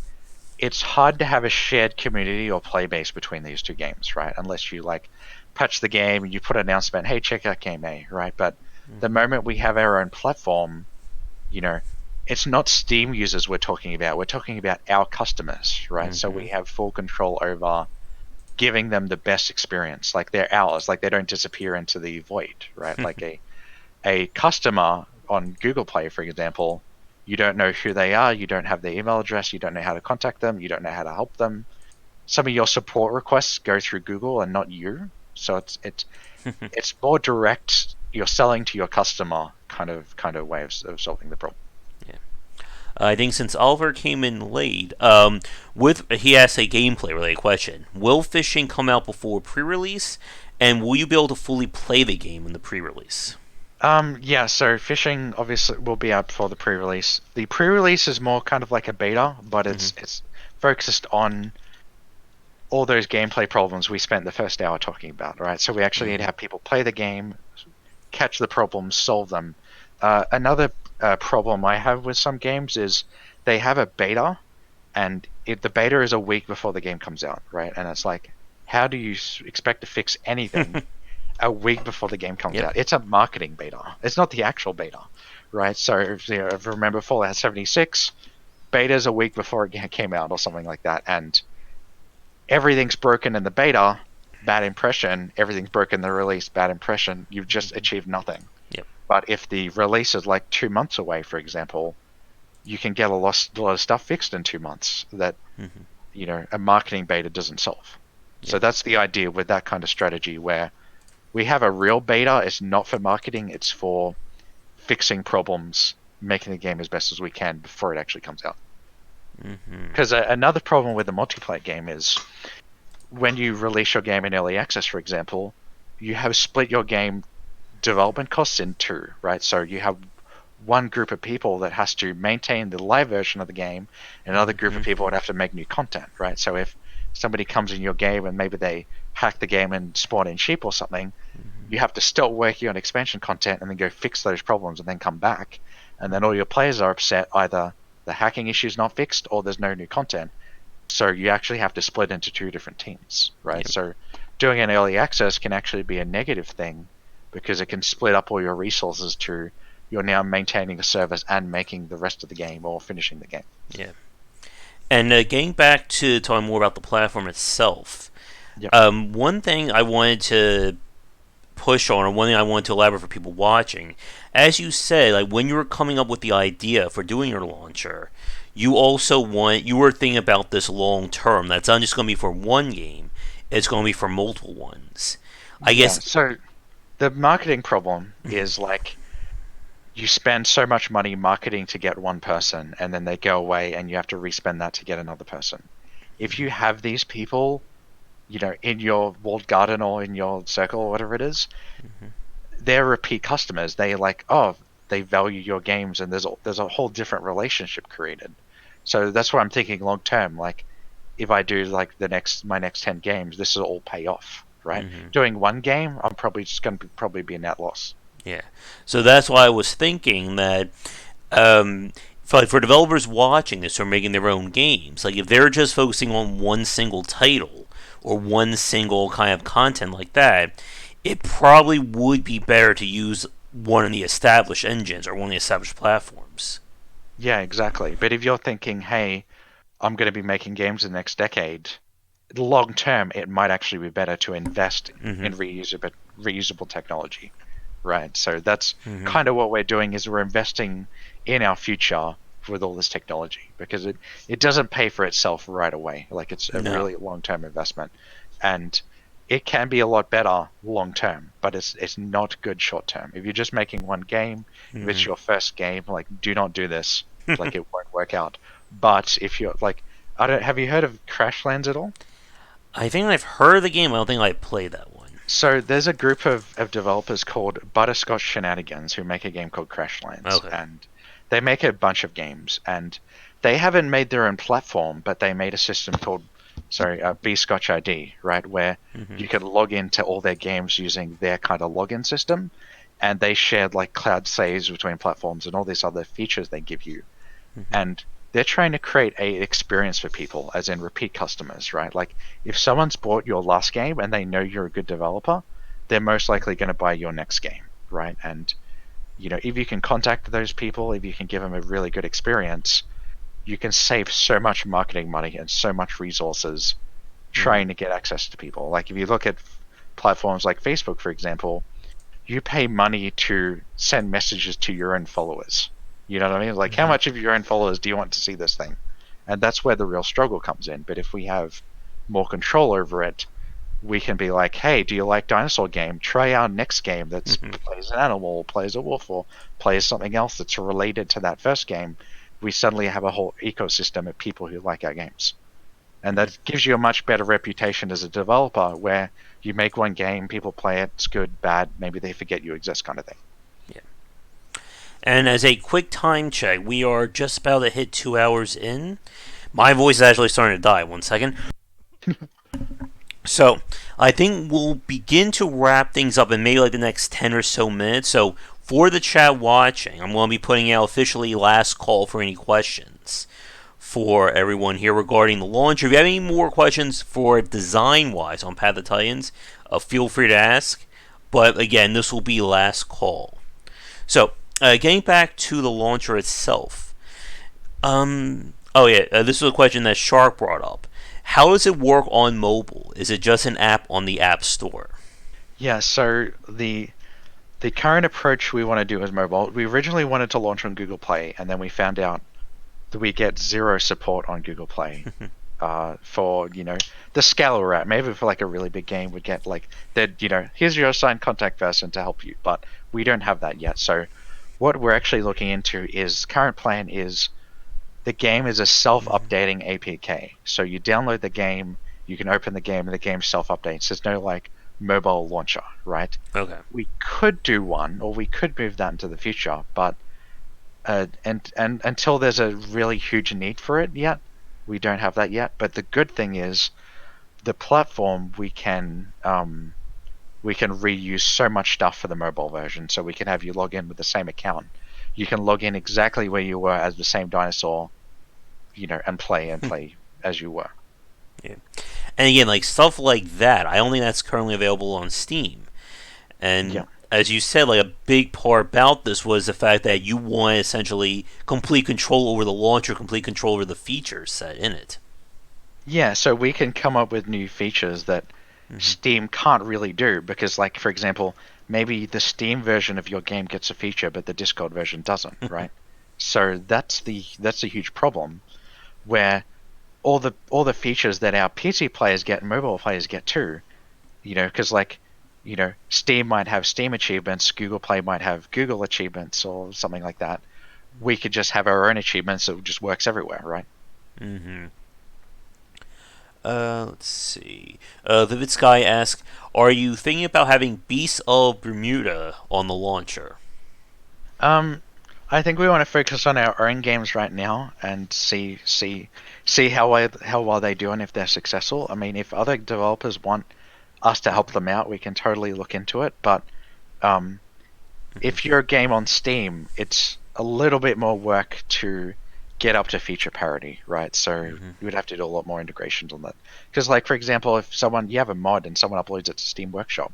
Speaker 2: It's hard to have a shared community or play base between these two games, right? Unless you like patch the game and you put an announcement, hey, check out game A, right? But the moment we have our own platform, you know, it's not Steam users we're talking about. We're talking about our customers, right? So
Speaker 1: Hmm.
Speaker 2: we have full control over giving them the best experience. Like they're ours, like they don't disappear into the void, right? Like a customer on Google Play, for example, you don't know who they are, you don't have their email address, you don't know how to contact them, you don't know how to help them. Some of your support requests go through Google and not you. So it's more direct. You're selling to your customer kind of way of solving the problem.
Speaker 1: Yeah. I think since Oliver came in late, with he asked a gameplay related question: will fishing come out before pre-release, and will you be able to fully play the game in the pre-release?
Speaker 2: Yeah, so fishing obviously will be out before the pre-release. The pre-release is more kind of like a beta, but
Speaker 1: Hmm.
Speaker 2: it's focused on all those gameplay problems we spent the first hour talking about, right? So we actually need to
Speaker 1: Hmm.
Speaker 2: have people play the game, catch the problems, solve them. Another problem I have with some games is they have a beta, and the beta is a week before the game comes out, right? And it's like, how do you expect to fix anything a week before the game comes
Speaker 1: Yep.
Speaker 2: out? It's a marketing beta. It's not the actual beta, right? So if you remember Fallout 76, beta's a week before it came out or something like that, and everything's broken in the beta, bad impression. Everything's broken in the release, bad impression. You've just achieved nothing.
Speaker 1: Yep.
Speaker 2: But if the release is like 2 months away, for example, you can get a lot of stuff fixed in 2 months that
Speaker 1: Hmm.
Speaker 2: a marketing beta doesn't solve. So
Speaker 1: Yep.
Speaker 2: that's the idea with that kind of strategy where we have a real beta. It's not for marketing. It's for fixing problems, making the game as best as we can before it actually comes out.
Speaker 1: Hmm.
Speaker 2: Because another problem with the multiplayer game is when you release your game in early access, for example, you have split your game development costs in two, right? So you have one group of people that has to maintain the live version of the game, and another group of
Speaker 1: Hmm.
Speaker 2: people would have to make new content, right? So if somebody comes in your game and maybe they hack the game and spawn in sheep or something, you have to still working on expansion content and then go fix those problems and then come back. And then all your players are upset either the hacking issue is not fixed or there's no new content. So you actually have to split into two different teams, right?
Speaker 1: Yep.
Speaker 2: So doing an early access can actually be a negative thing because it can split up all your resources to you're now maintaining the service and making the rest of the game or finishing the game.
Speaker 1: Yeah. And getting back to talking more about the platform itself,
Speaker 2: Yep.
Speaker 1: one thing I wanted to push on, or one thing I wanted to elaborate for people watching, as you said, like when you were coming up with the idea for doing your launcher, you were thinking about this long term. That's not just going to be for one game; it's going to be for multiple ones. I
Speaker 2: Yeah.
Speaker 1: guess.
Speaker 2: So the marketing problem is like you spend so much money marketing to get one person, and then they go away, and you have to respend that to get another person. If you have these people, in your walled garden or in your circle or whatever it is,
Speaker 1: Mhm.
Speaker 2: they're repeat customers. They like, oh, they value your games, and there's a whole different relationship created. So that's what I'm thinking long term. Like, if I do like my next 10 games, this will all pay off, right?
Speaker 1: Mhm.
Speaker 2: Doing one game, I'm probably just going to probably be a net loss.
Speaker 1: Yeah. So that's why I was thinking that um, for developers watching this or making their own games, like if they're just focusing on one single title or one single kind of content like that, it probably would be better to use one of the established engines or one of the established platforms.
Speaker 2: Yeah, exactly. But if you're thinking, hey, I'm going to be making games in the next decade, long term, it might actually be better to invest
Speaker 1: Mm-hmm.
Speaker 2: in reusable technology, right? So that's
Speaker 1: Mm-hmm.
Speaker 2: kind of what we're doing is we're investing in our future with all this technology because it doesn't pay for itself right away. Like it's a
Speaker 1: No.
Speaker 2: really long term investment, and it can be a lot better long term, but it's not good short term. If you're just making one game, if it's
Speaker 1: Mm-hmm.
Speaker 2: your first game, like do not do this. Like it won't work out. But if you're like, I don't have you heard of Crashlands at all?
Speaker 1: I think I've heard of the game. I don't think I played that one.
Speaker 2: So there's a group of developers called Butterscotch Shenanigans who make a game called Crashlands,
Speaker 1: Okay.
Speaker 2: and they make a bunch of games, and they haven't made their own platform, but they made a system called, sorry, Bscotch ID, right, where
Speaker 1: Mm-hmm.
Speaker 2: you could log into all their games using their kind of login system, and they shared like cloud saves between platforms and all these other features they give you,
Speaker 1: Mm-hmm.
Speaker 2: and they're trying to create a experience for people, as in repeat customers, right? Like if someone's bought your last game and they know you're a good developer, they're most likely going to buy your next game, right? And if you can contact those people, if you can give them a really good experience, you can save so much marketing money and so much resources
Speaker 1: Mm-hmm.
Speaker 2: trying to get access to people. Like if you look at platforms like Facebook, for example, you pay money to send messages to your own followers. You know what I mean? Like, how
Speaker 1: Mm-hmm.
Speaker 2: much of your own followers do you want to see this thing? And that's where the real struggle comes in. But if we have more control over it, we can be like, hey, do you like Dinosaur game? Try our next game that's
Speaker 1: Mm-hmm.
Speaker 2: plays an animal, or plays a wolf, or plays something else that's related to that first game. We suddenly have a whole ecosystem of people who like our games. And that gives you a much better reputation as a developer where you make one game, people play it, it's good, bad, maybe they forget you exist kind of thing.
Speaker 1: Yeah. And as a quick time check, we are just about to hit 2 hours in. My voice is actually starting to die. 1 second. So I think we'll begin to wrap things up in maybe like the next 10 or so minutes. So for the chat watching, I'm going to be putting out officially last call for any questions for everyone here regarding the launch. If you have any more questions for design wise on Path of Titans, feel free to ask. But again, this will be last call. So getting back to the launcher itself. Oh yeah, this is a question that Shark brought up. How does it work on mobile? Is it just an app on the App Store?
Speaker 2: Yeah, so the current approach we want to do is mobile. We originally wanted to launch on Google Play, and then we found out that we get zero support on Google Play for the scale we're at. Maybe for like a really big game, we'd get like that. Here's your assigned contact person to help you, but we don't have that yet. So what we're actually looking into is current plan is the game is a self-updating APK. So you download the game, you can open the game, and the game self-updates. There's no like mobile launcher, right?
Speaker 1: Okay.
Speaker 2: We could do one, or we could move that into the future, but and until there's a really huge need for it yet, we don't have that yet. But the good thing is the platform we can reuse so much stuff for the mobile version. So we can have you log in with the same account. You can log in exactly where you were as the same dinosaur, and play as you were.
Speaker 1: Yeah. And again, like stuff like that, I don't think that's currently available on Steam. And
Speaker 2: Yeah.
Speaker 1: as you said, like a big part about this was the fact that you want essentially complete control over the launcher, complete control over the features set in it.
Speaker 2: Yeah, so we can come up with new features that
Speaker 1: Mm-hmm.
Speaker 2: Steam can't really do because, like, for example, maybe the Steam version of your game gets a feature, but the Discord version doesn't, right? So that's a huge problem. where all the features that our PC players get and mobile players get too. Because like, Steam might have Steam achievements, Google Play might have Google achievements or something like that. We could just have our own achievements that just works everywhere, right?
Speaker 1: Mm-hmm. Let's see. The Guy asks, "Are you thinking about having Beasts of Bermuda on the launcher?"
Speaker 2: Um, I think we want to focus on our own games right now and see how well they do and if they're successful. I mean, if other developers want us to help them out, we can totally look into it. But um,
Speaker 1: Mm-hmm.
Speaker 2: if you're a game on Steam, it's a little bit more work to get up to feature parity, right? So
Speaker 1: Mm-hmm.
Speaker 2: you would have to do a lot more integrations on that. Because, like, for example, if you have a mod and someone uploads it to Steam Workshop,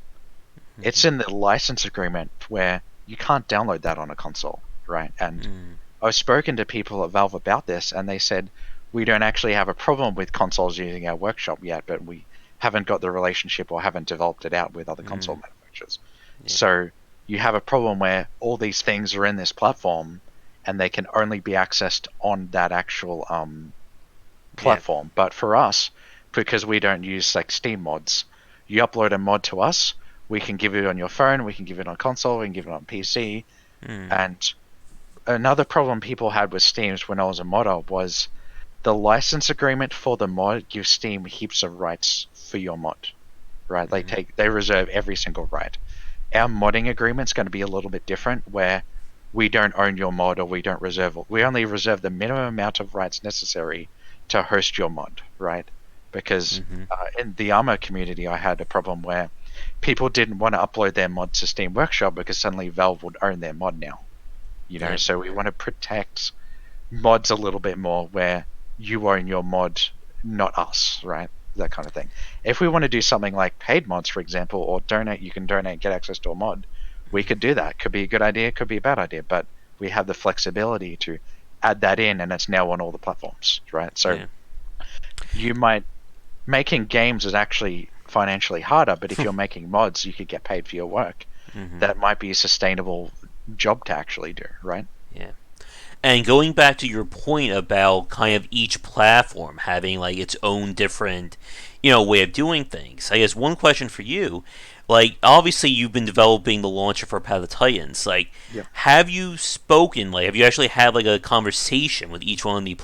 Speaker 2: it's in the license agreement where you can't download that on a console, right? And
Speaker 1: Mm-hmm.
Speaker 2: I've spoken to people at Valve about this, and they said we don't actually have a problem with consoles using our workshop yet, but we haven't got the relationship or haven't developed it out with other console
Speaker 1: Mm-hmm.
Speaker 2: manufacturers.
Speaker 1: Yeah.
Speaker 2: So you have a problem where all these things are in this platform, and they can only be accessed on that actual
Speaker 1: Yeah.
Speaker 2: platform. But for us, because we don't use like Steam mods, you upload a mod to us, we can give it on your phone, we can give it on console, we can give it on PC.
Speaker 1: Mm-hmm.
Speaker 2: And another problem people had with Steam's when I was a modder was the license agreement for the mod gives Steam heaps of rights for your mod. Right?
Speaker 1: Mm-hmm.
Speaker 2: They reserve every single right. Our modding agreement's going to be a little bit different where we don't own your mod or we only reserve the minimum amount of rights necessary to host your mod, right? Because
Speaker 1: Mm-hmm.
Speaker 2: in the Armor community, I had a problem where people didn't want to upload their mod to Steam Workshop because suddenly Valve would own their mod now.
Speaker 1: Yeah.
Speaker 2: So we want to protect mods a little bit more where you own your mod, not us, right? That kind of thing. If we want to do something like paid mods, for example, or you can donate, get access to a mod, we could do that. Could be a good idea, could be a bad idea, but we have the flexibility to add that in and it's now on all the platforms, right? So
Speaker 1: Yeah.
Speaker 2: you might, making games is actually financially harder, but if you're making mods, you could get paid for your work.
Speaker 1: Mm-hmm.
Speaker 2: That might be a sustainable job to actually do, right?
Speaker 1: Yeah. And going back to your point about kind of each platform having like its own different, way of doing things. I guess one question for you, like obviously you've been developing the launcher for Path of Titans. Like,
Speaker 2: Yeah.
Speaker 1: have you spoken? Like, have you actually had like a conversation with each one of the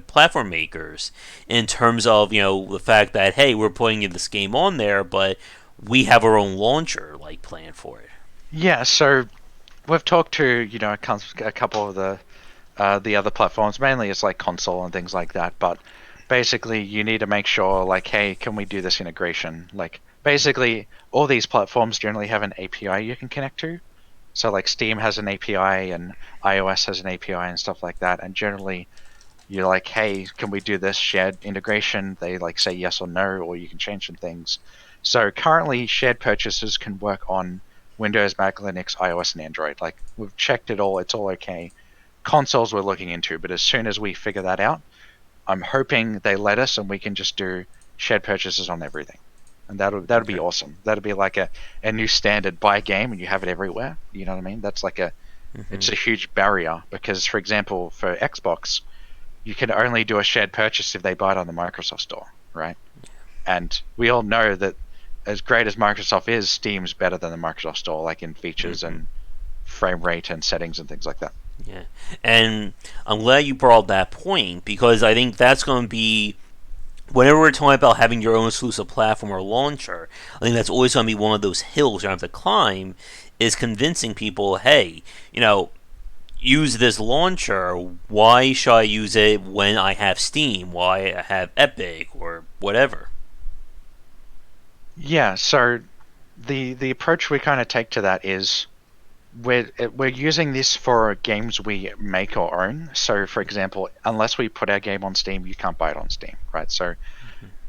Speaker 1: platform makers in terms of the fact that hey, we're putting this game on there, but we have our own launcher like planned for it.
Speaker 2: Yeah, so we've talked to a couple of the other platforms. Mainly, it's like console and things like that. But basically, you need to make sure, like, hey, can we do this integration? Like, basically, all these platforms generally have an API you can connect to. So, like, Steam has an API and iOS has an API and stuff like that. And generally, you're like, hey, can we do this shared integration? They like say yes or no, or you can change some things. So currently, shared purchases can work on Windows, Mac, Linux, iOS, and Android. Like we've checked it all; it's all okay. Consoles we're looking into, but as soon as we figure that out, I'm hoping they let us and we can just do shared purchases on everything. And that'll be
Speaker 1: Okay.
Speaker 2: awesome. That'll be like a new standard buy game and you have it everywhere. You know what I mean? That's like
Speaker 1: Mm-hmm.
Speaker 2: it's a huge barrier because for example for Xbox you can only do a shared purchase if they buy it on the Microsoft Store, right? And we all know that as great as Microsoft is, Steam's better than the Microsoft Store, like in features
Speaker 1: Mm-hmm.
Speaker 2: and frame rate and settings and things like that.
Speaker 1: Yeah, and I'm glad you brought up that point because I think that's going to be whenever we're talking about having your own exclusive platform or launcher. I think that's always going to be one of those hills you have to climb. Is convincing people, hey, use this launcher. Why should I use it when I have Steam? Why I have Epic or whatever?
Speaker 2: Yeah, so the approach we kind of take to that is we're using this for games we make or own. So, for example, unless we put our game on Steam, you can't buy it on Steam, right? So,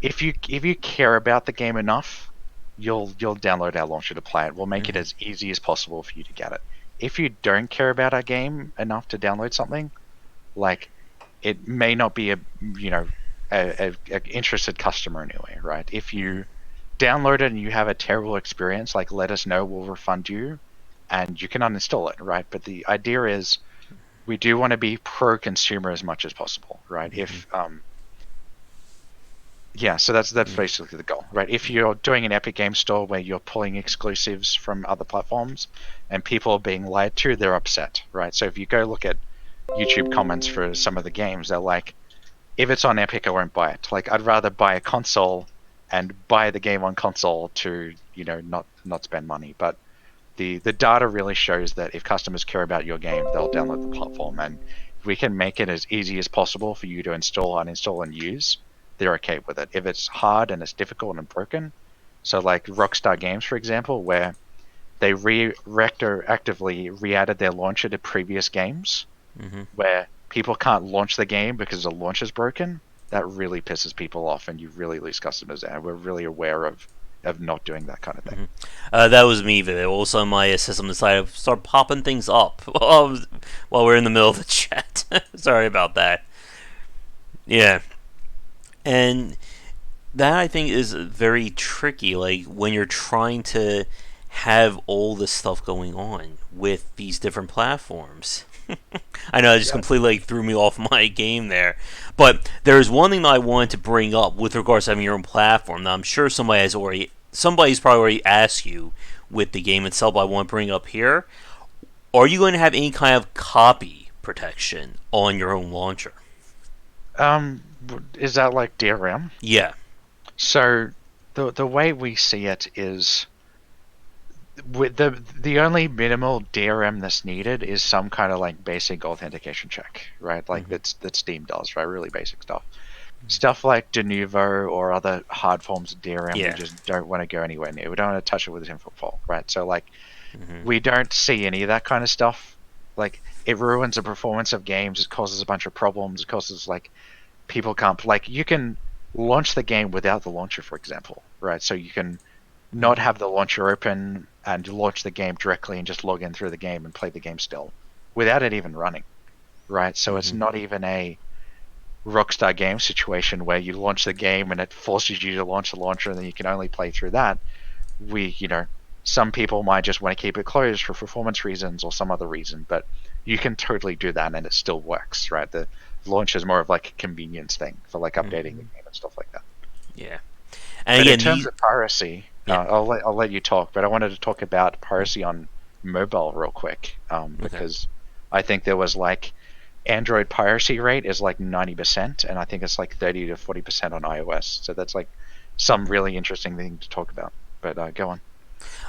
Speaker 2: if you care about the game enough, you'll download our launcher to play it. We'll make it
Speaker 1: Mm-hmm.
Speaker 2: as easy as possible for you to get it. If you don't care about our game enough to download something, like it may not be a interested customer anyway, right? If
Speaker 1: Mm-hmm.
Speaker 2: you download it and you have a terrible experience, let us know. We'll refund you, and you can uninstall it, right? But the idea is we do want to be pro-consumer as much as possible, right?
Speaker 1: Mm-hmm.
Speaker 2: If Yeah, so that's
Speaker 1: Mm-hmm.
Speaker 2: basically the goal, right? If you're doing an Epic Game Store where you're pulling exclusives from other platforms and people are being lied to, they're upset, right? So if you go look at YouTube comments for some of the games, they're like, if it's on Epic, I won't buy it. Like, I'd rather buy a console and buy the game on console to, not spend money. But the data really shows that if customers care about your game, they'll download the platform. And if we can make it as easy as possible for you to install, uninstall, and use, they're okay with it. If it's hard and it's difficult and broken, so like Rockstar Games, for example, where they retroactively re-added their launcher to previous games,
Speaker 1: Mm-hmm.
Speaker 2: where people can't launch the game because the launch is broken, that really pisses people off, and you really lose customers. And we're really aware of not doing that kind of thing.
Speaker 1: Mm-hmm. That was me, Video. Also, my system decided to start popping things up while we're in the middle of the chat. Sorry about that. Yeah, and that I think is very tricky. Like when you're trying to have all this stuff going on with these different platforms. I know I just
Speaker 2: Yeah.
Speaker 1: completely threw me off my game there, but there's one thing that I wanted to bring up with regards to having your own platform. Now I'm sure somebody's probably already asked you with the game itself. But I want to bring up here. Are you going to have any kind of copy protection on your own launcher?
Speaker 2: Is that like DRM?
Speaker 1: Yeah.
Speaker 2: So the way we see it is with the only minimal DRM that's needed is some kind of like basic authentication check, right? Like
Speaker 1: Mm-hmm.
Speaker 2: that Steam does, right? Really basic stuff. Stuff like Denuvo or other hard forms of DRM, we
Speaker 1: Yeah.
Speaker 2: just don't want to go anywhere near. We don't want to touch it with a 10-foot pole, right? So like
Speaker 1: Mm-hmm.
Speaker 2: we don't see any of that kind of stuff. Like it ruins the performance of games. It causes a bunch of problems. It causes like people can't like you can launch the game without the launcher, for example, right? So you can not have the launcher open and launch the game directly and just log in through the game and play the game still without it even running, right? So it's
Speaker 1: Mm-hmm.
Speaker 2: not even a Rockstar Games situation where you launch the game and it forces you to launch the launcher and then you can only play through that. Some people might just want to keep it closed for performance reasons or some other reason, but you can totally do that and it still works, right? The launch is more of like a convenience thing for like updating the
Speaker 1: Mm-hmm.
Speaker 2: game and stuff like that.
Speaker 1: Yeah. And
Speaker 2: But in
Speaker 1: again,
Speaker 2: terms
Speaker 1: these.
Speaker 2: of piracy,
Speaker 1: Yeah.
Speaker 2: I'll let you talk. But I wanted to talk about piracy on mobile real quick,
Speaker 1: Okay.
Speaker 2: because I think there was like Android piracy rate is like 90%, and I think it's like 30 to 40% on iOS. So that's like some
Speaker 1: Mm-hmm.
Speaker 2: really interesting thing to talk about. But go on.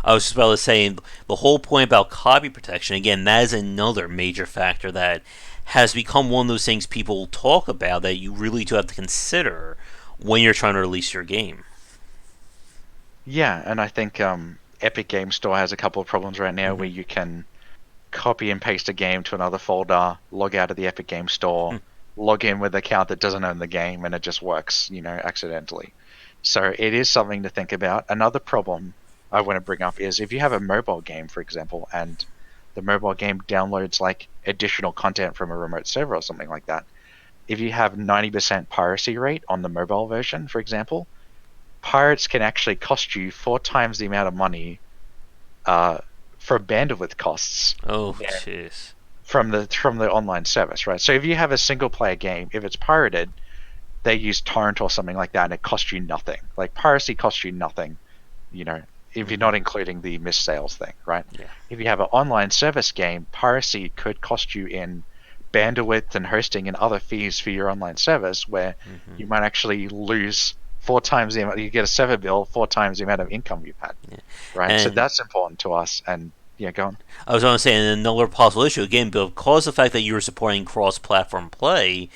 Speaker 1: I was just about to say the whole point about copy protection. Again, that is another major factor that has become one of those things people talk about that you really do have to consider when you're trying to release your game.
Speaker 2: Yeah, and I think Epic Game Store has a couple of problems right now
Speaker 1: Mm-hmm.
Speaker 2: where you can copy and paste a game to another folder, log out of the Epic Game Store, log in with an account that doesn't own the game, and it just works, accidentally. So it is something to think about. Another problem I want to bring up is if you have a mobile game, for example, and the mobile game downloads like additional content from a remote server or something like that. If you have 90% piracy rate on the mobile version, for example, pirates can actually cost you 4 times the amount of money uh, for bandwidth costs
Speaker 1: Oh,
Speaker 2: than
Speaker 1: jeez.
Speaker 2: from the online service, right? So if you have a single player game, if it's pirated, they use torrent or something like that, and it costs you nothing. Like piracy costs you nothing, you know, if you're
Speaker 1: Mm-hmm.
Speaker 2: not including the missed sales thing, right?
Speaker 1: Yeah.
Speaker 2: If you have an online service game, piracy could cost you in bandwidth and hosting and other fees for your online service, where
Speaker 1: Mm-hmm.
Speaker 2: you might actually lose 4 times the amount. You get a server bill 4 times the amount of income you've had,
Speaker 1: Yeah.
Speaker 2: right? So
Speaker 1: And
Speaker 2: that's important to us. And yeah, go on.
Speaker 1: I was going to say another possible issue again, because of the fact that you're supporting cross-platform play,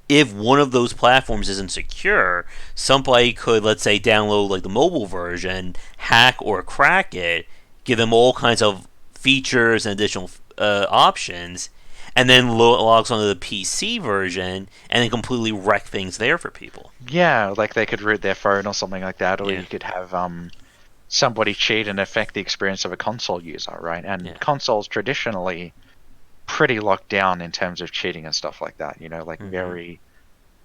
Speaker 1: if one of those platforms isn't secure, somebody could, let's say, download like the mobile version, hack or crack it, give them all kinds of features and additional options, and then logs onto the PC version and then completely wreck things there for people.
Speaker 2: Yeah, like they could root their phone or something like that, or
Speaker 1: Yeah,
Speaker 2: you could have somebody cheat and affect the experience of a console user, right? And
Speaker 1: yeah,
Speaker 2: consoles traditionally pretty locked down in terms of cheating and stuff like that, like
Speaker 1: mm-hmm.
Speaker 2: very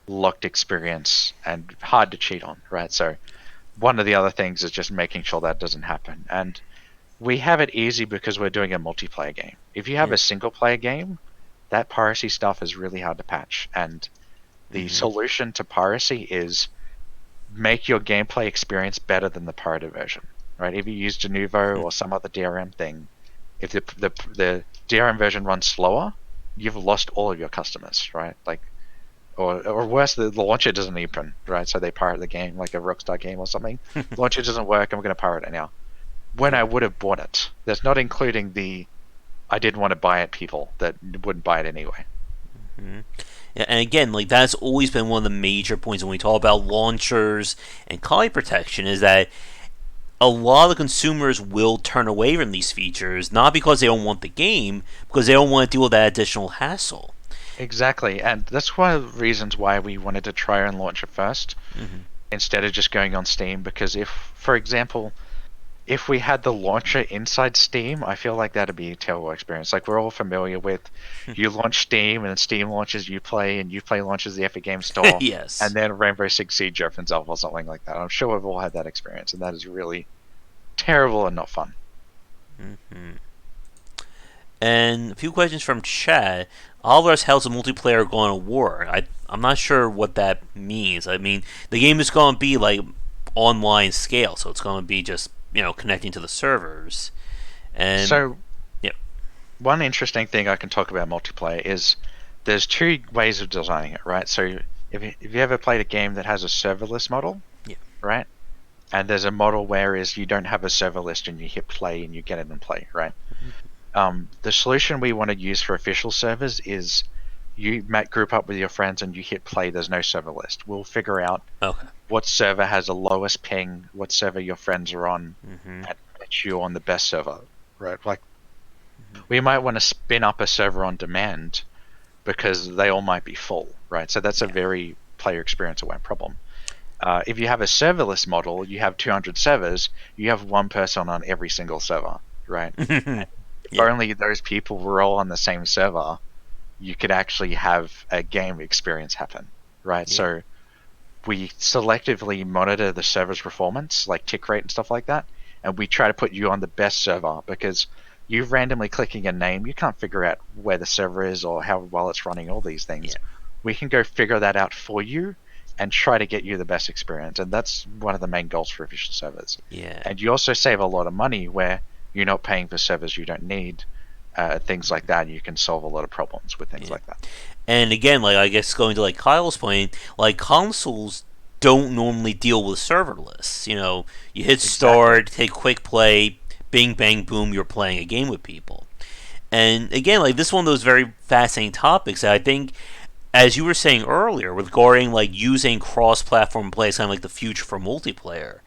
Speaker 2: locked experience and hard to cheat on, right? So one of the other things is just making sure that doesn't happen. And we have it easy because we're doing a multiplayer game. If you have
Speaker 1: Yeah,
Speaker 2: a single player game, that piracy stuff is really hard to patch. And the
Speaker 1: Hmm.
Speaker 2: solution to piracy is make your gameplay experience better than the pirated version, right? If you use Denuvo or some other DRM thing, if the DRM version runs slower, you've lost all of your customers, right? Like, or worse, the launcher doesn't open, right? So they pirate the game like a Rockstar game or something. Launcher doesn't work, and we're going to pirate it now. When
Speaker 1: Yeah.
Speaker 2: I would have bought it, that's not including the I didn't want to buy it people that wouldn't buy it anyway.
Speaker 1: Hmm. Yeah, and again, like that's always been one of the major points when we talk about launchers and copy protection is that a lot of consumers will turn away from these features not because they don't want the game, because they don't want to deal with that additional hassle.
Speaker 2: Exactly, and that's one of the reasons why we wanted to try and launch it first
Speaker 1: Hmm.
Speaker 2: instead of just going on Steam. Because if, for example, if we had the launcher inside Steam, I feel like that'd be a terrible experience. Like we're all familiar with, you launch Steam and then Steam launches Uplay and Uplay launches the Epic Game Store, and
Speaker 1: Yes.
Speaker 2: then Rainbow Six Siege opens up or something like that. I'm sure we've all had that experience, and that is really terrible and not fun.
Speaker 1: Hmm. And a few questions from chat. Alvarez how's the multiplayer going to work? I'm not sure what that means. I mean, the game is going to be like online scale, so it's going to be just connecting to the servers. And
Speaker 2: So
Speaker 1: yeah,
Speaker 2: one interesting thing I can talk about multiplayer is there's two ways of designing it, right? So if you ever played a game that has a serverless model,
Speaker 1: yeah,
Speaker 2: right? And there's a model where is you don't have a server list and you hit play and you get it and play, right? The solution we want to use for official servers is you group up with your friends and you hit play. There's no server list. We'll figure out
Speaker 1: okay,
Speaker 2: what server has the lowest ping, what server your friends are on,
Speaker 1: hmm,
Speaker 2: and match you on the best server, right? Like we might want to spin up a server on demand because they all might be full, right? So that's a
Speaker 1: yeah,
Speaker 2: very player experience aware problem. If you have a serverless model, you have 200 servers, you have one person on every single server, right? If
Speaker 1: yeah,
Speaker 2: only those people were all on the same server, you could actually have a game experience happen, right?
Speaker 1: yeah,
Speaker 2: So we selectively monitor the server's performance, like tick rate and stuff like that, and we try to put you on the best server because you randomly clicking a name, you can't figure out where the server is or how well it's running, all these
Speaker 1: yeah,
Speaker 2: things. We can go figure that out for you and try to get you the best experience, and that's one of the main goals for official servers.
Speaker 1: yeah.
Speaker 2: And you also save a lot of money where you're not paying for servers you don't need, things like that. And you can solve a lot of problems with things
Speaker 1: Yeah.
Speaker 2: like that.
Speaker 1: And again, like I guess going to like Kyle's point, like consoles don't normally deal with serverless. You hit
Speaker 2: Exactly.
Speaker 1: start, hit quick play, bing bang boom, you're playing a game with people. And again, like this is one of those very fascinating topics that I think, as you were saying earlier, regarding like using cross-platform play as kind of like the future for multiplayer,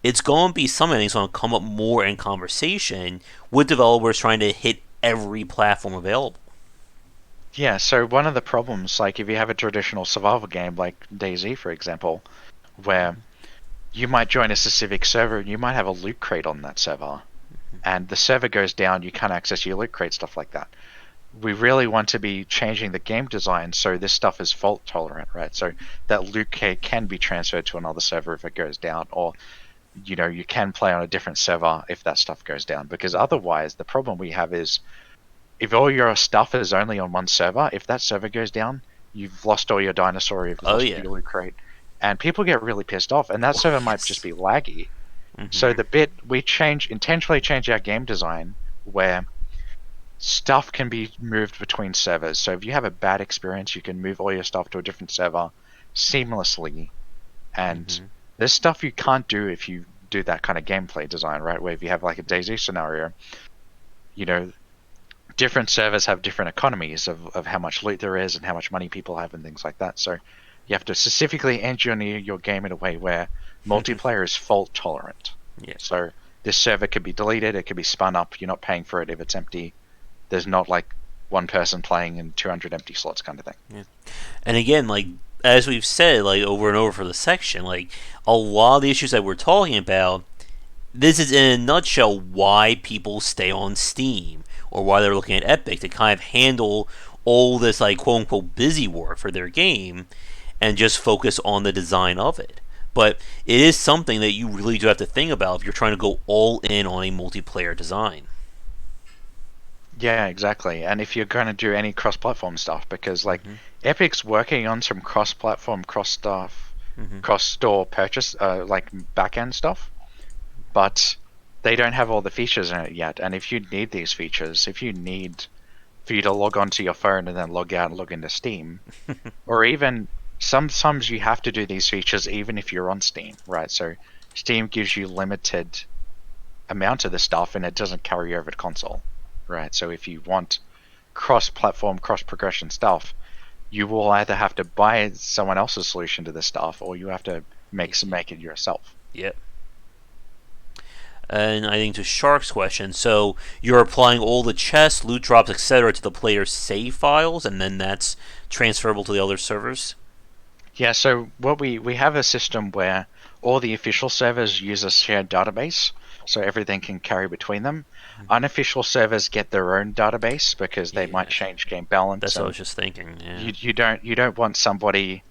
Speaker 1: it's going to be something that's going to come up more in conversation with developers trying to hit every platform available.
Speaker 2: Yeah, so one of the problems, like if you have a traditional survival game like DayZ, for example, where you might join a specific server and you might have a loot crate on that server, and the server goes down, you can't access your loot crate, stuff like that. We really want to be changing the game design so this stuff is fault tolerant, right? So that loot crate can be transferred to another server if it goes down, or you can play on a different server if that stuff goes down. Because otherwise, the problem we have is if all your stuff is only on one server, if that server goes down, you've lost all your dinosaur, you've
Speaker 1: Oh
Speaker 2: lost
Speaker 1: yeah.
Speaker 2: your loot crate, and people get really pissed off. And that
Speaker 1: Oh
Speaker 2: server might just
Speaker 1: yes.
Speaker 2: be laggy. So
Speaker 1: Hmm.
Speaker 2: the bit we intentionally change our game design where stuff can be moved between servers. So if you have a bad experience, you can move all your stuff to a different server seamlessly. And
Speaker 1: Hmm.
Speaker 2: there's stuff you can't do if you do that kind of gameplay design, right? Where if you have like a DayZ scenario, you know, different servers have different economies of how much loot there is and how much money people have and things like that. So you have to specifically engineer your game in a way where multiplayer is fault tolerant.
Speaker 1: Yeah.
Speaker 2: So this server could be deleted, it could be spun up, you're not paying for it if it's empty. There's not like one person playing in 200 empty slots kind of thing.
Speaker 1: Yeah. And again, like as we've said, like over and over for the section, like a lot of the issues that we're talking about, this is in a nutshell why people stay on Steam or why they're looking at Epic to kind of handle all this like quote unquote busy work for their game and just focus on the design of it. But it is something that you really do have to think about if you're trying to go all in on a multiplayer design.
Speaker 2: Yeah, exactly. And if you're going to do any cross-platform stuff, because like
Speaker 1: Mm-hmm.
Speaker 2: Epic's working on some cross-platform, cross-stuff,
Speaker 1: Mm-hmm.
Speaker 2: cross-store purchase, like back-end stuff, but they don't have all the features in it yet. And if you need these features, if you need for you to log onto your phone and then log out and log into Steam, or even sometimes you have to do these features even if you're on Steam, right? So Steam gives you limited amount of the stuff and it doesn't carry over to console, right? So if you want cross-platform, cross-progression stuff, you will either have to buy someone else's solution to this stuff, or you have to
Speaker 1: I see.
Speaker 2: make it yourself.
Speaker 1: Yep. And I think to Shark's question, so you're applying all the chests, loot drops, etc., to the player's save files, and then that's transferable to the other servers.
Speaker 2: Yeah, so what we have a system where all the official servers use a shared database, so everything can carry between them. Unofficial servers get their own database because they might
Speaker 1: Yeah,
Speaker 2: change game balance,
Speaker 1: that's what I
Speaker 2: and
Speaker 1: was just thinking. Yeah,
Speaker 2: you don't want somebody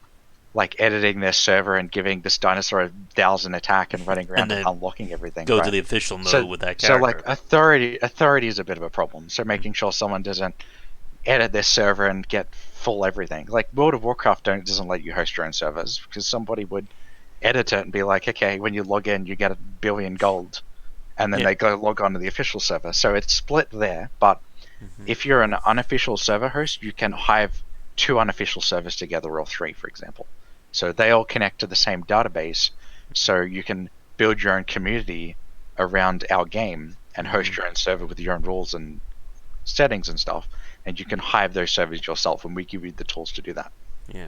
Speaker 2: like editing their server and giving this dinosaur 1,000 attack and running
Speaker 1: and
Speaker 2: around and
Speaker 1: then
Speaker 2: unlocking everything,
Speaker 1: go to
Speaker 2: right?
Speaker 1: the official
Speaker 2: So
Speaker 1: mode with that
Speaker 2: so like
Speaker 1: character.
Speaker 2: authority is a bit of a problem. So making sure someone doesn't edit their server and get full everything. Like World of Warcraft doesn't let you host your own servers because somebody would edit it and be like, okay, when you log in, you get 1 billion gold, and then
Speaker 1: Yeah.
Speaker 2: they go log on to the official server. So it's split there. But
Speaker 1: Mm-hmm.
Speaker 2: if you're an unofficial server host, you can hive two unofficial servers together, or three, for example. So they all connect to the same database. So you can build your own community around our game and
Speaker 1: Mm-hmm.
Speaker 2: host your own server with your own rules and settings and stuff. And you can hive those servers yourself, and we give you the tools to do that.
Speaker 1: Yeah.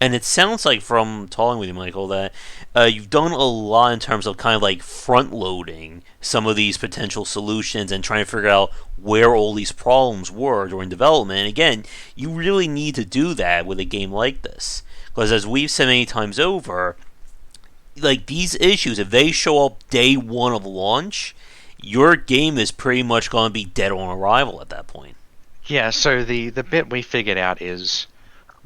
Speaker 1: And it sounds like from talking with you, Michael, that you've done a lot in terms of kind of like front loading some of these potential solutions and trying to figure out where all these problems were during development. And again, you really need to do that with a game like this. Because as we've said many times over, like these issues, if they show up day one of launch, your game is pretty much going to be dead on arrival at that point.
Speaker 2: Yeah, so the bit we figured out is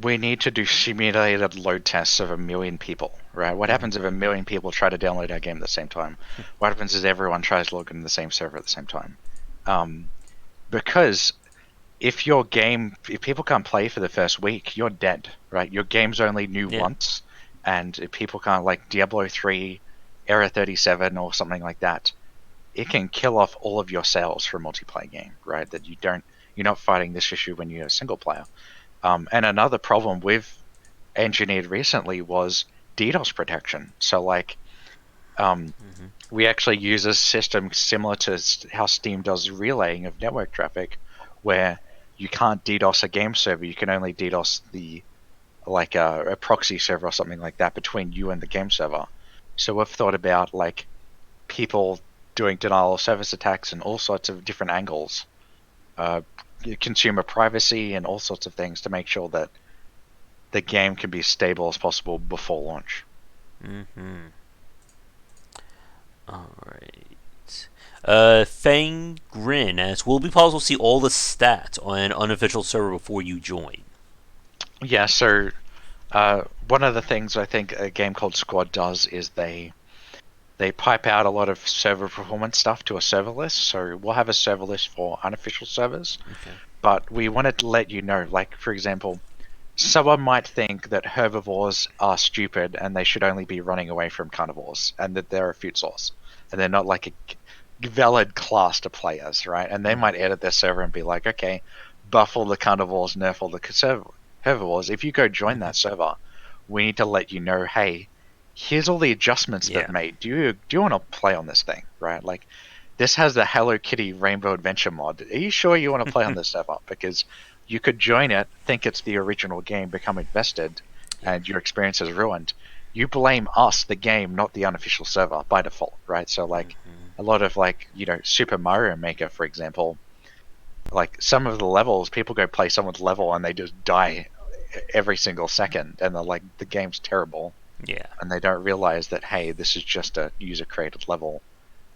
Speaker 2: we need to do simulated load tests of 1 million people, right? What
Speaker 1: Mm-hmm.
Speaker 2: happens if 1 million people try to download our game at the same time? What happens is everyone tries to log in the same server at the same time? Um, because if people can't play for the first week, you're dead, right? Your game's only new
Speaker 1: Yeah.
Speaker 2: once, and if people can't, like Diablo 3, Era 37, or something like that, it can kill off all of your sales for a multiplayer game, right? That you're not fighting this issue when you're a single player. And another problem we've engineered recently was DDoS protection. So like, um,
Speaker 1: Mm-hmm.
Speaker 2: we actually use a system similar to how Steam does relaying of network traffic, where you can't DDoS a game server. You can only DDoS the like a proxy server or something like that between you and the game server. So we've thought about like people doing denial of service attacks and all sorts of different angles, uh, consumer privacy and all sorts of things to make sure that the game can be as stable as possible before launch.
Speaker 1: Mm-hmm. All right. Fang Grin asks, will it be possible to see all the stats on an unofficial server before you join?
Speaker 2: Yeah, so one of the things I think a game called Squad does is they pipe out a lot of server performance stuff to a server list. So we'll have a server list for unofficial servers,
Speaker 1: Okay.
Speaker 2: but we wanted to let you know, like for example, someone might think that herbivores are stupid and they should only be running away from carnivores, and that they're a food source, and they're not like a valid class to play as, right? And they
Speaker 1: Mm-hmm.
Speaker 2: might edit their server and be like, okay, buff all the carnivores, nerf all the herbivores. If you go join
Speaker 1: Mm-hmm.
Speaker 2: that server, we need to let you know, hey, here's all the adjustments they've
Speaker 1: Yeah.
Speaker 2: made. Do you want to play on this thing, right? Like this has the Hello Kitty Rainbow Adventure mod. Are you sure you want to play on this server? Because you could join it, think it's the original game, become invested,
Speaker 1: Yeah.
Speaker 2: and your experience is ruined. You blame us, the game, not the unofficial server by default, right? So like
Speaker 1: Mm-hmm.
Speaker 2: a lot of like Super Mario Maker, for example, like some of the levels, people go play someone's level and they just die every single second, and they're like, the game's terrible,
Speaker 1: Yeah.
Speaker 2: and they don't realize that, hey, this is just a user created level.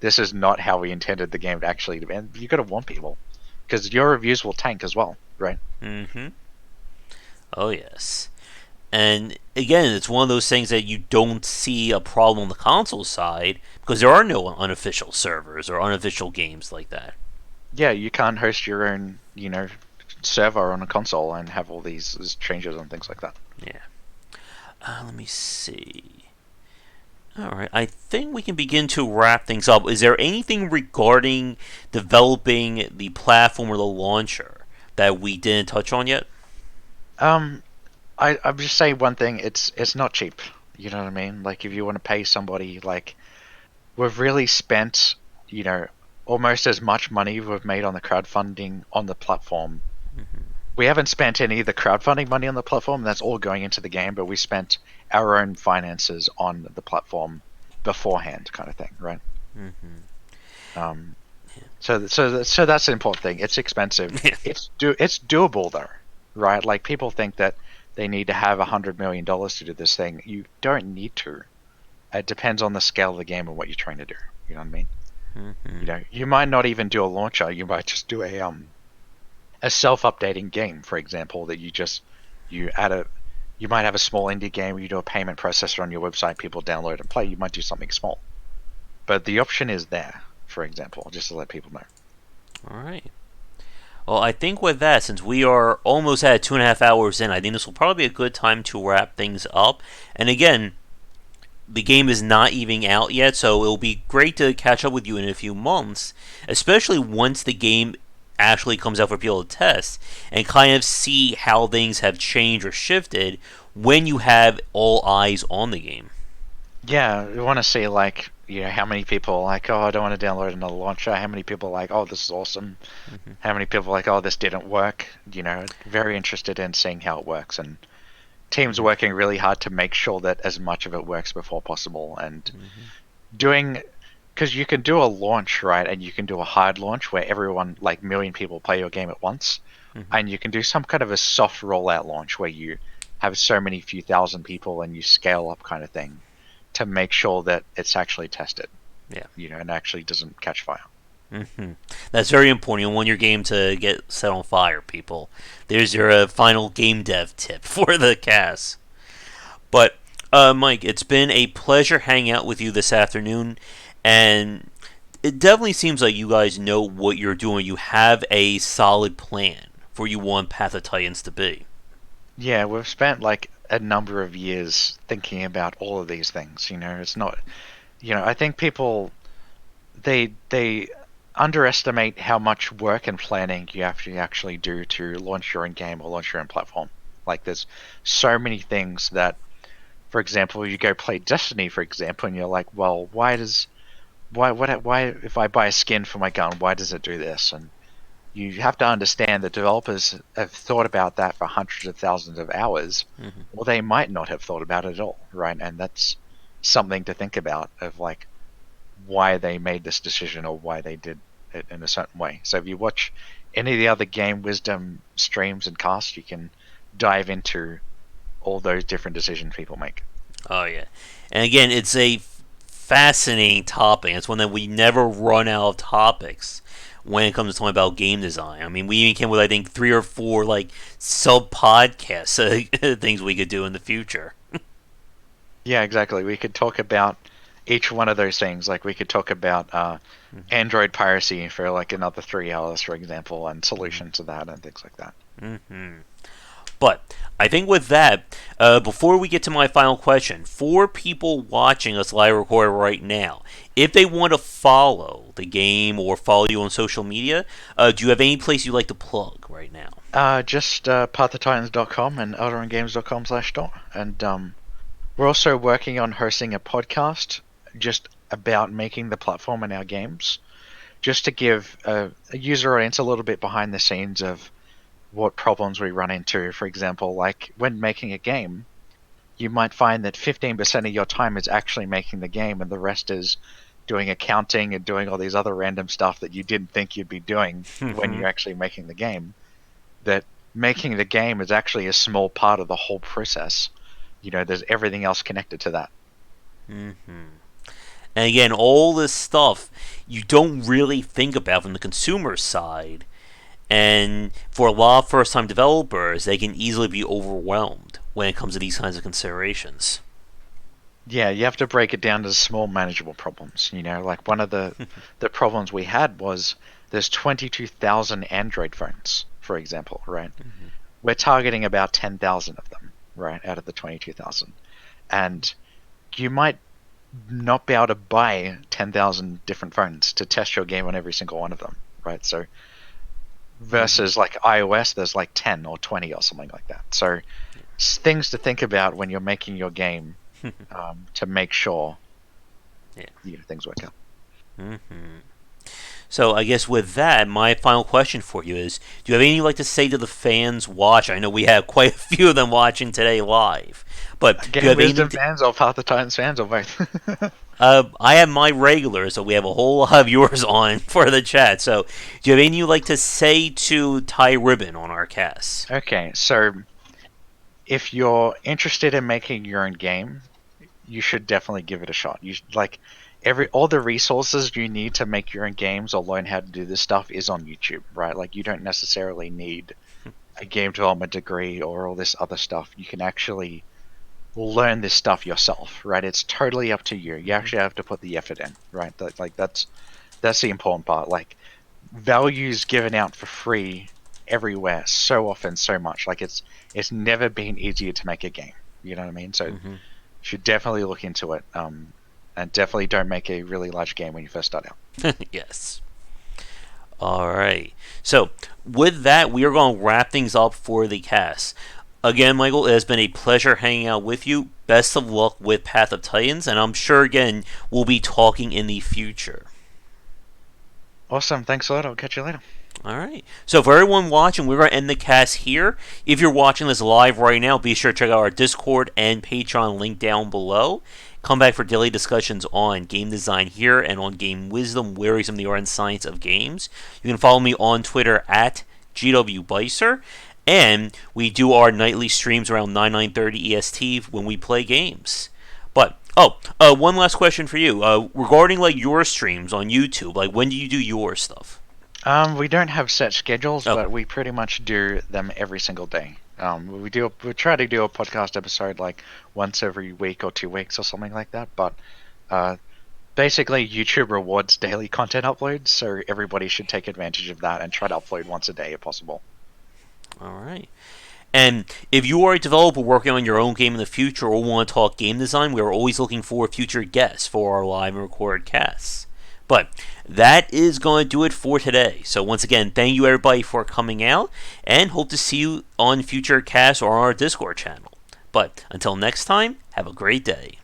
Speaker 2: This is not how we intended the game to actually be. And you got to warn people because your reviews will tank as well, right?
Speaker 1: Mm-hmm. Oh yes. And again, it's one of those things that you don't see a problem on the console side because there are no unofficial servers or unofficial games like that.
Speaker 2: Yeah, you can't host your own, server on a console and have all these changes and things like that.
Speaker 1: Yeah. Let me see. All right, I think we can begin to wrap things up. Is there anything regarding developing the platform or the launcher that we didn't touch on yet?
Speaker 2: Um, I'm just saying one thing. It's not cheap. You know what I mean? Like if you want to pay somebody, like we've really spent, you know, almost as much money we've made on the crowdfunding on the platform. We haven't spent any of the crowdfunding money on the platform. That's all going into the game, but we spent our own finances on the platform beforehand, kind of thing, right?
Speaker 1: Mm-hmm.
Speaker 2: Um, so that's the important thing. It's expensive.
Speaker 1: Yeah.
Speaker 2: It's doable though, right? Like people think that they need to have $100 million to do this thing. You don't need to. It depends on the scale of the game and what you're trying to do. You know what I mean?
Speaker 1: Mm-hmm.
Speaker 2: You might not even do a launcher. You might just do a self-updating game, for example, that you add a you might have a small indie game where you do a payment processor on your website, people download and play. You might do something small, but the option is there. For example, just to let people know.
Speaker 1: All right. Well, I think with that, since we are almost at 2.5 hours in, I think this will probably be a good time to wrap things up. And again, the game is not even out yet, so it'll be great to catch up with you in a few months, especially once the game actually comes out for people to test and kind of see how things have changed or shifted when you have all eyes on the game.
Speaker 2: Yeah, we want to see like how many people are like, oh, I don't want to download another launcher. How many people are like, oh, this is awesome.
Speaker 1: Mm-hmm.
Speaker 2: How many people are like, oh, this didn't work. Very interested in seeing how it works, and teams
Speaker 1: Mm-hmm.
Speaker 2: working really hard to make sure that as much of it works before possible, and
Speaker 1: Mm-hmm.
Speaker 2: doing because you can do a launch, right, and you can do a hard launch where everyone like million people play your game at once,
Speaker 1: Mm-hmm.
Speaker 2: and you can do some kind of a soft rollout launch where you have so many few thousand people and you scale up kind of thing to make sure that it's actually tested,
Speaker 1: Yeah.
Speaker 2: and actually doesn't catch fire.
Speaker 1: Mm-hmm. That's very important. You don't want your game to get set on fire, people. There's your final game dev tip for the cast. But, Mike, it's been a pleasure hanging out with you this afternoon, and it definitely seems like you guys know what you're doing. You have a solid plan for you want Path of Titans to be.
Speaker 2: Yeah, we've spent like a number of years thinking about all of these things. It's not, I think people they underestimate how much work and planning you have to actually do to launch your own game or launch your own platform. Like there's so many things that, for example, you go play Destiny, for example, and you're like, well, why if I buy a skin for my gun, why does it do this? And you have to understand that developers have thought about that for hundreds of thousands of hours,
Speaker 1: Mm-hmm.
Speaker 2: or they might not have thought about it at all, right? And that's something to think about of like why they made this decision or why they did it in a certain way. So if you watch any of the other game wisdom streams and casts, you can dive into all those different decisions people make.
Speaker 1: Oh, yeah. And again, it's a fascinating topic. It's one that we never run out of topics when it comes to talking about game design. I mean, we even came with, I think, 3 or 4 like sub podcasts things we could do in the future.
Speaker 2: Yeah, exactly. We could talk about each one of those things. Like we could talk about Android piracy for like another 3 hours, for example, and solutions to that and things like that.
Speaker 1: Mm-hmm. But I think with that, before we get to my final question, for people watching us live record right now, if they want to follow the game or follow you on social media, do you have any place you'd like to plug right now?
Speaker 2: Just paththetitans.com and alderongames.com/store. And we're also working on hosting a podcast just about making the platform and our games, just to give a user audience a little bit behind the scenes of what problems we run into. For example, like when making a game, you might find that 15% of your time is actually making the game, and the rest is doing accounting and doing all these other random stuff that you didn't think you'd be doing when
Speaker 1: Mm-hmm.
Speaker 2: you're actually making the game. That making the game is actually a small part of the whole process. There's everything else connected to that.
Speaker 1: Mm-hmm. And again, all this stuff you don't really think about from the consumer side. And for a lot of first time developers, they can easily be overwhelmed when it comes to these kinds of considerations.
Speaker 2: Yeah, you have to break it down to small, manageable problems. Like one of the problems we had was there's 22,000 Android phones, for example, right?
Speaker 1: Mm-hmm.
Speaker 2: We're targeting about 10,000 of them, right, out of the 22,000. And you might not be able to buy 10,000 different phones to test your game on every single one of them, right? So versus like iOS, there's like 10 or 20 or something like that. So things to think about when you're making your game to make sure things work out.
Speaker 1: Mm-hmm. So I guess with that, my final question for you is: do you have anything you'd like to say to the fans watch? I know we have quite a few of them watching today live, but do you
Speaker 2: Game
Speaker 1: have anything?
Speaker 2: Wisdom fans or Path of Titans fans or both?
Speaker 1: I have my regulars, so we have a whole lot of yours on for the chat. So, do you have anything you'd like to say to Ty Ribbon on our cast?
Speaker 2: Okay, so if you're interested in making your own game, you should definitely give it a shot. You should, like all the resources you need to make your own games or learn how to do this stuff is on YouTube, right? Like you don't necessarily need a game development degree or all this other stuff. You can actually learn this stuff yourself, right? It's totally up to you. You actually have to put the effort in, right? That's the important part. Like value's given out for free everywhere so often, so much. Like it's never been easier to make a game. You know what I mean? So you should definitely look into it. And definitely don't make a really large game when you first start out.
Speaker 1: Yes. All right. So, with that, we are going to wrap things up for the cast. Again, Michael, it has been a pleasure hanging out with you. Best of luck with Path of Titans, and I'm sure, again, we'll be talking in the future.
Speaker 2: Awesome. Thanks a lot. I'll catch you later.
Speaker 1: All right. So for everyone watching, we're going to end the cast here. If you're watching this live right now, be sure to check out our Discord and Patreon link down below. Come back for daily discussions on game design here and on game wisdom, worries the art and science of games. You can follow me on Twitter at GWBicer. And we do our nightly streams around 9:30 EST when we play games. But one last question for you regarding like your streams on YouTube. Like, when do you do your stuff?
Speaker 2: We don't have set schedules, but we pretty much do them every single day. We try to do a podcast episode like once every week or 2 weeks or something like that. But basically, YouTube rewards daily content uploads, so everybody should take advantage of that and try to upload once a day if possible.
Speaker 1: All right. And if you are a developer working on your own game in the future or want to talk game design, we are always looking for future guests for our live and recorded casts. But that is going to do it for today. So once again, thank you everybody for coming out, and hope to see you on future casts or on our Discord channel. But until next time, have a great day.